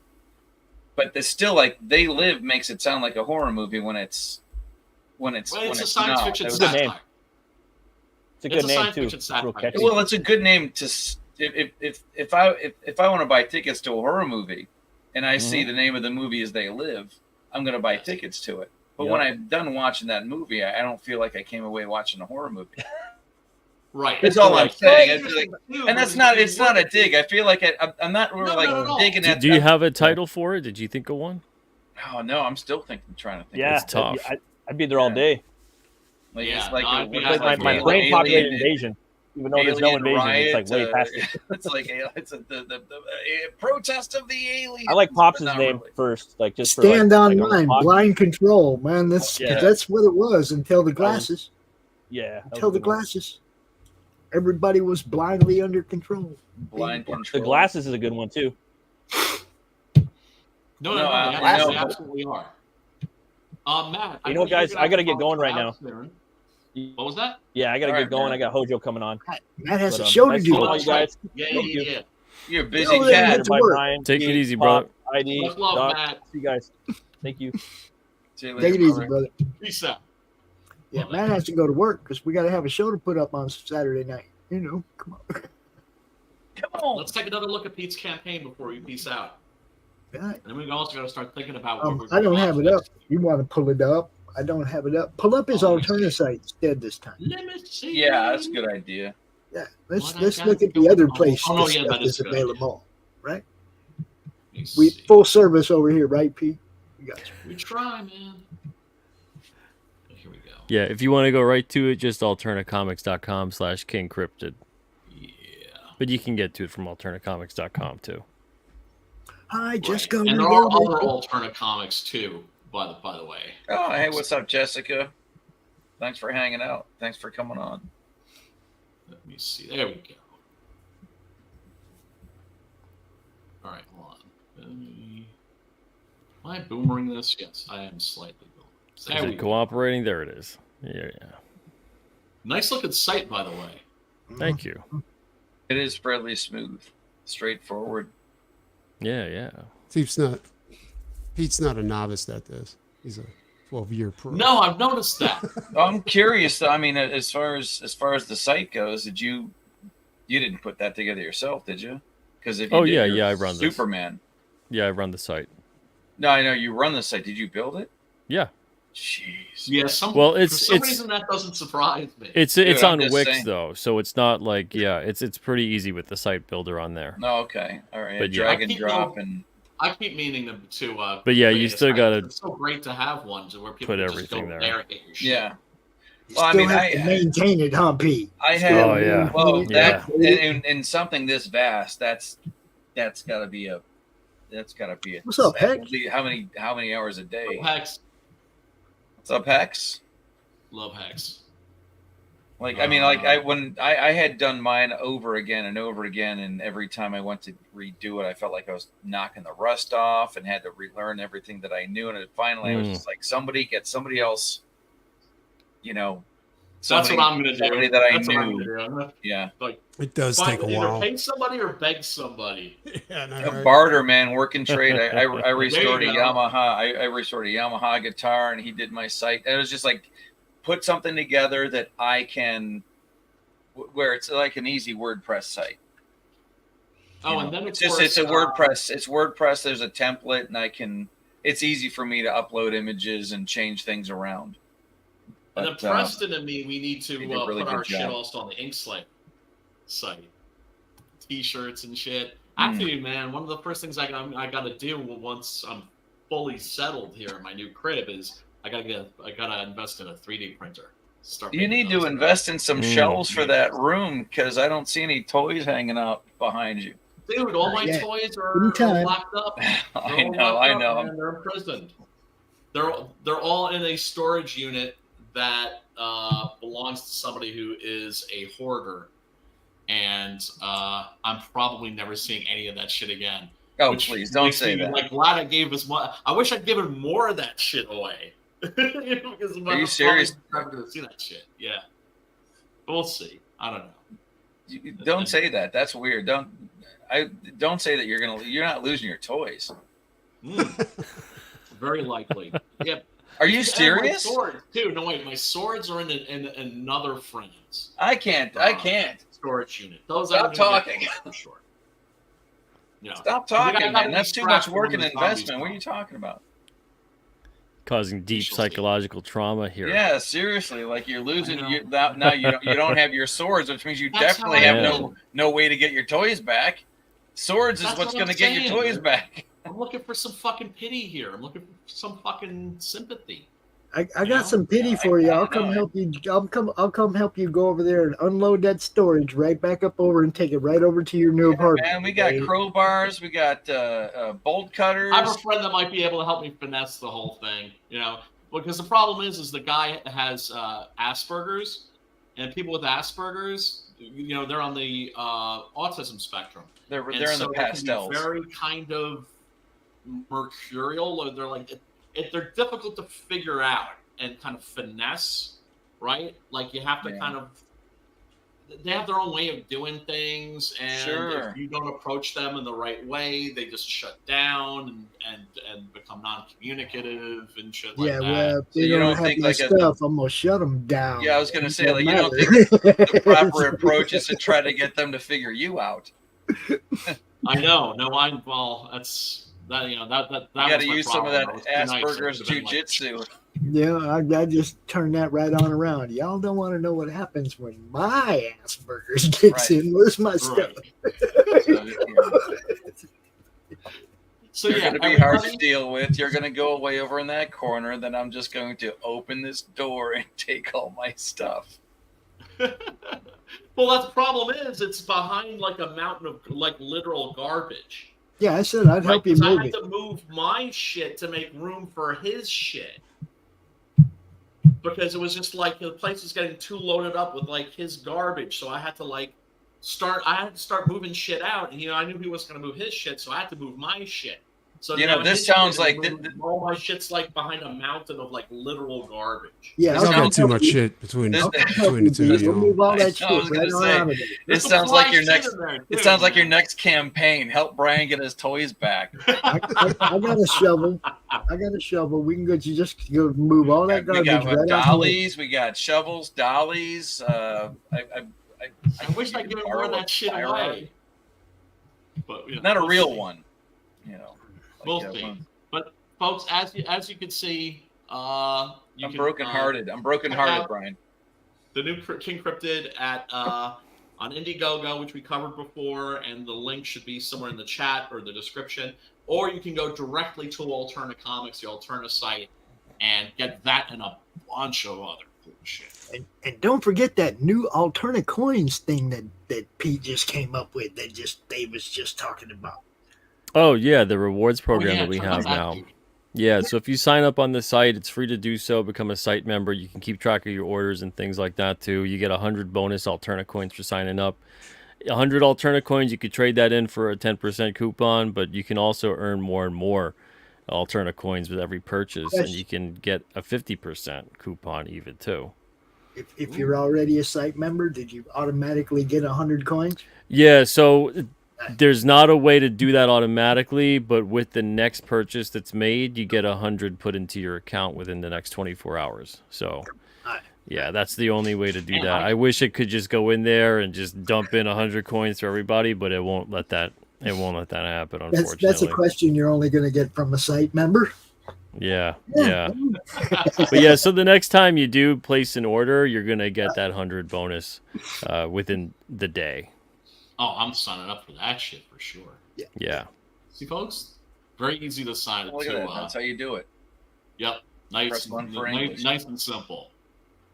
But it's still like They Live makes it sound like a horror movie when it's a science fiction It's a good name. satire. It's a good name science too. fiction It's real satire. catchy. Well, it's a good name to if I want to buy tickets to a horror movie, and I see the name of the movie is They Live, I'm going to buy tickets to it. But when I'm done watching that movie, I don't feel like I came away watching a horror movie. Right. That's all I'm saying. And that's not. It's not a dig. I feel like I'm not really digging at. Do you have a title for it? Did you think of one? Oh no, I'm still trying to think. Yeah, It's tough. I'd be there all day. Like, Yeah, it's like no, I'd be It's like my Alien- brain populated invasion. Even though there's no Alien invasion, riot, it's like way past it. It's like the protest of the aliens. I like Pops' Not name really. first, like just Stand for on like, line, Pops. blind control, man. That's what it was until the glasses. Yeah, that Until was the a good one. glasses. Everybody was blindly under control. Blind The control. glasses is a good one too. No, No, they absolutely are. Matt, You know, guys, I gotta get going right now. What was that? Yeah, I gotta All get right, going. man. I got Hojo coming on. Matt has But, a show to nice do. meeting all you guys. Yeah. You're a busy No, cat. that's- to work. Brian, Take it Pete, easy, Pop, brother. ID, Much love, Doc. Matt. See you guys. Thank you. See you Take later, it easy, brother. brother. Peace out. Yeah, Matt has to go to work because we got to have a show to put up on Saturday night. You know, come on. Come on. Let's take another look at Pete's campaign before we peace out. All right. And then we also got to start thinking about what we're I don't gonna have watch it up. next week. You want to pull it up? I don't have it up. Pull up his Oh, alternate site instead this time. Let me see. Yeah, that's a good idea. Yeah, let's What I let's gotta look at do- the other oh, place oh, no, that yeah, stuff that is is a good available. Right? Let me We see. full service over here, right, Pete? We got you. We try, man. Here we go. Yeah, if you want to go right to it, just alternatecomics.com/KingCryptid. Yeah. But you can get to it from alternatecomics.com too. Hi, just Right. go. And there are other alternate comics too, by the way. Oh, hey, what's up, Jessica? Thanks for hanging out. Thanks for coming on. Let me see. There we go. All right, hold on. Am I boomering this? Yes, I am slightly boomering. There Is we it go. cooperating? There it is. Yeah. Nice looking site, by the way. Thank you. It is fairly smooth, straightforward. Yeah. Pete's not a novice at this. He's a 12-year pro. No, I've noticed that. I'm curious, though. I mean, as far as the site goes, you didn't put that together yourself, did you? Because if you Oh, did, yeah, you're I run this. Superman. Yeah, I run the site. No, I know you run the site. Did you build it? Yeah. Jeez. Yeah, Well, for some reason that doesn't surprise me. It's Dude, on I'm just Wix saying. though, so it's not like it's pretty easy with the site builder on there. No, okay, all right. But yeah. Drag I and keep drop going- and I keep meaning to But yeah, you create a still site. gotta It's so great to have one where people put just everything go there. there and get your shit. yeah. You Well, I still mean, have to maintain it, huh, Pete? I Still have. Oh, have to yeah. Well, maintain that it. in something this vast, that's got to be a. What's up, Hex? How many hours a day? Love Hex. What's up, Hex? Love Hex. Like, I mean, like when I had done mine over again and over again, and every time I went to redo it, I felt like I was knocking the rust off and had to relearn everything that I knew. And finally, I was just like, somebody else, you know. That's what I'm going to do. Somebody that I That's what I'm knew. gonna do. I'm gonna Yeah. It does find- take a either while. pay somebody or beg somebody. Yeah, no, A right. barter, man, work and trade. I restored a There you go. Yamaha. I restored a Yamaha guitar, and he did my site. And it was just like put something together that I can, where it's like an easy WordPress site. Oh, You and know, then of it's just course, it's a WordPress. It's WordPress. There's a template, and I can. It's easy for me to upload images and change things around. And then But, Preston and me, we need to he did a really put our good shit job. also on the Inkslate site. T-shirts and shit. Hmm. Actually, man, one of the first things I got to do once I'm fully settled here in my new crib is I gotta invest in a 3D printer. Start You making need to those. invest in some shelves for that room because I don't see any toys hanging out behind you. Dude, all my Yeah. toys are Anytime. locked up. I know. Man, they're imprisoned. They're all in a storage unit that belongs to somebody who is a hoarder, and I'm probably never seeing any of that shit again. Oh, Which please don't makes say me, that. Like, glad I gave as much. I wish I'd given more of that shit away. Because Are you serious? I'm never gonna see that shit. Yeah, but we'll see. I don't know. Don't say that. That's weird. Don't say that you're not losing your toys. Very likely. Yep. Are you serious? My swords too. No wait, my swords are in another friend's. I can't. Storage unit. Those Stop talking. For sure. Yeah. Stop talking, man. That's too much work and investment. What are you talking about? Causing deep psychological trauma here. Yeah, seriously. Like you're losing. Now you don't have your swords, which means you definitely have no way to get your toys back. Swords is what's going to get your toys back. I'm looking for some fucking pity here. I'm looking for some fucking sympathy. I got some pity for you. I'll come help you. I'll come help you go over there and unload that storage right back up over and take it right over to your new apartment. Man, we got crowbars. We got bolt cutters. I have a friend that might be able to help me finesse the whole thing. Because the problem is the guy has Asperger's, and people with Asperger's, they're on the autism spectrum. They're in the pastels. Very kind of mercurial. They're like. They're difficult to figure out and kind of finesse, right? Like you have to they have their own way of doing things, and if you don't approach them in the right way, they just shut down and become non-communicative and shit like that. Yeah, well, if they don't have my stuff, I'm gonna shut them down. Yeah, I was gonna say, like, you don't think the proper approach is to try to get them to figure you out. I know. No, that's. That you got to use some of that Asperger's jujitsu. Yeah, I just turned that right on around. Y'all don't want to know what happens when my Asperger's kicks in. Where's my stuff? So you're going to be hard to deal with. You're going to go away over in that corner. Then I'm just going to open this door and take all my stuff. Well, that's the problem is it's behind like a mountain of like literal garbage. Yeah, I said I'd help you move it. I had to move my shit to make room for his shit. Because it was just like the place was getting too loaded up with like his garbage. So I had to start moving shit out. And I knew he was going to move his shit, so I had to move my shit. So this sounds like all my shit's like behind a mountain of like literal garbage. Yeah, I got too much shit between the two of you. Move all that shit right around. This sounds like your next. It sounds like your next campaign. Help Brian get his toys back. I got a shovel. We can just go move all that garbage. We got dollies. We got shovels, dollies. I wish I could give more of that shit away. But not a real one. We'll see. But folks, as you can see, I'm brokenhearted. I'm brokenhearted, Brian. The new King Cryptid at on Indiegogo, which we covered before, and the link should be somewhere in the chat or the description. Or you can go directly to Alterna Comics, the Alterna site, and get that and a bunch of other cool shit. And don't forget that new Alterna Coins thing that Pete just came up with that Dave was just talking about. Oh, yeah, the rewards program that we have now. Yeah, so if you sign up on the site, it's free to do so. Become a site member. You can keep track of your orders and things like that, too. You get 100 bonus Alterna coins for signing up. 100 Alterna coins, you could trade that in for a 10% coupon, but you can also earn more and more Alterna coins with every purchase, and you can get a 50% coupon even, too. If you're already a site member, did you automatically get 100 coins? Yeah, so there's not a way to do that automatically, but with the next purchase that's made, you get 100 put into your account within the next 24 hours. So, yeah, that's the only way to do that. I wish it could just go in there and just dump in 100 coins for everybody, but it won't let that. It won't let that happen. Unfortunately, that's a question you're only going to get from a site member. Yeah. But yeah, so the next time you do place an order, you're going to get that 100 bonus within the day. Oh, I'm signing up for that shit for sure. Yeah. See, folks, very easy to sign up. That's how you do it. Yep. Nice and simple.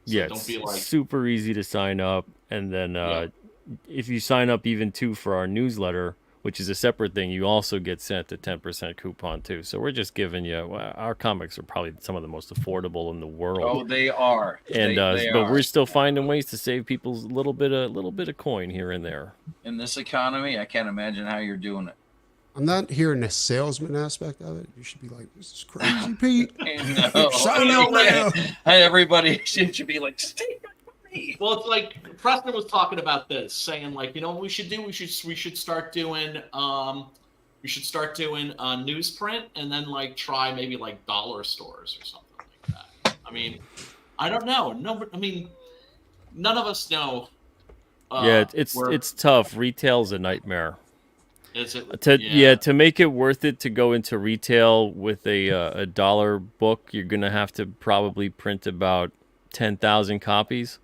So yeah, don't be like super easy to sign up. And then if you sign up even too for our newsletter, which is a separate thing, you also get sent a 10% coupon too. So we're just giving you, our comics are probably some of the most affordable in the world. Oh, they are. And but we're still finding ways to save people's little bit of coin here and there. In this economy, I can't imagine how you're doing it. I'm not hearing the salesman aspect of it. You should be like, this is crazy, Pete. No. Sign up now. Everybody should be like, stay Well, it's like Preston was talking about this, saying like, you know what we should do? We should start doing newsprint, and then like try maybe like dollar stores or something like that. I mean, I don't know. No, I mean, none of us know. It's tough. Retail's a nightmare. Is it? To make it worth it to go into retail with a dollar book, you're gonna have to probably print about 10,000 copies.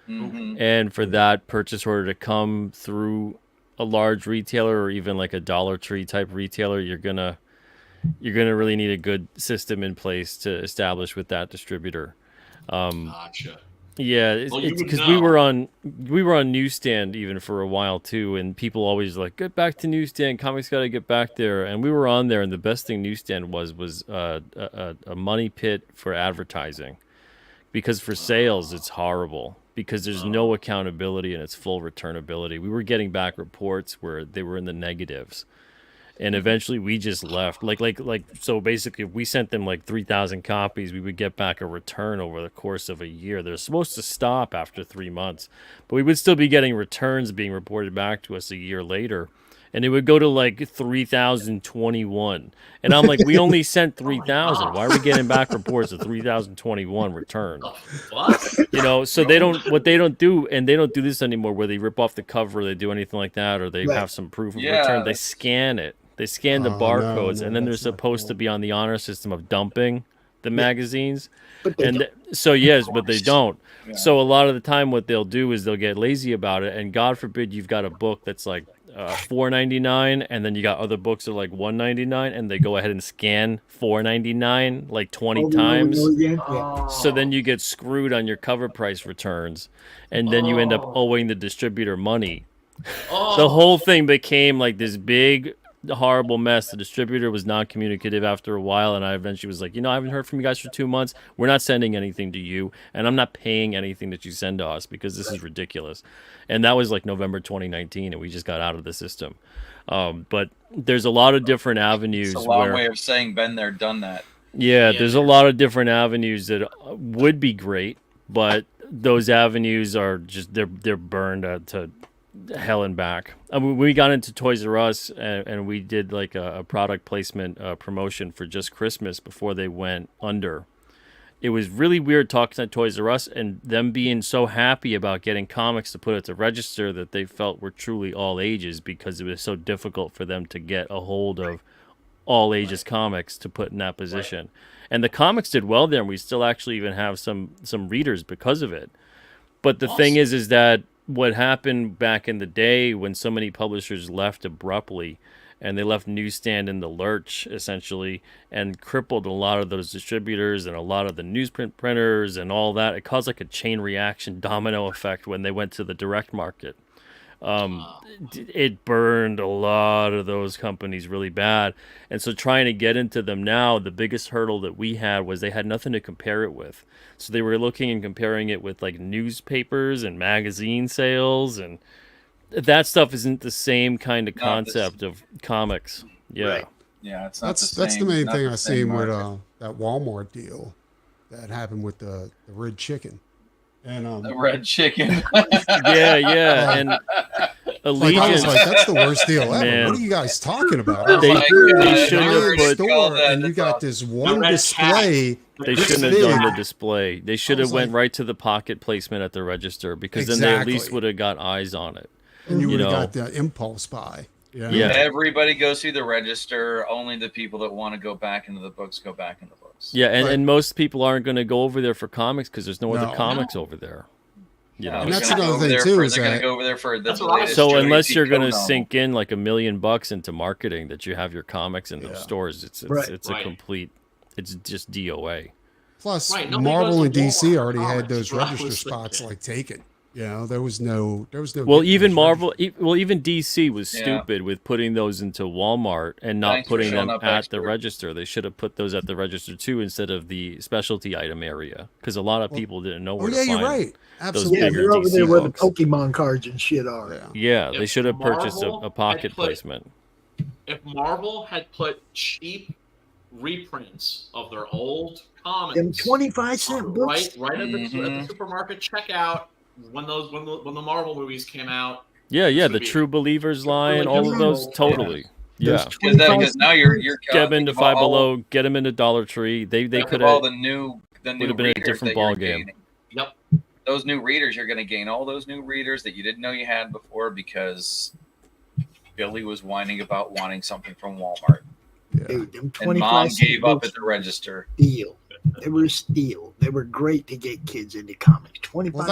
Mm-hmm. And for that purchase order to come through a large retailer or even like a Dollar Tree type retailer, you're gonna really need a good system in place to establish with that distributor. Gotcha. Yeah, it's because we were on newsstand even for a while too, and people always like, get back to newsstand. Comics got to get back there, and we were on there, and the best thing newsstand was a money pit for advertising, because for sales it's horrible. Because there's no accountability and it's full returnability. We were getting back reports where they were in the negatives, and eventually we just left. So basically, if we sent them like 3,000 copies, we would get back a return over the course of a year. They're supposed to stop after 3 months, but we would still be getting returns being reported back to us a year later. And it would go to like 3,021. And I'm like, we only sent 3,000. Why are we getting back reports of 3,021 returned? You know, so they don't do, and they don't do this anymore where they rip off the cover or they do anything like that, or they have some proof of return. They scan it. They scan the barcodes, and then they're supposed to be on the honor system of dumping the magazines. But they don't. Yeah. So a lot of the time what they'll do is they'll get lazy about it, and God forbid you've got a book that's like $4.99, and then you got other books that are like $1.99, and they go ahead and scan $4.99 like 20 times. So then you get screwed on your cover price returns, and then you end up owing the distributor money. The whole thing became like this big, horrible mess. The distributor was non-communicative after a while, and I eventually was like, I haven't heard from you guys for 2 months. We're not sending anything to you, and I'm not paying anything that you send to us because this is ridiculous. And that was like November 2019, and we just got out of the system. But there's a lot of different avenues. It's a long way of saying been there, done that. Yeah, there's a lot of different avenues that would be great, but those avenues are just they're burned to hell and back. I mean, we got into Toys R Us and we did like a product placement promotion for just Christmas before they went under. It was really weird talking to Toys R Us and them being so happy about getting comics to put at the register that they felt were truly all ages, because it was so difficult for them to get a hold of all ages comics to put in that position. And the comics did well there, and we still actually even have some readers because of it. But the thing is that what happened back in the day when so many publishers left abruptly, and they left newsstand in the lurch essentially, and crippled a lot of those distributors and a lot of the newsprint printers and all that. It caused like a chain reaction domino effect when they went to the direct market. It burned a lot of those companies really bad. And so trying to get into them now, the biggest hurdle that we had was they had nothing to compare it with. So they were looking and comparing it with like newspapers and magazine sales, and that stuff isn't the same kind of concept of comics. Yeah. Right. Yeah, it's not that's the main thing I seen with that Walmart deal that happened with the red chicken. And the red chicken. yeah. And Allegiance. I was like, that's the worst deal ever. Man. What are you guys talking about? They should have put store, and you got this one display. They shouldn't have done the display. They should have went right to the pocket placement at the register, because then they at least would have got eyes on it. And you would have got the impulse buy. Yeah. Everybody goes through the register. Only the people that want to go back into the books go back in the books. Yeah, and most people aren't going to go over there for comics because there's no other comics over there. You know? And that's another thing too. They're going to go over there for the so unless you're going to sink in like $1 million into marketing that you have your comics in those stores, it's a complete. It's just DOA. Plus, Marvel and DC already had those register spots like taken. You know, there was no. Well, even Marvel, even DC was stupid with putting those into Walmart and not putting them at the register. They should have put those at the register too instead of the specialty item area, because a lot of people didn't know where to find. You're right. Absolutely. Yeah, you're over there where the Pokemon cards and shit are. Yeah, they should have purchased a pocket placement. If Marvel had put cheap reprints of their old comics, them 25-cent books, right at the supermarket checkout, when the Marvel movies came out. Yeah, this would the be- True Believers line, Really all of those, good. totally. Yeah. Because now you're Get them into think of Five all- Below, get them into Dollar Tree. They think could of all have the new would have been a readers different that you're ball game. gaining. Yep. Those new readers, you're going to gain all those new readers that you didn't know you had before because Billy was whining about wanting something from Walmart. Dude, them And Mom 25 gave up books at the register. Steal. They were a steal. They were great to get kids into comics. 25. Well,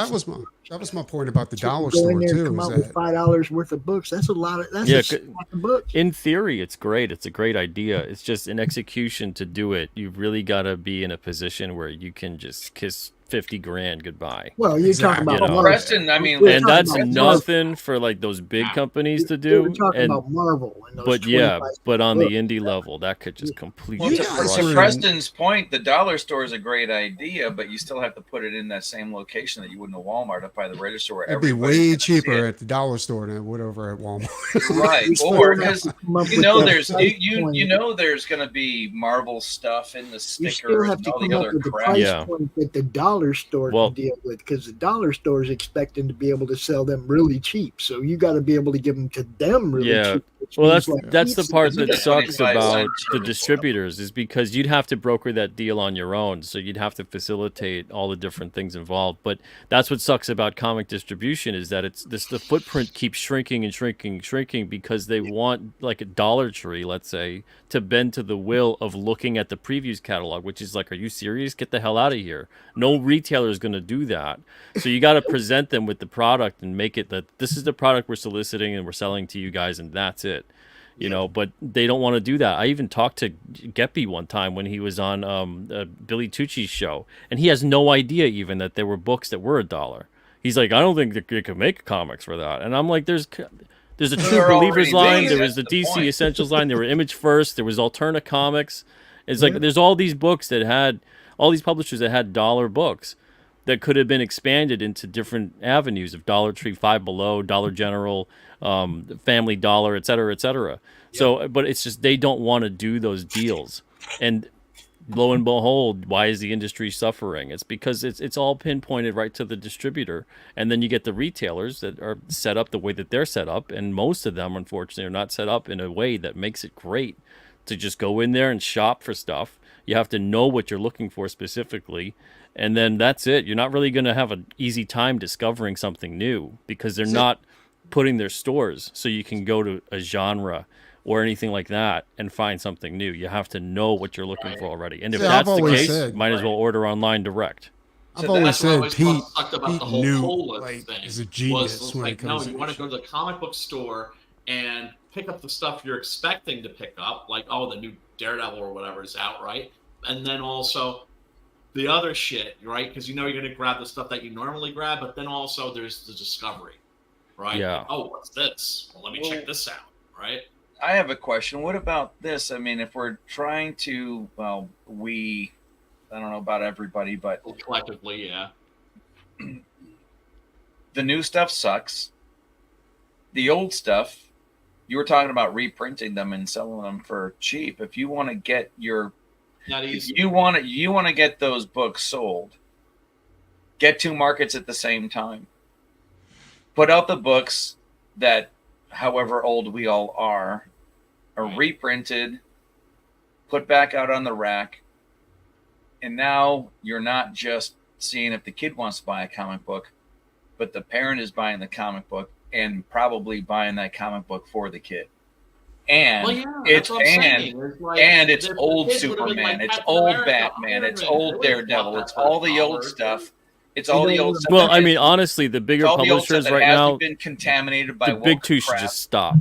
that was my point about the dollar Go in store there and too. come Is out with that $5 worth of books. That's a lot of. That's Yeah, a stack of books. In theory, it's great. It's a great idea. It's just in execution to do it, you've really got to be in a position where you can just kiss 50 grand goodbye. Well, you're talking Exactly. about You know. Marvel. Preston, I mean, We're And talking that's about nothing for like those big companies to We're do. talking And about Marvel. And those but yeah, 25 but on the books. indie level, that could just completely You to, guys crush to were it. in- Preston's point, the dollar store is a great idea, but you still have to put it in that same location that you would in a Walmart up by the register where it'd be everybody's way gonna see cheaper it. at the dollar store than it would over at Walmart. Right. You still Or have because to come up you with know that there's price you point. know there's gonna be Marvel stuff in the You still stickers have and to all the come up other with the crap. price Yeah. point that the dollar store Well- can deal with, because the dollar store is expecting to be able to sell them really cheap. So you got to be able to give them to them really Yeah. cheap. which Well, means, that's the pizza part is that Yeah. sucks 25 about cents the cheaper. distributors is because you'd have to broker that deal on your own, so you'd have to facilitate all the different things involved. But that's what sucks about comic distribution is that the footprint keeps shrinking and shrinking and shrinking because they want like a Dollar Tree, let's say, to bend to the will of looking at the previews catalog, which is like, are you serious? Get the hell out of here. No retailer is going to do that. So you got to present them with the product and make it that this is the product we're soliciting and we're selling to you guys, and that's it. You know, but they don't want to do that. I even talked to Geppy one time when he was on Billy Tucci's show, and he has no idea even that there were books that were $1. He's like, I don't think they could make comics for that. And I'm like, there's a True They're Believers already line, made, there was the that's the DC point. Essentials line, there were Image First, there was Alterna Comics. It's like there's all these books that had all these publishers that had dollar books that could have been expanded into different avenues of Dollar Tree, Five Below, Dollar General, Family Dollar, et cetera, et cetera. So, but it's just they don't want to do those deals. And lo and behold, why is the industry suffering? It's because it's all pinpointed right to the distributor. And then you get the retailers that are set up the way that they're set up. And most of them, unfortunately, are not set up in a way that makes it great to just go in there and shop for stuff. You have to know what you're looking for specifically. And then that's it. You're not really going to have an easy time discovering something new because they're not putting their stores so you can go to a genre or anything like that and find something new. You have to know what you're looking for already. And if Yeah, I've that's the always case, said- might as well order online direct. I've So always that's what I said always Pete, sucked about Pete the whole knew cola like thing. is a genius was when like, it comes no, you want to go to the comic book store and pick up the stuff you're expecting to pick up, like, oh, the new Daredevil or whatever is out, right? And then also the other shit, right? Because you know you're going to grab the stuff that you normally grab, but then also there's the discovery, right? Yeah. Like, oh, what's this? Well, let me check this out, right? I have a question. What about this? I mean, if we're trying to, I don't know about everybody, but Well, collectively, yeah. the new stuff sucks. The old stuff, you were talking about reprinting them and selling them for cheap. If you want to get Not if easy. you want to get those books sold, get two markets at the same time. Put out the books that, however old we all are reprinted, put back out on the rack, and now you're not just seeing if the kid wants to buy a comic book, but the parent is buying the comic book and probably buying that comic book for the kid. And Well, yeah, it's that's what I'm saying. It's like, and it's the old kid would've been Superman, like it's Captain old America, Batman, it's Iron Man. old They would've Daredevil, bought it's that all for the old $1. stuff. It's You all know the old what- stuff. Well, that I mean, has- honestly, the bigger it's all the old publishers stuff that right now, hasn't been contaminated by the big woke two should crap. just stop.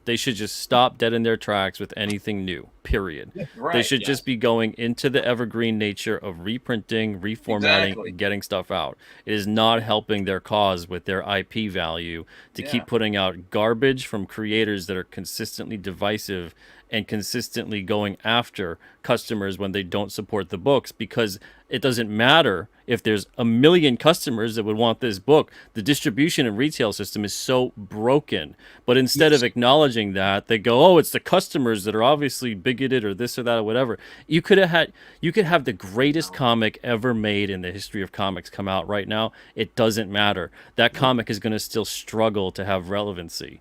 They should just stop dead in their tracks with anything new, period. Right, They should yeah. just be going into the evergreen nature of reprinting, reformatting, Exactly. and getting stuff out. It is not helping their cause with their IP value to Yeah. keep putting out garbage from creators that are consistently divisive and consistently going after customers when they don't support the books, because it doesn't matter if there's a million customers that would want this book. The distribution and retail system is so broken. But instead of acknowledging that, they go, oh, it's the customers that are obviously big bigoted or this or that or whatever. You could have the greatest comic ever made in the history of comics come out right now. It doesn't matter. That comic is going to still struggle to have relevancy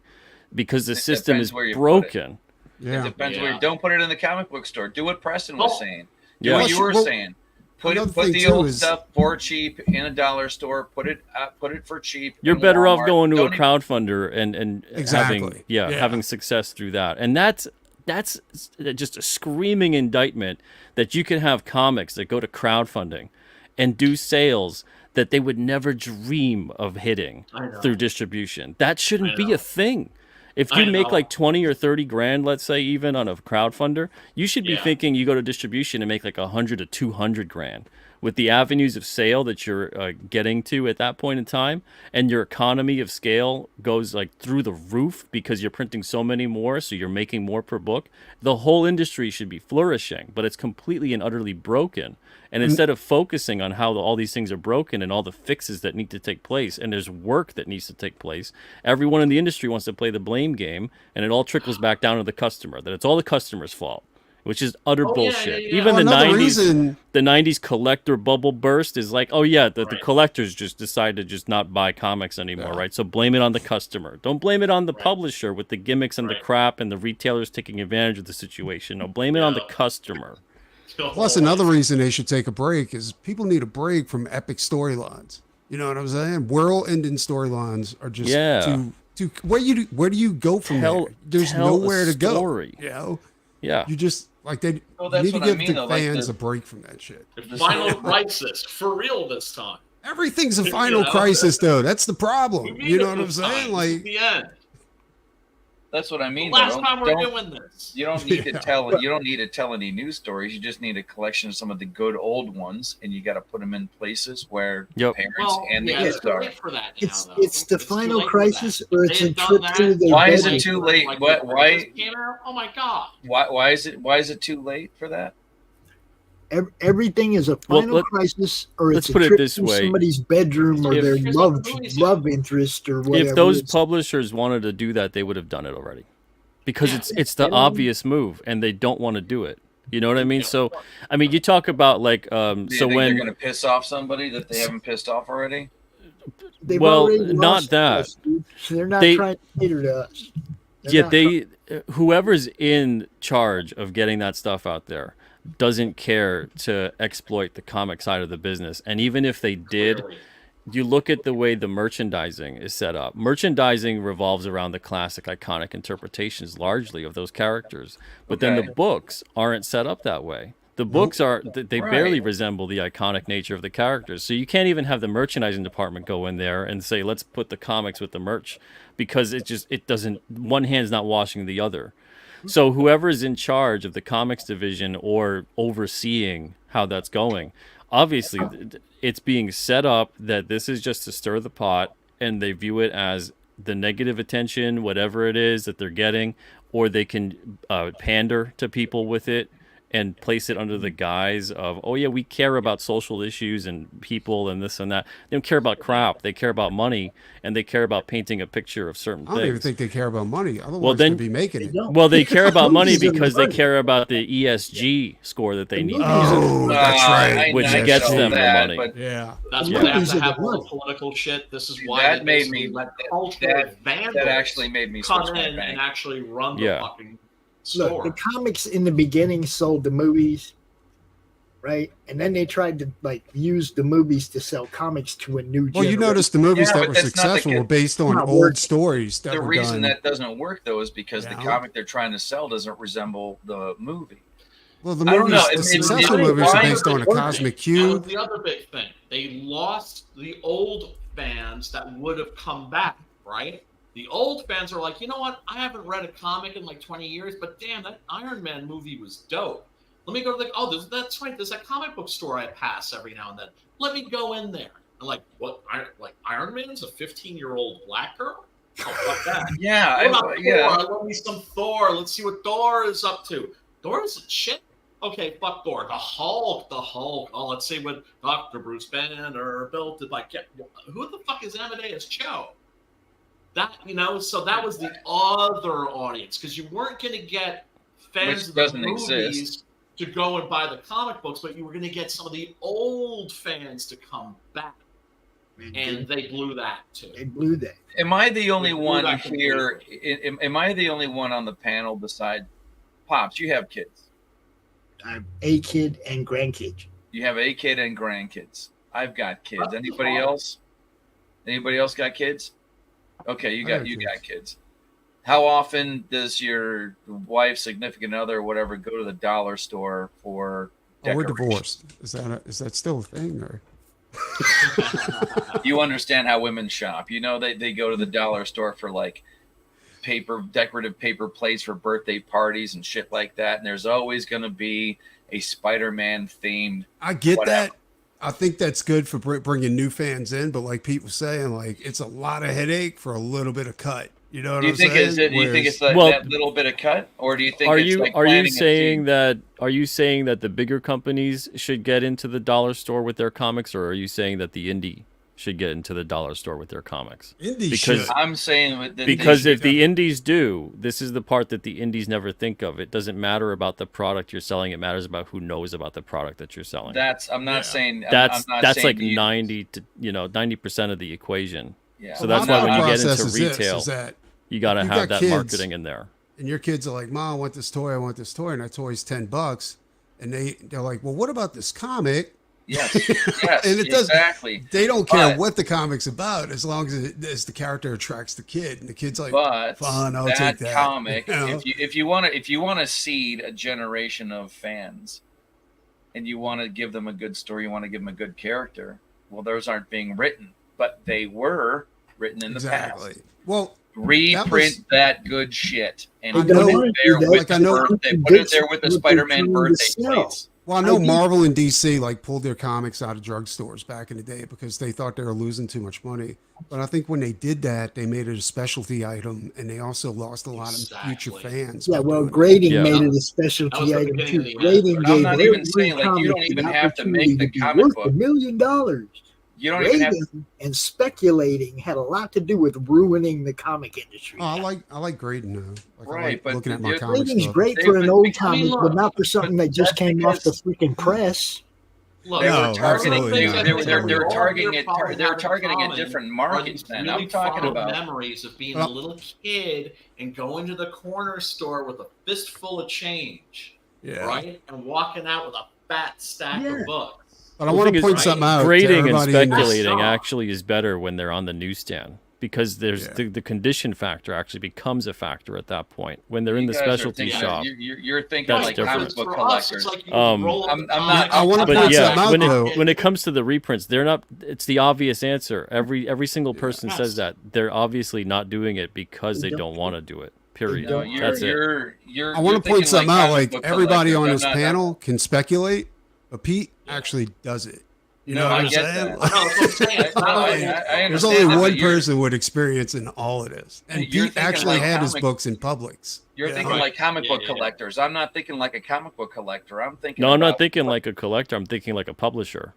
because the system is broken. Yeah. It depends where you don't put it in the comic book store. Do what Preston was saying. Do Yeah. what you were saying. Put the old stuff for cheap in a dollar store. Put it for cheap. You're in better off Walmart. going to Don't a even- crowdfunder and Exactly. having success through that. And that's just a screaming indictment that you can have comics that go to crowdfunding and do sales that they would never dream of hitting through distribution. That shouldn't be a thing. If you make like 20 or 30 grand, let's say, even on a crowdfunder, you should be thinking you go to distribution and make like 100 to 200 grand with the avenues of sale that you're getting to at that point in time. And your economy of scale goes like through the roof because you're printing so many more. So you're making more per book. The whole industry should be flourishing, but it's completely and utterly broken. And instead of focusing on how all these things are broken and all the fixes that need to take place, and there's work that needs to take place, everyone in the industry wants to play the blame game, and it all trickles back down to the customer, that it's all the customer's fault, which is utter bullshit. Even the 90s collector bubble burst is like, the collectors just decide to just not buy comics anymore, right? So blame it on the customer. Don't blame it on the publisher with the gimmicks and the crap and the retailers taking advantage of the situation. No, blame it on the customer. Plus, another reason they should take a break is people need a break from epic storylines. You know what I'm saying? World-ending storylines are just too. Where do you go from there? There's nowhere to go. You know? Yeah. You just like they that's need to what I give mean, the though, like fans the- a break from that shit. Final crisis for real this time. Everything's a final crisis, though. That's the problem. You know what I'm saying? Like the end. That's what I mean. Last time we're doing this. You don't need to tell. You don't need to tell any news stories. You just need a collection of some of the good old ones, and you got to put them in places where the parents and the kids are. It's the final crisis, or it's a trip through the. Why is it too late? Why? Oh my god! Why is it too late for that? Everything is a final crisis, or it's a trip through somebody's bedroom or their love interest or whatever. If those publishers wanted to do that, they would have done it already, because it's the obvious move, and they don't want to do it. You know what I mean? So, I mean, you talk about like, Do you think they're going to piss off somebody that they haven't pissed off already? Not that. Us, they're not trying to cater to us. Whoever's in charge of getting that stuff out there doesn't care to exploit the comic side of the business. And even if they did, you look at the way the merchandising is set up. Merchandising revolves around the classic iconic interpretations largely of those characters. But then the books aren't set up that way. The books they barely resemble the iconic nature of the characters. So you can't even have the merchandising department go in there and say, let's put the comics with the merch, because it doesn't, one hand's not washing the other. So whoever is in charge of the comics division or overseeing how that's going, obviously it's being set up that this is just to stir the pot, and they view it as the negative attention, whatever it is that they're getting, or they can pander to people with it and place it under the guise of, oh yeah, we care about social issues and people and this and that. They don't care about crap. They care about money, and they care about painting a picture of certain I don't things. even think they care about money. Otherwise, they'd be making it. Well, they care about money because they care about the ESG score that they need. Oh, that's right. Which gets them the money. That's why they have to have all the political shit. This is why that made me. That actually made me come switch my in bank. and actually run the fucking store. Look, the comics in the beginning sold the movies, right? And then they tried to like use the movies to sell comics to a new Well, you notice the movies that were successful were based on old stories that The were reason done. that doesn't work though is because the comic they're trying to sell doesn't resemble the movie. Well, the I don't movies, know. the successful movies are based on a cosmic That cube. was the other big thing. They lost the old fans that would have come back, right? The old fans are like, you know what? I haven't read a comic in like 20 years, but damn, that Iron Man movie was dope. Let me go to that's right. There's that comic book store I pass every now and then. Let me go in there. I'm like, what? Like Iron Man's a 15-year-old black girl? Oh, fuck that. Yeah, What about Thor? I love me some Thor. Let's see what Thor is up to. Thor is shit. Okay, fuck Thor. The Hulk. Oh, let's see what Dr. Bruce Banner built it. Like, who the fuck is Amadeus Cho? That, so that was the other audience, because you weren't going to get fans of doesn't the movies exist. to go and buy the comic books, but you were going to get some of the old fans to come back. And they blew that too. They blew that. Am I the only They blew one that here? Am I the only one on the panel besides Pops? You have kids. I have a kid and grandkids. You have a kid and grandkids. I've got kids. That's Anybody fine. else? Anybody else got kids? Okay, you I got got kids. How often does your wife, significant other, whatever, go to the dollar store for Oh, we're decorations? divorced. Is that still a thing? Or You understand how women shop. You know they go to the dollar store for like decorative paper plates for birthday parties and shit like that. And there's always going to be a Spider-Man themed. I get Whatever. that. I think that's good for bringing new fans in, but like Pete was saying, like it's a lot of headache for a little bit of cut. You know what Do you I'm think saying? do you think it's like Well, that little bit of cut, or do you think Are it's you like are you planting a saying seed? that the bigger companies should get into the dollar store with their comics, or are you saying that the indie should get into the dollar store with their comics? Indie Because- should. I'm saying that Because they if should- the indies do, this is the part that the indies never think of. It doesn't matter about the product you're selling. It matters about who knows about the product that you're selling. I'm not saying That's I'm not that's saying like to you- 90% of the equation. Yeah. So that's My why when you thought get into process is this, retail, is that you got to if you have got that kids- marketing in there. and your kids are like, "Mom, I want this toy. I want this toy," and that toy's $10, and they're like, "Well, what about this comic?" Yes, yes, And it does- exactly. They don't care But- what the comic's about as long as the character attracts the kid, and the kid's like, But "Fine, I'll that take that." comic, You know? if you want to seed a generation of fans, and you want to give them a good story, you want to give them a good character. Well, those aren't being written, but they were written in the Exactly. past. Well, Reprint that good shit and They put don't it wanna there do that with because the I know birthday. Put it there with the what they're Spider-Man trying to birthday sell. plates. Well, I know I think- Marvel and DC like pulled their comics out of drugstores back in the day because they thought they were losing too much money. But I think when they did that, they made it a specialty item, and they also lost a lot of future Exactly. fans. Yeah, by well, doing it. grading Yeah. made it a That was specialty the item beginning of too. the Grading end. I'm gave not every even saying, like, you don't comic even the have to make opportunity the be comic worth book. $1 million. You don't even have Grading and speculating had a lot to do with ruining the comic industry. Oh, I like grading now. Like, I Right, like but looking at my you're- comic Grading's stuff. great They- for an but- old I mean, comic, look, but not for something that just that's came off the because- freaking press. Look, They No, were targeting. absolutely not. They were All targeting your it. problems They were have in targeting a common different are market. these Man, really I'm talking fond about. memories of being Well- a little kid and going to the corner store with a fistful of change, Yeah. right, and walking out with a fat stack Yeah. of books. But I The want thing to is, point something out. to Grading and everybody in this- speculating Stop. actually is better when they're on the newsstand because there's Yeah. the condition factor actually becomes a factor at that point. When they're in You the guys are specialty thinking- shop, You're thinking That's like different. comic book For us, collectors. it's like you Um, roll up I'm the not- comics, I wanna and but point then yeah, something out, when though. it comes to the reprints, they're not. It's the obvious answer. Every single person Yes. says that they're obviously not doing it because They they don't don't want to do it. Period. No, That's it. you're. I want to point something out. Like everybody on this this panel can speculate, but Pete actually does it. You know No, what I I'm get saying? that. No, that's what I'm saying. It's not No, like- I There's understand only that, one but you're- person with experience in all of this, and You're Pete thinking actually like had his comic- books in Publix. You're you know? thinking like comic Yeah, book yeah, yeah. collectors. I'm not thinking like a comic book collector. I'm thinking. No, I'm not about- thinking like a collector. I'm thinking like a publisher.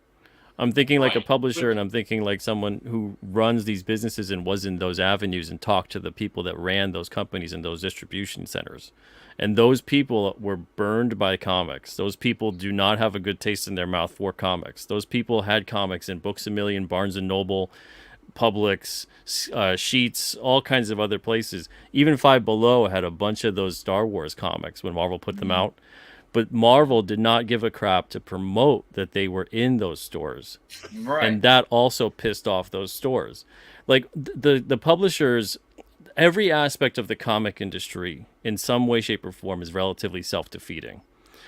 I'm thinking like a Right. publisher, and I'm thinking like someone who runs these businesses and was in those avenues and talked to the people that ran those companies and those distribution centers. And those people were burned by comics. Those people do not have a good taste in their mouth for comics. Those people had comics in Books A Million, Barnes and Noble, Publix, Sheets, all kinds of other places. Even Five Below had a bunch of those Star Wars comics when Marvel put them out. But Marvel did not give a crap to promote that they were in those stores. Right. And that also pissed off those stores. Like the publishers, every aspect of the comic industry in some way, shape, or form is relatively self-defeating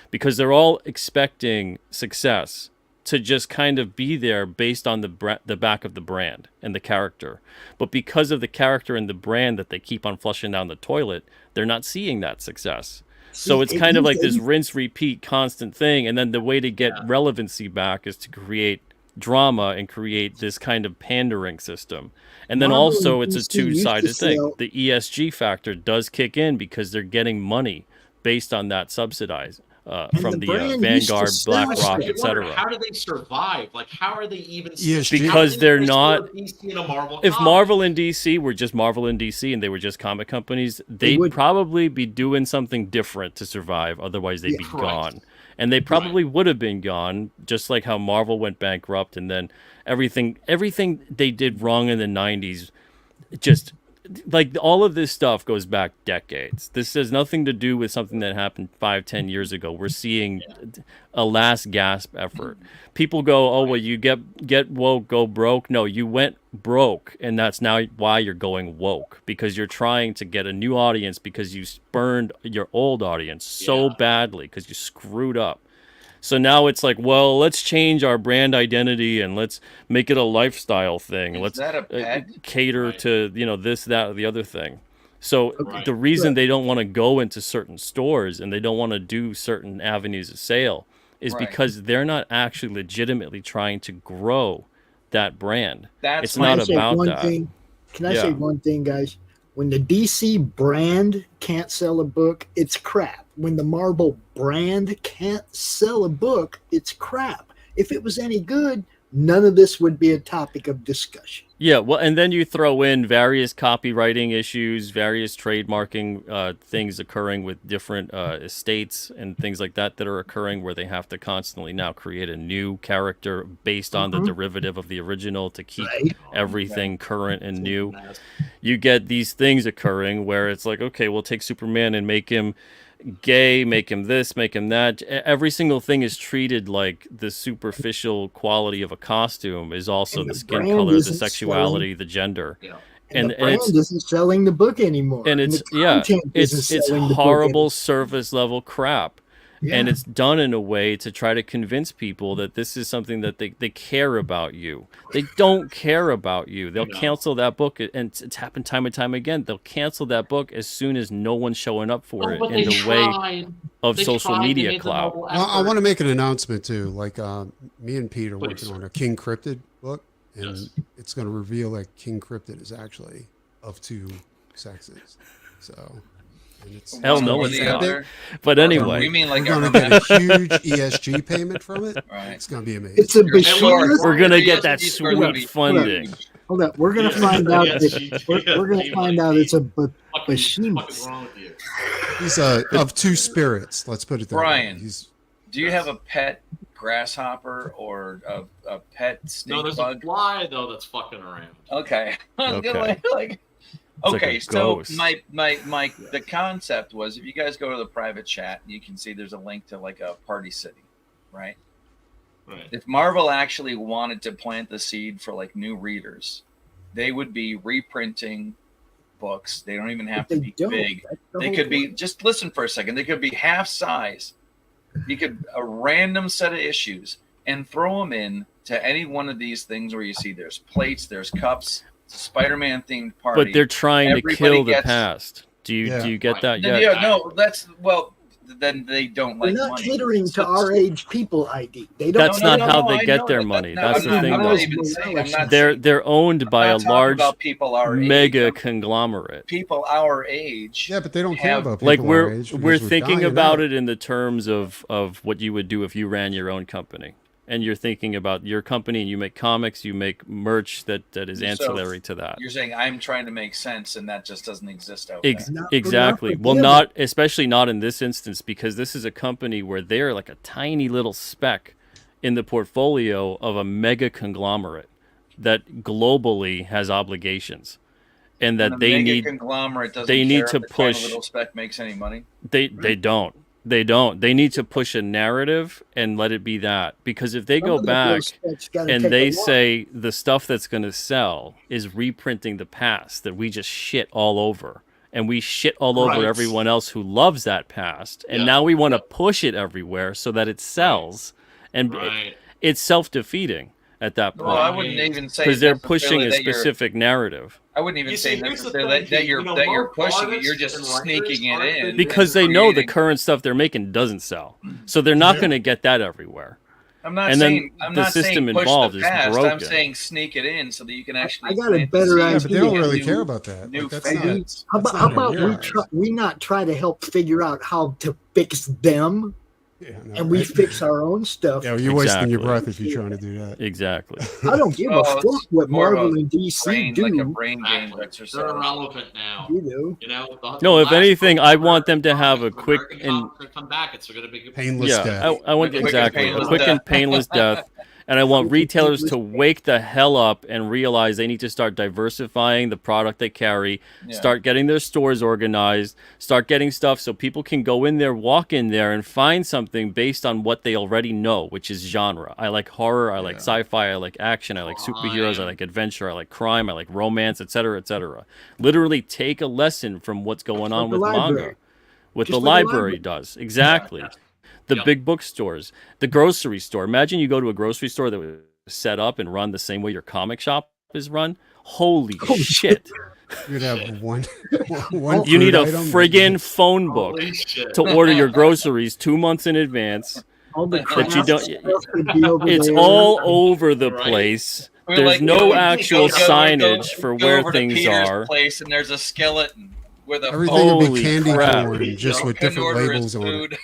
because they're all expecting success to just kind of be there based on the back of the brand and the character. But because of the character and the brand that they keep on flushing down the toilet, they're not seeing that success. So it's kind of like this rinse, repeat, constant thing. And then the way to get relevancy back is to create drama and create this kind of pandering system. And then Marvel also and it's a DC used to two-sided thing. sell- The ESG factor does kick in because they're getting money based on that the brand used to Vanguard, sell BlackRock, shit. etc. How do they survive? Like, how are they even? ESG. Because they're not. DC and a Marvel If comic? Marvel and DC were just Marvel and DC and they were just comic companies, they'd would. probably be doing something different to survive. Otherwise, they'd be correct. gone. And they probably would have been gone, just like how Marvel went bankrupt and then everything they did wrong in the 90s, just like all of this stuff goes back decades. This has nothing to do with something that happened 5-10 years ago. We're seeing a last gasp effort. People go, oh, well, you get woke, go broke. No, you went broke, and that's now why you're going woke, because you're trying to get a new audience because you spurned your old audience so badly because you screwed up. So now it's like, well, let's change our brand identity and let's make it a lifestyle thing. Is Let's that a pet? cater to, this, that, or the other thing. So the reason they don't want to go into certain stores and they don't want to do certain avenues of sale is because they're not actually legitimately trying to grow that brand. It's not about that. Can I say one thing, guys? When the DC brand can't sell a book, it's crap. When the Marvel brand can't sell a book, it's crap. If it was any good, none of this would be a topic of discussion. Yeah, well, and then you throw in various copywriting issues, various trademarking things occurring with different estates and things like that are occurring where they have to constantly now create a new character based on the derivative of the original to keep everything current and new. You get these things occurring where it's like, okay, we'll take Superman and make him gay, make him this, make him that. Every single thing is treated like the superficial quality of a costume is also the skin color, the sexuality, the gender. And the brand isn't selling the book anymore. And it's it's horrible surface level crap. And it's done in a way to try to convince people that this is something that they care about you. They don't care about you. They'll cancel that book, and it's happened time and time again. They'll cancel that book as soon as no one's showing up for it in the way of social media clout. I want to make an announcement too. Like me and Pete are working on a King Cryptid book, and it's going to reveal that King Cryptid is actually of two sexes. So. Hell no, it's not. But anyway, you mean like we're going to get a huge ESG payment from it? Right. It's going to be amazing. It's a behemoth. We're going to get that sweet funding. Hold up, we're going to find out. We're going to find out it's a behemoth. He's of two spirits. Let's put it that way. Brian, do you have a pet grasshopper or a pet snake bug? No, there's a fly though that's fucking around. Okay. It's Okay, like a so ghost. the concept was, if you guys go to the private chat, you can see there's a link to like a Party City, right? Right. If Marvel actually wanted to plant the seed for like new readers, they would be reprinting books. They don't even have to be big. They could be, just listen for a second, they could be half size. You could a random set of issues and throw them in to any one of these things where you see there's plates, there's cups. Spider-Man themed party, but they're trying to kill the past. Do you get that yet? Yeah, no, then they don't like They're not money. catering to our age people. ID. They don't. That's not how they get their money. That's the thing. They're owned by a large mega conglomerate. People our age. Yeah, but they don't care about people like our age. we're thinking about it in the terms of what you would do if you ran your own company. And you're thinking about your company, and you make comics, you make merch that is ancillary to that. You're saying I'm trying to make sense, and that just doesn't exist out there. Exactly. Well, especially not in this instance, because this is a company where they're like a tiny little speck in the portfolio of a mega conglomerate that globally has obligations, and that they need conglomerate doesn't they need care to if the push. tiny little speck makes any money. They don't. They don't. They need to push a narrative and let it be that. Because if they go back and they say the stuff that's going to sell is reprinting the past that we just shit all over, and we shit all over everyone else who loves that past, and now we want to push it everywhere so that it sells, and it's self-defeating at that point. Well, I wouldn't even say because they're pushing a specific narrative. I wouldn't even say necessarily that you're pushing it. You're just sneaking it in because they know the current stuff they're making doesn't sell, so they're not going to get that everywhere. I'm not and saying then I'm the not system saying push involved the is past. broken. I'm saying sneak it in so that you can actually. I got a better idea. But they don't really care about that. New How about we not try to help figure out how to fix them? Yeah, no, and we right. fix our own stuff. Yeah, well, you're wasting your Exactly. breath if you're trying to do that. Exactly. I don't give a Oh, fuck it's what more of Marvel a and DC brain, do. like a brain games Exactly. exercise. They're irrelevant now. You know, The No, if last anything, book I of want them to American have a comics, quick American and comics are come back. It's going to be Painless yeah, death. I want Quick and exactly a painless quick and death. painless death, and I want Quick and retailers to painless wake the hell up and realize they need to start diversifying the product they carry, Yeah. start getting their stores organized, start getting stuff so people can go in there, walk in there, and find something based on what they already know, which is genre. I like horror, I like sci-fi, I like action, I like superheroes, I like adventure, I like crime, I like romance, etc., etc. Literally take a lesson from what's going on the with manga. library. What Just the like the library library. does. Exactly. The Yep. big bookstores, the grocery store. Imagine you go to a grocery store that was set up and run the same way your comic shop is run. Holy shit. You'd have one You need a food item. friggin' phone book Holy shit. to order your groceries 2 months in advance. All the That you craft don't- stuff would be over It's there. all over the Right. place. We're There's like, no we actual go signage for go where over to things Peter's are. place and there's a skeleton with a Everything would Holy be candy crap. corn, just with Couldn't different order labels his on it. food.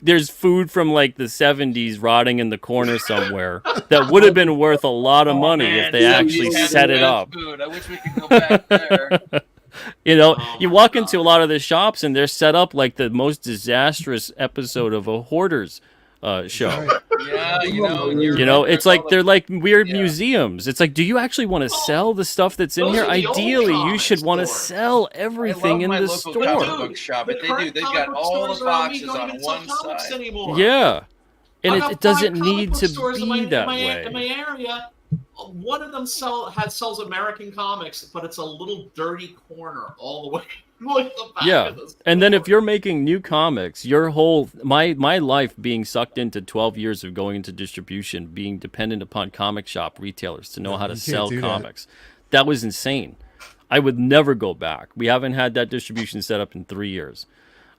There's food from like the 70s rotting in the corner somewhere that would have been worth a lot of money if they actually set it up. Food. I wish we could go back there. You know, Oh you my walk God. into a lot of the shops and they're set up like the most disastrous episode of a hoarder's show. Right. Yeah, You know, it's like they're like weird Yeah. museums. It's like, do you actually want to sell the stuff that's in Those here? are the old Ideally, you comic should want to stores. sell I everything love in my the local store. comic book shop, but The they do. current They've comic got book all the stores around me boxes don't on even sell one comics side. anymore. Yeah, and I it got doesn't 5 need comic book to stores be in my, that in my, way. In my area, one of them sells American comics, but it's a little dirty corner all the way like the back Yeah, of the and then if store. you're making new comics, your whole my life being sucked into 12 years of going into distribution, being dependent upon comic shop retailers to know how to you can't sell do that. comics, that was insane. I would never go back. We haven't had that distribution set up in 3 years.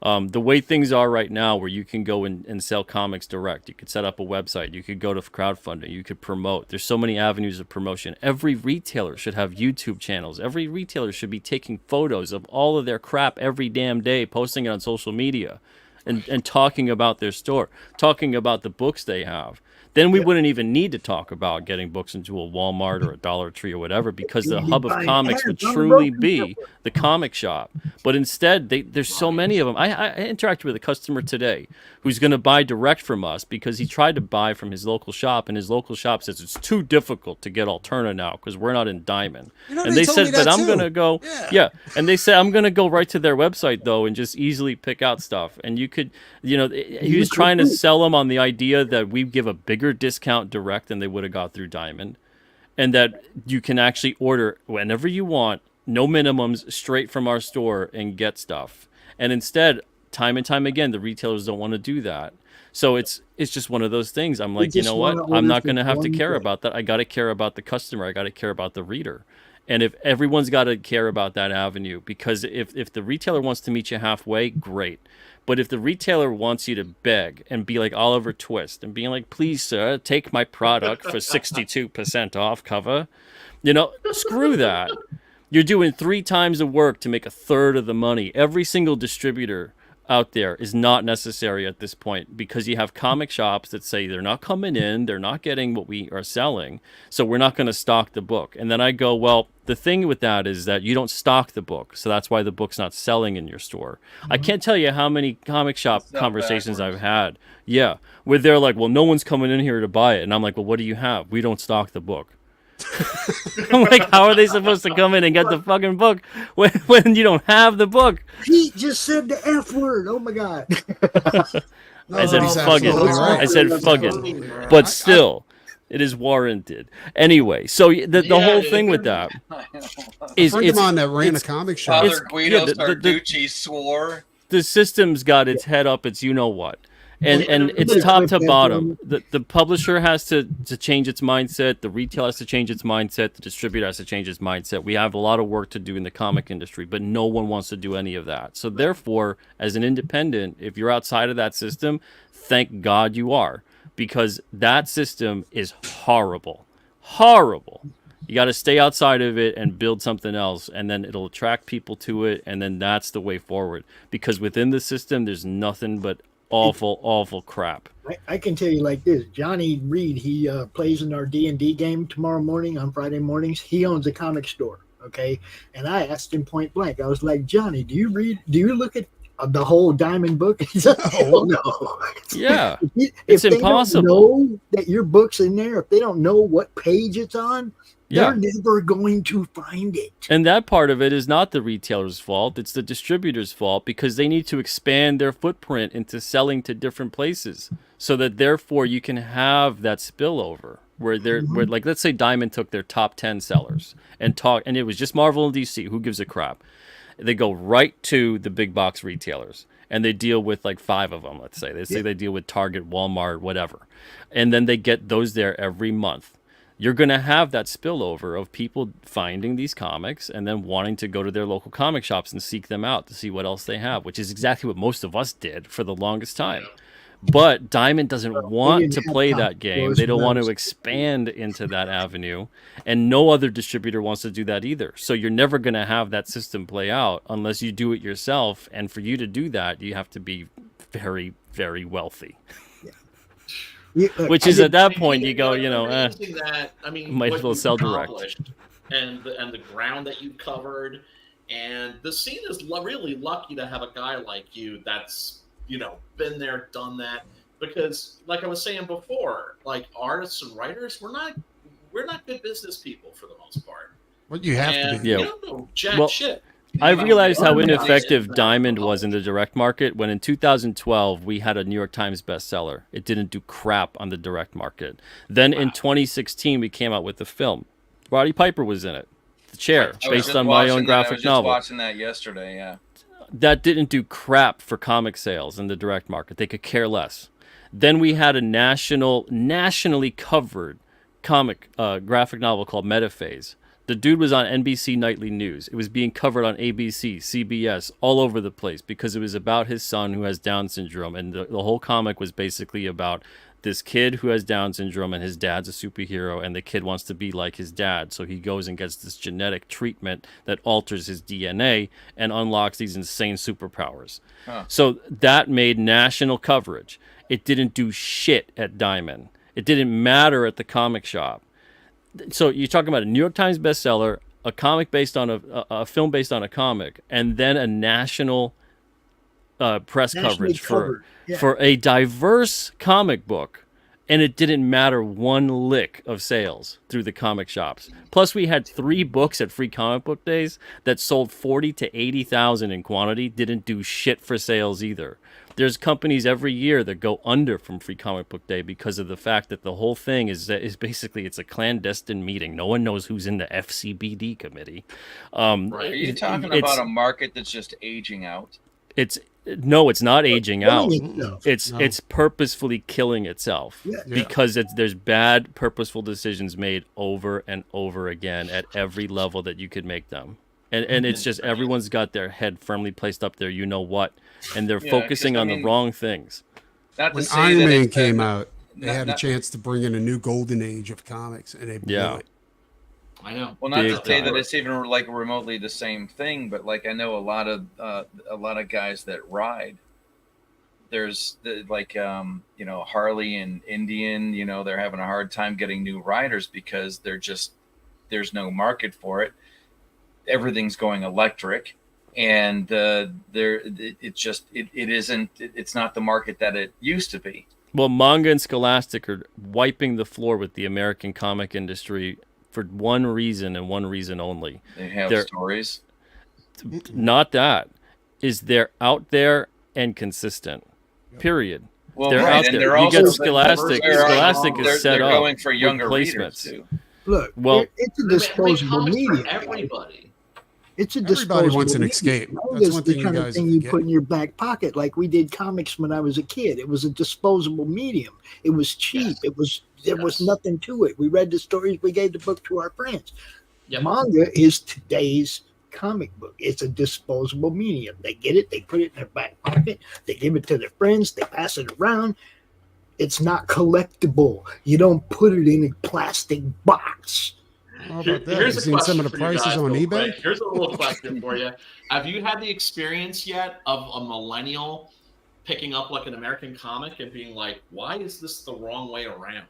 The way things are right now, where you can go and sell comics direct, you could set up a website, you could go to crowdfunding, you could promote. There's so many avenues of promotion. Every retailer should have YouTube channels. Every retailer should be taking photos of all of their crap every damn day, posting it on social media, and talking about their store, talking about the books they have. Then we wouldn't even need to talk about getting books into a Walmart or a Dollar Tree or whatever, because the You'd be hub of buying comics would ads on truly Roku be Network. the comic shop. But instead, there's so many of them. I interacted with a customer today who's going to buy direct from us because he tried to buy from his local shop, and his local shop says it's too difficult to get Alterna now because we're not in Diamond. You know, And they they told said, me but that I'm too. going to go, yeah. And they said, I'm going to go right to their website, though, and just easily pick out stuff. And you could, he was trying to sell them on the idea that we give a bigger discount direct than they would have got through Diamond, and that you can actually order whenever you want, no minimums, straight from our store and get stuff. And instead, time and time again, the retailers don't want to do that. So it's just one of those things. I'm like, you just know what? wanna I'm order not for going to have to one care thing. about that. I got to care about the customer. I got to care about the reader. And if everyone's got to care about that avenue, because if the retailer wants to meet you halfway, great. But if the retailer wants you to beg and be like Oliver Twist and being like, please, sir, take my product for 62% off cover, screw that. You're doing 3 times the work to make 1/3 of the money. Every single distributor out there is not necessary at this point, because you have comic shops that say they're not coming in, they're not getting what we are selling, so we're not going to stock the book. And then I go, well, the thing with that is that you don't stock the book, so that's why the book's not selling in your store. I can't tell you how many comic shop Sell conversations backwards. I've had, where they're like, well, no one's coming in here to buy it. And I'm like, well, what do you have? We don't stock the book. I'm like, how are they supposed to come in and get the fucking book when you don't have the book? Pete just said the F word. Oh my God. No, I said he's fucking. absolutely right. I said fucking. But still, it is warranted. Anyway, so the whole thing with that A is friend of mine that ran a comic shop. Father Guido the Sarducci swore. the system's got its head up its you know what. And it's top to bottom. The publisher has to change its mindset. The retailer has to change its mindset. The distributor has to change its mindset. We have a lot of work to do in the comic industry, but no one wants to do any of that. So therefore, as an independent, if you're outside of that system, thank God you are, because that system is horrible. Horrible. You got to stay outside of it and build something else, and then it'll attract people to it, and then that's the way forward. Because within the system, there's nothing but awful crap. I can tell you like this. Johnny Reed, he plays in our D&D game tomorrow morning on Friday mornings. He owns a comic store, okay? And I asked him point blank. I was like, Johnny, do you look at the whole Diamond book? He said, hell no. Yeah, if it's they impossible. don't know that your book's in there, if they don't know what page it's on, they're never going to find it. And that part of it is not the retailer's fault. It's the distributor's fault because they need to expand their footprint into selling to different places so that therefore you can have that spillover where where like, let's say Diamond took their top 10 sellers and it was just Marvel and DC. Who gives a crap? They go right to the big box retailers and they deal with like 5 of them. Let's say they deal with Target, Walmart, whatever. And then they get those there every month. You're going to have that spillover of people finding these comics and then wanting to go to their local comic shops and seek them out to see what else they have, which is exactly what most of us did for the longest time. But Diamond doesn't want to play that game. They don't want to expand into that avenue, and no other distributor wants to do that either. So you're never going to have that system play out unless you do it yourself, and for you to do that, you have to be very, very wealthy. Which is at that point you go, might as well sell direct. And the ground that you covered, and the scene is really lucky to have a guy like you that's been there, done that. Because like I was saying before, like artists and writers, we're not good business people for the most part. Well, you have to be. You don't know jack shit. I realized how ineffective Diamond was in the direct market when in 2012 we had a New York Times bestseller. It didn't do crap on the direct market. Then in 2016 we came out with the film. Roddy Piper was in it. The Chair, based on my own graphic novel. I was just watching that yesterday, yeah. That didn't do crap for comic sales in the direct market. They could care less. Then we had a nationally covered comic graphic novel called Metaphase. The dude was on NBC Nightly News. It was being covered on ABC, CBS, all over the place because it was about his son who has Down syndrome. And the whole comic was basically about this kid who has Down syndrome and his dad's a superhero and the kid wants to be like his dad. So he goes and gets this genetic treatment that alters his DNA and unlocks these insane superpowers. So that made national coverage. It didn't do shit at Diamond. It didn't matter at the comic shop. So you're talking about a New York Times bestseller, a comic based on a film based on a comic, and then a national press coverage for a diverse comic book, and it didn't matter one lick of sales through the comic shops. Plus, we had 3 books at Free Comic Book Days that sold 40 to 80,000 in quantity, didn't do shit for sales either. There's companies every year that go under from Free Comic Book Day because of the fact that the whole thing is basically it's a clandestine meeting. No one knows who's in the FCBD committee. Right. Are you talking about a market that's just aging out? It's not aging out. It's purposefully killing itself because there's bad purposeful decisions made over and over again at every level that you could make them. And it's just everyone's got their head firmly placed up there, you know what, and they're focusing on the wrong things. When Iron Man came out, they had a chance to bring in a new golden age of comics, and they blew it. I know. Well, not to say that it's even like remotely the same thing, but like I know a lot of guys that ride. There's Harley and Indian. They're having a hard time getting new riders because there's no market for it. Everything's going electric, and it's not the market that it used to be. Well, manga and Scholastic are wiping the floor with the American comic industry for one reason and one reason only. They have stories. Not that. They're out there and consistent. Period. Well, they're out there. You get Scholastic. Scholastic is set they're up going for younger with readers placements. too. Look, it's a disposable medium. Everybody. It's a Everybody wants an escape. That's one thing the kind you of guys thing you get. put in your back pocket, like we did comics when I was a kid. It was a disposable medium. It was cheap. There was nothing to it. We read the stories. We gave the book to our friends. Manga is today's comic book. It's a disposable medium. They get it. They put it in their back pocket. They give it to their friends. They pass it around. It's not collectible. You don't put it in a plastic box. How about that? Here's You a seen some of the question for you prices guys on real eBay? quick. Here's a little question for you. Have you had the experience yet of a millennial picking up like an American comic and being like, why is this the wrong way around?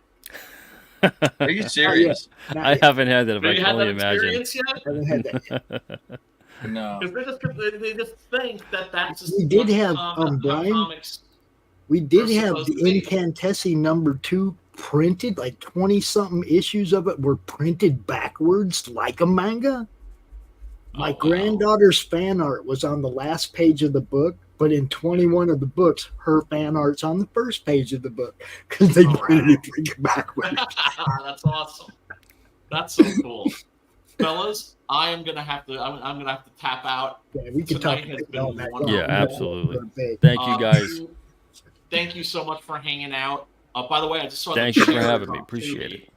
Are you serious? I haven't had that. If Have I you can had only that imagine. experience yet? I haven't had that yet. No. Because they just think that that's just We did what have, how Brian, comics we did are have supposed the to be. Incantessi #2 printed, like 20-something issues of it were printed backwards like a manga. My wow. granddaughter's fan art was on the last page of the book, but in 21 of the books, her fan art's on the first page of the book because they printed it backwards. That's awesome. That's so cool. Fellas, I'm gonna have to tap out. Yeah, we can talk Tonight has about been all that. wonderful. Yeah, absolutely. Thank you guys. Thank you so much for hanging out. By the way, I just saw. Thank the you for chair having me. on Appreciate TV. it.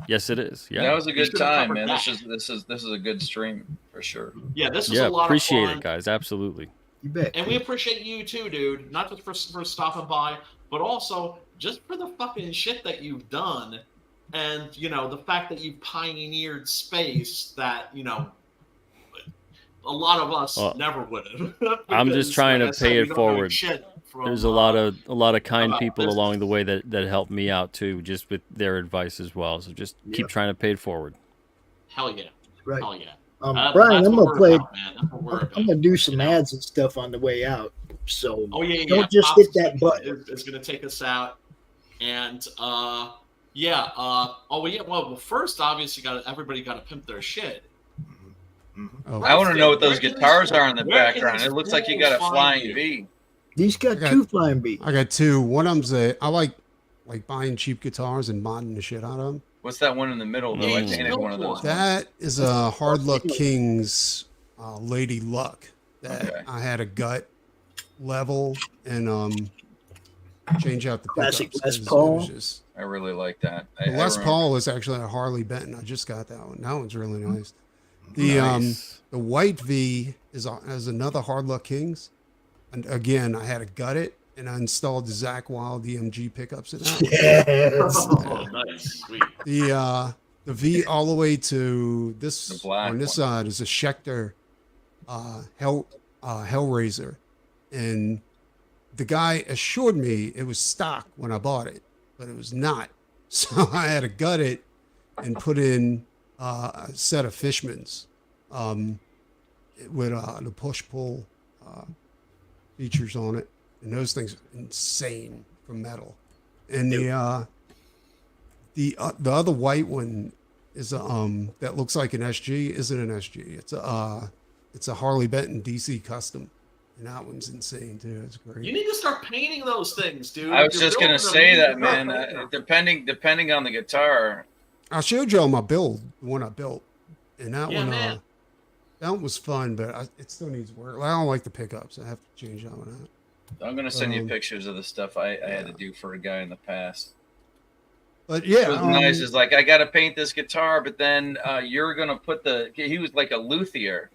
Yes, it is. Yeah. That was a good should've time, covered man. that. This is a good stream for sure. Yeah, this was Yeah, a lot appreciate of fun. it, guys. Absolutely. You bet. And we appreciate you too, dude. Not just for stopping by, but also just for the fucking shit that you've done, and the fact that you pioneered space that a lot of us never would have. I'm just trying to pay it forward. From, There's a lot of kind people business. along the way that helped me out too, just with their advice as well. So just keep trying to pay it forward. Hell yeah. Right. Hell yeah. Brian, that's I'm what gonna we're play. about, man. That's what we're about. I'm gonna do some ads and stuff on the way out. So don't just Pops hit that button. is going to take us out, and well, first obviously everybody got to pimp their shit. Oh, I want to know what those Where is- guitars are in the where background. is It looks like you got a Flying flying V? V. These got I got- 2 flying B. I got 2. One of them's I like buying cheap guitars and modding the shit out of them. What's that one in the middle though? I painted one of those. That is a Hard Luck Kings Lady Luck that I had a gut level and change out the Classic pickups. Les It was Paul. just- I really like that. the Les remember. Paul is actually a Harley Benton. I just got that one. That one's really nice. The Nice. the white V is another Hard Luck Kings, and again I had to gut it and I installed the Zach Wild DMG pickups in that. Yes. Oh, nice, sweet. The V all the way to this The black on this one. side is a Schecter Hellraiser, and the guy assured me it was stock when I bought it, but it was not. So I had to gut it and put in a set of Fishmans with the push pull features on it, and those things are insane for metal. And the other white one is that looks like an SG. Isn't an SG. It's a Harley Benton DC custom, and that one's insane too. It's great. You need to start painting those things, dude. I was You're just gonna building say them. that, man. Depending on the guitar, I showed you all my build, the one I built, and that Yeah, one man. that one was fun, but it still needs work. I don't like the pickups. I have to change that one out. I'm gonna send you pictures of the stuff I had to yeah. do for a guy in the past. But yeah, It was nice. It's like I got to paint this guitar, but then you're gonna put he was like a luthier.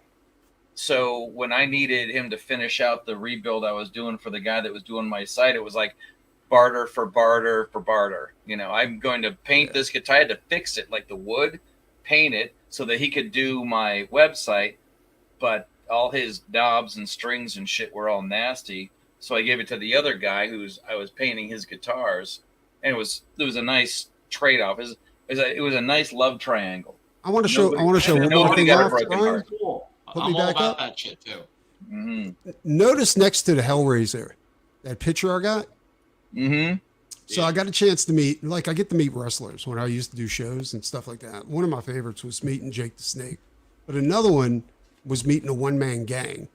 So when I needed him to finish out the rebuild I was doing for the guy that was doing my site, it was like barter for barter for barter. I'm going to paint this guitar. I had to fix it, like the wood, paint it so that he could do my website, but all his knobs and strings and shit were all nasty. So I gave it to the other guy I was painting his guitars, and it was a nice trade-off. It was a nice love triangle. I want to show one more Nobody thing got a off, broken Brian. heart. Cool. Put I'm me all back about up. that shit too. Mm-hmm. Notice next to the Hellraiser, that picture I got. Mm-hmm. So I got a chance to meet, I get to meet wrestlers when I used to do shows and stuff like that. One of my favorites was meeting Jake the Snake, but another one was meeting a one-man gang.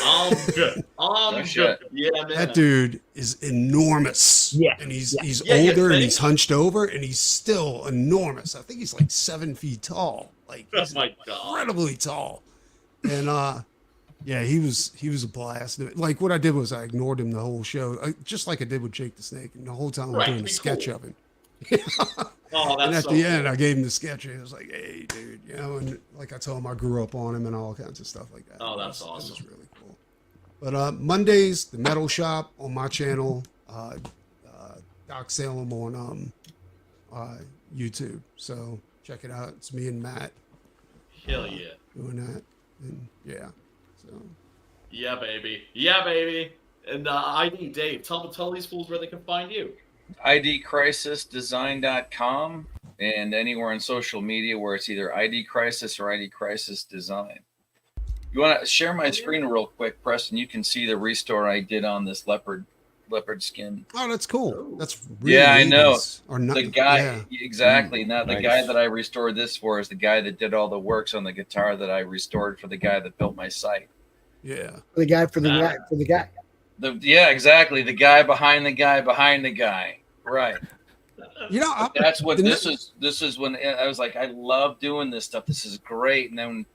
I'm good. I'm No good. shit. Yeah, man. That dude is enormous. Yeah. And he's Yeah, older and think? he's hunched over and he's still enormous. I think he's like 7 feet tall. Like Oh he's my god. incredibly tall. And yeah, he was a blast. Like what I did was I ignored him the whole show, just like I did with Jake the Snake. And the whole time I'm Right, doing be a sketch cool. of him. Oh, that's And at so the cool. end, I gave him the sketch. And he was like, "Hey, dude," and like I told him I grew up on him and all kinds of stuff like that. Oh, that's It was awesome. really cool. But Mondays, the Metal Shop on my channel, Doc Salem on YouTube. So check it out. It's me and Matt Hell yeah. doing that, and yeah. So Yeah, baby. Yeah, baby. And ID Dave, tell these fools where they can find you. idcrisisdesign.com and anywhere on social media where it's either ID Crisis or ID Crisis Design. You want to share my screen real quick, Preston? You can see the restore I did on this leopard skin. Oh, that's cool. That's really yeah, I know. Or not, the guy yeah. exactly. Now the Nice. guy that I restored this for is the guy that did all the works on the guitar that I restored for the guy that built my site. Yeah. The guy for the guy for the guy. Yeah, exactly. The guy behind the guy behind the guy. Right. You know, That's what this is. This is when I was like, I love doing this stuff. This is great. And then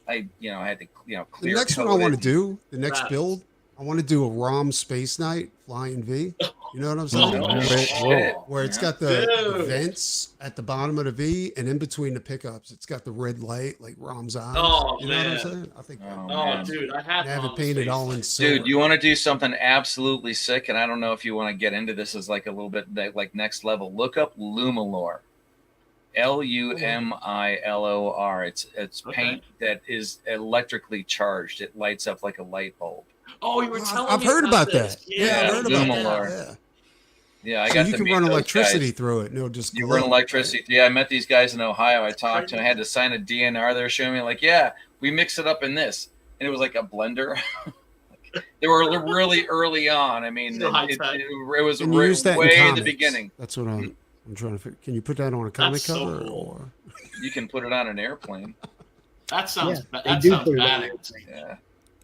I had to, the clear. next one I want to do, the next Right. build, I want to do a ROM Space Night Flying V. You know what I'm saying? Oh, shit. shit. Where it's Yeah. got the Dude. vents at the bottom of the V, and in between the pickups, it's got the red light like ROM's eyes. Oh, you know what man. I'm saying? I think Oh, Oh, man. dude, I had I have it Mom's painted face. all in silver. Dude, you want to do something absolutely sick, and I don't know if you want to get into this as like a little bit like next level. Look up Lumilor, Lumilor. It's Okay. paint that is electrically charged. It lights up like a light bulb. Oh, you were telling I've me heard about this. that. Yeah, I've heard about Lumilor. that. Yeah. Yeah, I So got you to can meet run those electricity guys. through it, and it'll just You glow. run electricity. Yeah, I met these guys in Ohio. I talked to them. I had to sign a DNR. They're showing me like, yeah, we mix it up in this, and it was like a blender. They were really early on. I mean, Still high it tech. was Can you use that in way in the comics? beginning. That's what I'm trying to figure. Can you put that on a comic That's so cover? cool. Or You can put it on an airplane. That sounds Yeah, that they do sounds put it on badass. Yeah,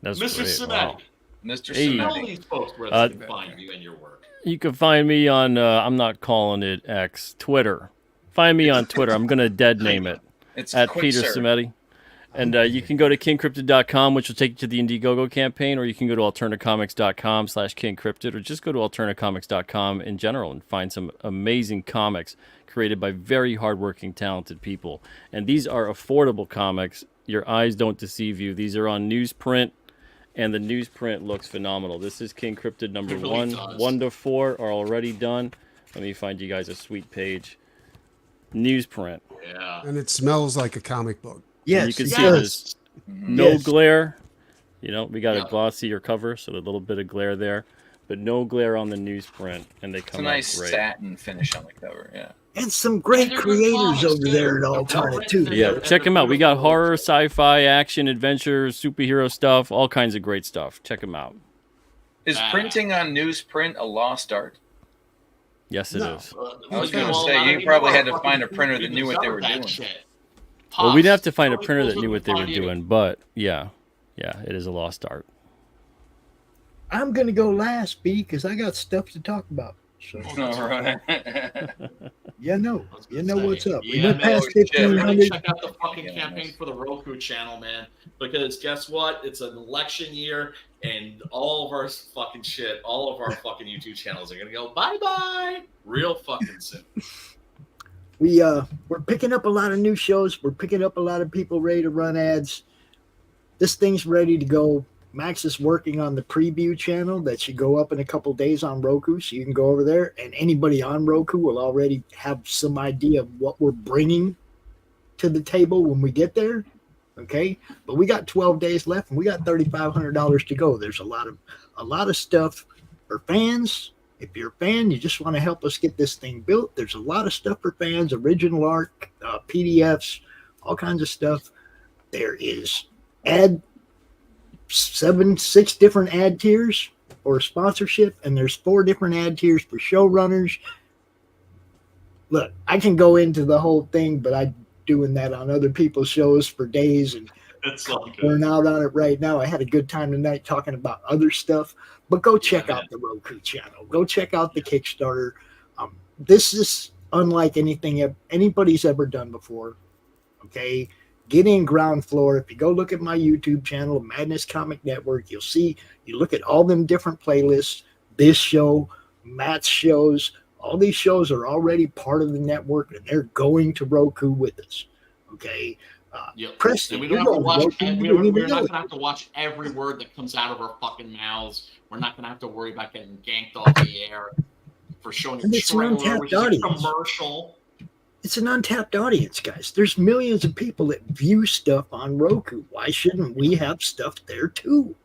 That's Mr. great. Simeti, Wow. Mr. Hey. tell Simeti. these folks where Uh, they can find you and your work. You can find me on, I'm not calling it X, Twitter. Find me on Twitter. I'm going to dead name it. It's At quick Peter serve. Simeti. And you can go to kingcryptid.com, which will take you to the Indiegogo campaign, or you can go to alternativecomics.com/kingcryptid, or just go to alternativecomics.com in general and find some amazing comics created by very hardworking, talented people. And these are affordable comics. Your eyes don't deceive you. These are on newsprint, and the newsprint looks phenomenal. This is King Cryptid number It really 1. does. 1 to 4 are already done. Let me find you guys a sweet page. Newsprint. Yeah. and it smells like a comic book. Yes, you can it see does. there's no Yes. glare. You know, we got Yeah. a glossier cover, so a little bit of glare there, but no glare on the newsprint, and they It's a come nice out great. satin finish on the cover. Yeah. And some great And they're good creators comics, over too. there at They're Alternate well-written too. and Yeah, they're- check them they're out. We got beautiful. horror, sci-fi, action, adventure, superhero stuff, all kinds of great stuff. Check them out. Is printing on newsprint a lost art? Yes, it No. is. I was gonna say, you probably had to find a printer that knew what they were doing. Well, we'd have to find a printer that knew what they were doing, but yeah, it is a lost art. I'm gonna go last, B, because I got stuff to talk about. So All right. you know what's up. We Yeah, went man, past shit. Everybody 1500. check out the fucking Yeah, campaign nice. for the Roku channel, man. Because guess what? It's an election year, and all of our fucking shit, all of our fucking YouTube channels are gonna go bye-bye real fucking soon. We're picking up a lot of new shows. We're picking up a lot of people ready to run ads. This thing's ready to go. Max is working on the preview channel that should go up in a couple days on Roku, so you can go over there, and anybody on Roku will already have some idea of what we're bringing to the table when we get there. Okay, but we got 12 days left, and we got $3,500 to go. There's a lot of stuff for fans. If you're a fan, you just want to help us get this thing built. There's a lot of stuff for fans, original art, PDFs, all kinds of stuff. There is six different ad tiers for sponsorship, and there's 4 different ad tiers for showrunners. Look, I can go into the whole thing, but I'm doing that on other people's shows for days and It's all good. burn out on it right now. I had a good time tonight talking about other stuff, but go check out the Roku channel. Go check out the Kickstarter. This is unlike anything anybody's ever done before. Okay, get in ground floor. If you go look at my YouTube channel, Madness Comic Network, you'll see. You look at all them different playlists. This show, Matt's shows, all these shows are already part of the network, and they're going to Roku with us. Okay. Yep. Preston, And we you're don't have to going watch. Roku, And you don't even we're know not it. gonna have to watch every word that comes out of our fucking mouths. We're not gonna have to worry about getting ganked off the air for showing And a it's an trailer, untapped which is a audience. commercial. It's an untapped audience, guys. There's millions of people that view stuff on Roku. Why shouldn't we have stuff there too?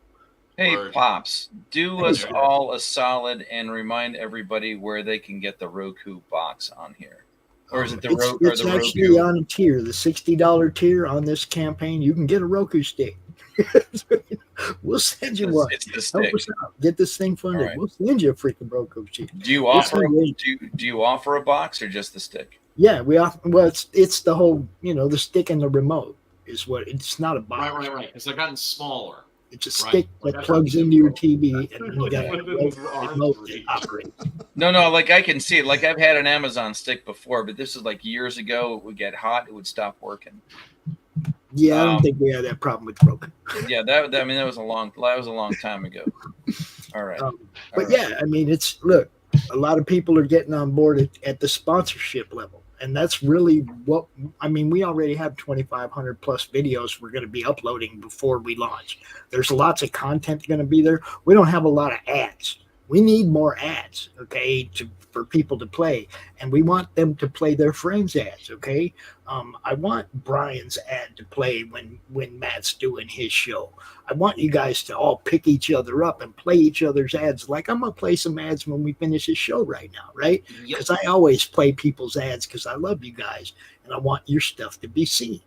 Hey, Word. Pops, do Hey, us there. all a solid and remind everybody where they can get the Roku box on here. Or is it the Roku? It's actually on a tier, the $60 tier on this campaign. You can get a Roku stick. We'll send you one. It's the Help stick. us out. Get this thing funded. All right. We'll send you a freaking Roku stick. Do you We'll offer send you- do you offer a box or just the stick? Yeah, we offer. Well, it's the whole, the stick and the remote is what. It's not a box. Right. Because they're gotten smaller. It's a Right. stick Like that that's plugs what- into your TV, and then you got a Our remote that reach. operates. No, like I can see it. Like I've had an Amazon stick before, but this is like years ago. It would get hot, it would stop working. Yeah, I don't think we had that problem with Roku. Yeah, that was a long time ago. All right. But yeah, I mean, look, a lot of people are getting on board at the sponsorship level. And that's really we already have 2,500 plus videos we're going to be uploading before we launch. There's lots of content going to be there. We don't have a lot of ads. We need more ads, okay, for people to play. And we want them to play their friends' ads, okay? I want Brian's ad to play when Matt's doing his show. I want you guys to all pick each other up and play each other's ads. Like I'm going to play some ads when we finish this show right now, right? Because I always play people's ads because I love you guys and I want your stuff to be seen.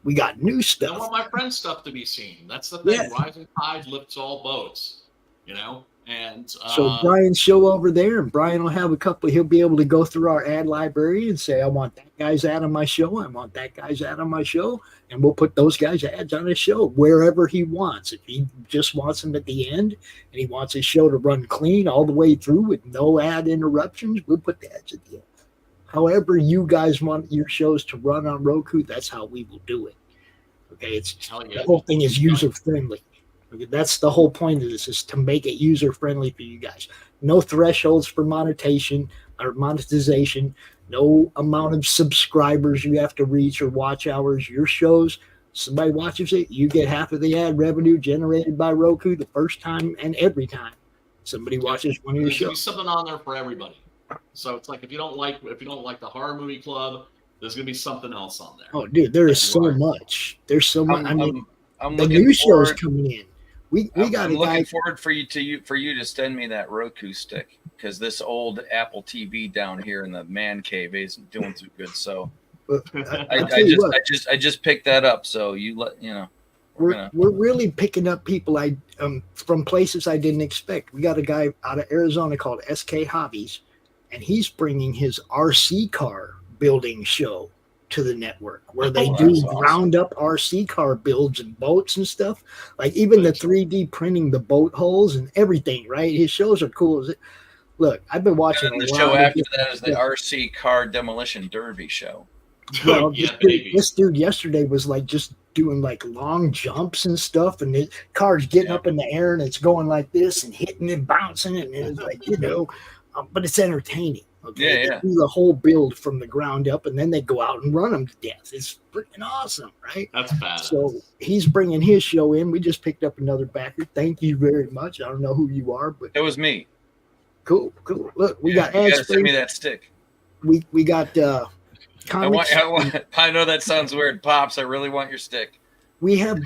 We got new I stuff. want my friend's stuff to be seen. That's the thing. Yeah. Rising tide lifts all boats, And So Brian's show over there, and Brian will have he'll be able to go through our ad library and say, I want that guy's ad on my show. I want that guy's ad on my show. And we'll put those guys' ads on his show wherever he wants. If he just wants them at the end and he wants his show to run clean all the way through with no ad interruptions, we'll put the ads at the end. However you guys want your shows to run on Roku, that's how we will do it. Okay, the whole thing is user friendly. Okay, that's the whole point of this, is to make it user friendly for you guys. No thresholds for monetization, no amount of subscribers you have to reach or watch hours. Your shows, somebody watches it, you get half of the ad revenue generated by Roku the first time and every time somebody watches one of your There's gonna be shows. something on there for everybody. So it's like if you don't like the horror movie club, there's gonna be something else on there. Oh, dude, there is so much. There's so much. I'm the looking new shows forward- coming in. We got I'm a guy. looking forward for you to send me that Roku stick, because this old Apple TV down here in the man cave isn't doing too good. So I just picked that up. So We're really picking up people from places I didn't expect. We got a guy out of Arizona called SK Hobbies, and he's bringing his RC car building show to the network, where they do that's awesome. ground up RC car builds and boats and stuff. Like even the 3D printing the boat holes and everything, right? His shows are cool. Look, I've been watching And a the lot show of after different that is the stuff. RC car demolition derby show. Well, Yeah, this dude yesterday was like just doing like long jumps and stuff, and the car's getting up in the air and it's going like this and hitting and bouncing, and it's like, but it's entertaining. Okay, Yeah. They do the whole build from the ground up, and then they go out and run them to death. It's freaking awesome, right? That's bad. So he's bringing his show in. We just picked up another backer. Thank you very much. I don't know who you are, but It was me. cool. Look, we got You ads. gotta send me that stick. We got comics. I know that sounds weird, Pops. I really want your stick. We have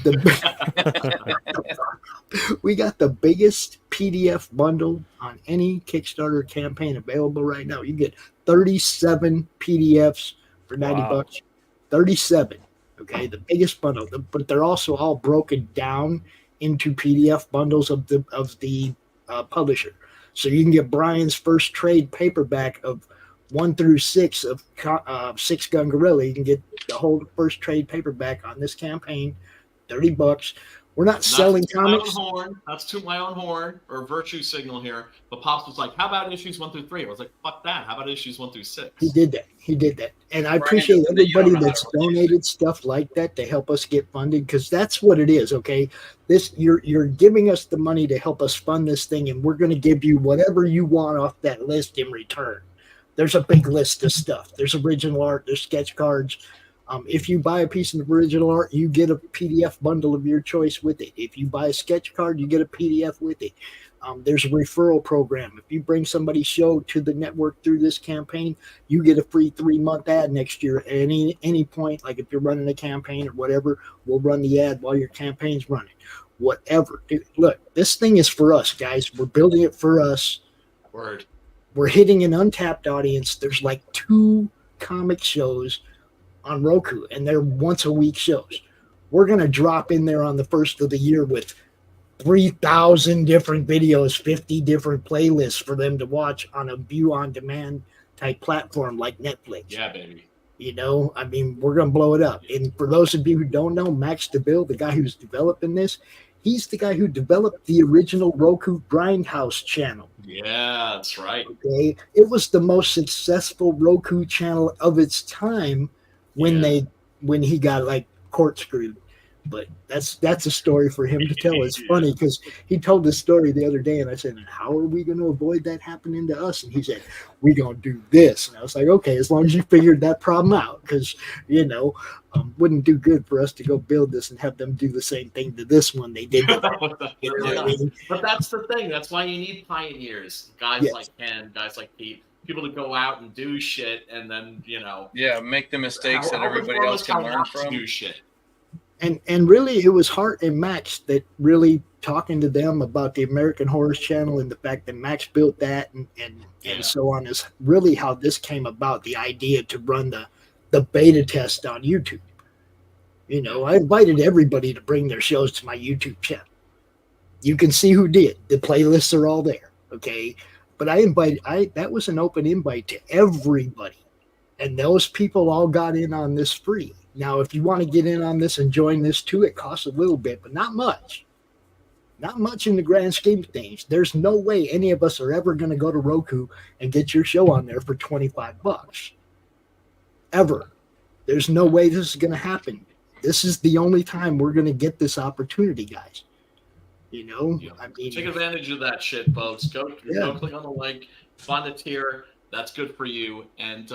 we got the biggest PDF bundle on any Kickstarter campaign available right now. You get 37 PDFs for $90. 37. Okay, the biggest bundle, but they're also all broken down into PDF bundles of the publisher. So you can get Brian's first trade paperback of 1 through 6 of Six Gun Gorilla. You can get the whole first trade paperback on this campaign, $30. We're not selling comics. That's to my own horn or virtue signal here. But Pops was like, "How about issues 1 through 3?" I was like, "Fuck that! How about issues 1 through 6?" He did that, and I Brian, appreciate you everybody don't know that's how to release donated stuff like that to help us get funded, because that's what it is. Okay, you're giving us the money to help us fund this thing, and we're going to give you whatever you want off that list in return. There's a big list of stuff. There's original art. There's sketch cards. If you buy a piece of original art, you get a PDF bundle of your choice with it. If you buy a sketch card, you get a PDF with it. There's a referral program. If you bring somebody's show to the network through this campaign, you get a free 3-month ad next year at any point. Like if you're running a campaign or whatever, we'll run the ad while your campaign's running. whatever. Dude, look, this thing is for us, guys. We're building it for us. Word. We're hitting an untapped audience. There's like 2 comic shows on Roku, and they're once a week shows. We're going to drop in there on the first of the year with 3,000 different videos, 50 different playlists for them to watch on a view on demand type platform like Netflix. Yeah, baby. You know, I mean, we're going to blow it up. And for those of you who don't know, Max Devill, the guy who's developing this, he's the guy who developed the original Roku Grindhouse channel. Yeah, that's right. Okay, it was the most successful Roku channel of its time when he got like corkscrewed. But that's a story for him to tell. It's funny because he told this story the other day, and I said, "How are we going to avoid that happening to us?" And he said, "We're going to do this." And I was like, "Okay, as long as you figured that problem out, because wouldn't do good for us to go build this and have them do the same thing to this one they did." You know what I mean? But that's the thing. That's why you need pioneers, guys like Ken, guys like Pete, people to go out and do shit, and then make the mistakes that everybody else can learn from. Do shit. And really, it was Hart and Max that really talking to them about the American Horror Channel and the fact that Max built that and so on is really how this came about, the idea to run the beta test on YouTube. You know, I invited everybody to bring their shows to my YouTube channel. You can see who did. The playlists are all there, okay? But that was an open invite to everybody. And those people all got in on this free. Now, if you want to get in on this and join this too, it costs a little bit, but not much. Not much in the grand scheme of things. There's no way any of us are ever going to go to Roku and get your show on there for $25. Ever. There's no way this is going to happen. This is the only time we're going to get this opportunity, guys. You know? I mean, take advantage of that shit, folks. Go click on the link, find the tier. That's good for you. And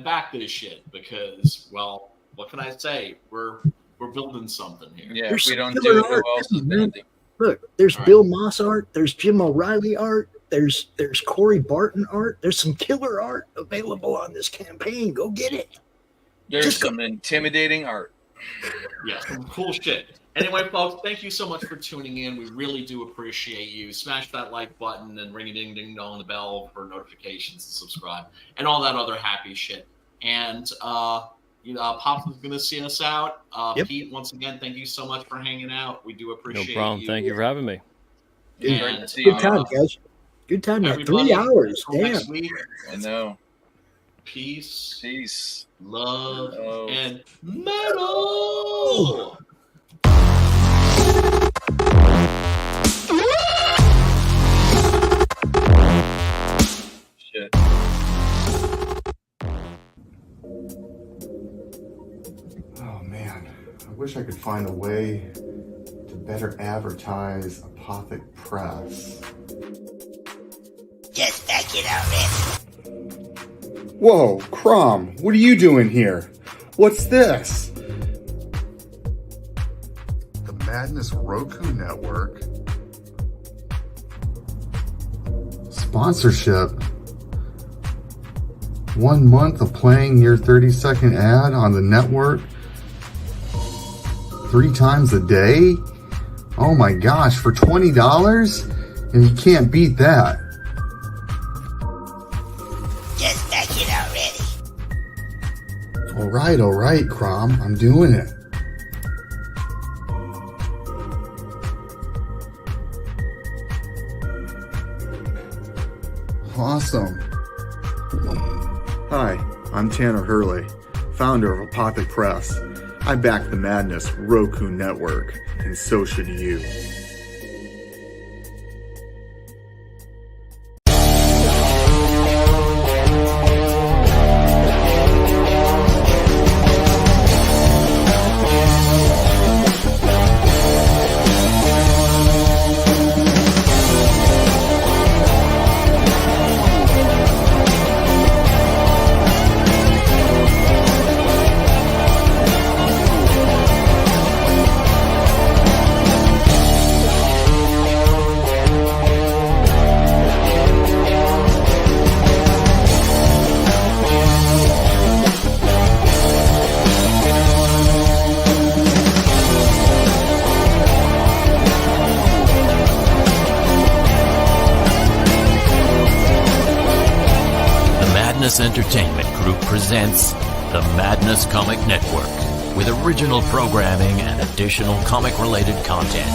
back this shit because, well, what can I say? We're building something here. Yeah, if we don't do it, who else is building? Look, there's Bill Moss art, there's Jim O'Reilly art, there's Corey Barton art, there's some killer art available on this campaign. Go get it. There's some intimidating art. Yeah, some cool shit. Anyway, folks, thank you so much for tuning in. We really do appreciate you. Smash that like button and ring a ding ding dong the bell for notifications and subscribe and all that other happy shit. And Pops is going to see us out. Pete, once again, thank you so much for hanging out. We do appreciate No problem. you. Thank you for having me. And, good time, guys. Good time. 3 hours. Damn. Next week. I know. Peace, love, and metal. Shit. Oh man, I wish I could find a way to better advertise Apothic Press. Just back it already. Whoa, Crom, what are you doing here? What's this? The Madness Roku Network. Sponsorship. 1 month of playing your 30-second ad on the network 3 times a day? Oh my gosh, for $20? And you can't beat that. Just back it already. All right, Crom, I'm doing it. Awesome. Hi, I'm Tanner Hurley, founder of Apothic Press. I back the Madness Roku Network, and so should you. Madness Entertainment Group presents the Madness Comic Network with original programming and additional comic-related content.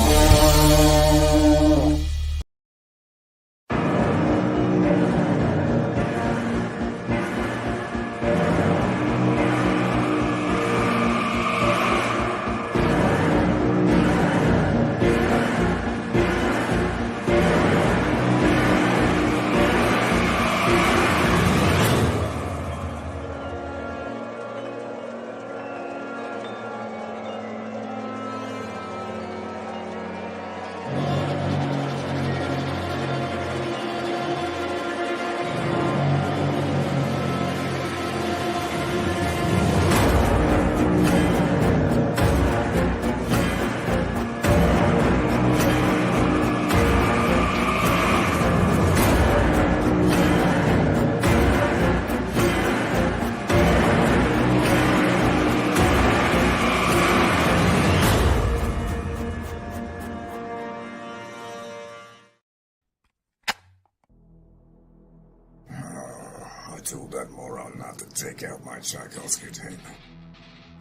Take out my Tchaikovsky tape.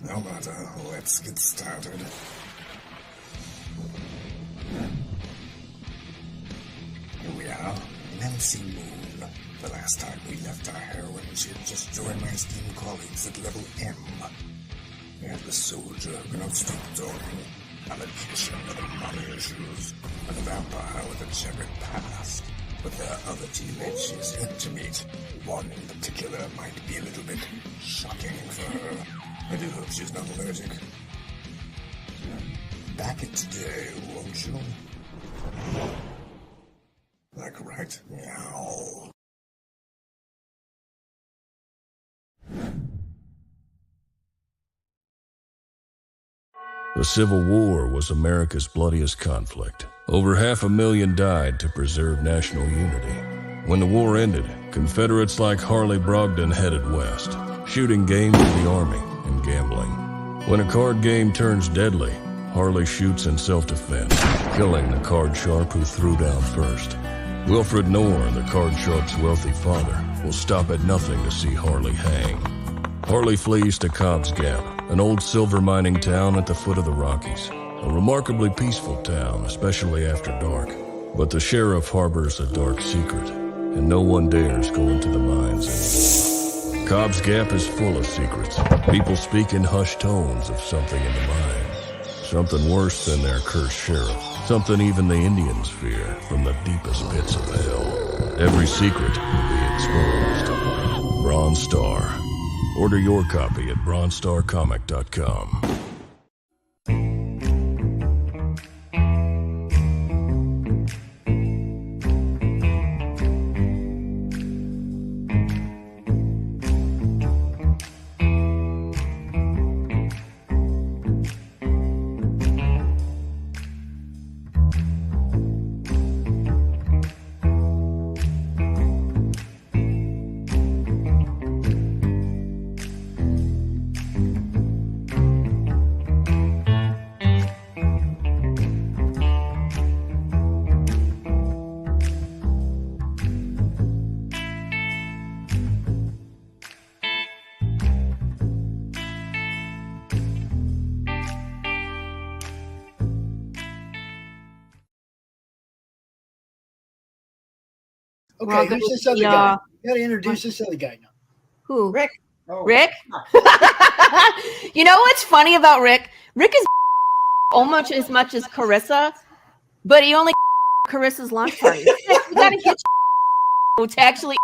No matter, let's get started. Here we are, Nancy Moon. The last time we left our heroine, she had just joined my esteemed colleagues at level M. And the soldier who cannot stop talking, a magician with a mommy issues, and a vampire with a checkered past. But there are other teammates she's yet to meet. One in particular might be a little bit shocking for her. I do hope she's not allergic. Back it today, won't you? Like right meow. The Civil War was America's bloodiest conflict. Over 500,000 died to preserve national unity. When the war ended, Confederates like Harley Brogdon headed west, shooting game for the Army and gambling. When a card game turns deadly, Harley shoots in self-defense, killing the card sharp who threw down first. Wilfred Knorr, the card sharp's wealthy father, will stop at nothing to see Harley hang. Harley flees to Cobb's Gap, an old silver mining town at the foot of the Rockies. A remarkably peaceful town, especially after dark. But the sheriff harbors a dark secret, and no one dares go into the mines anymore. Cobb's Gap is full of secrets. People speak in hushed tones of something in the mines. Something worse than their cursed sheriff. Something even the Indians fear from the deepest pits of hell. Every secret will be exposed. Bronze Star. Order your copy at bronzestarcomic.com. Okay, who's this other guy? You gotta introduce this other guy now. Who? Rick. Oh. Rick? You know what's funny about Rick? Rick is almost as much as Carissa, but he only Carissa's launch party. You gotta get to actually.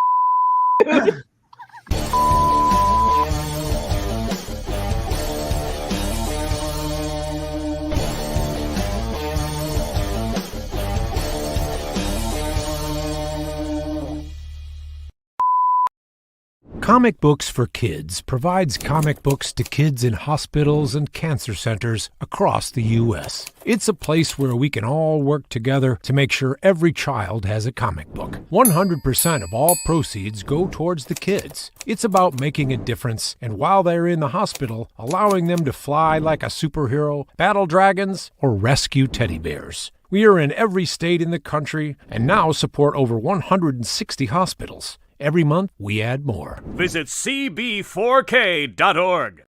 Comic Books for Kids provides comic books to kids in hospitals and cancer centers across the U.S. It's a place where we can all work together to make sure every child has a comic book. 100% of all proceeds go towards the kids. It's about making a difference, and while they're in the hospital, allowing them to fly like a superhero, battle dragons, or rescue teddy bears. We are in every state in the country and now support over 160 hospitals. Every month, we add more. Visit cb4k.org.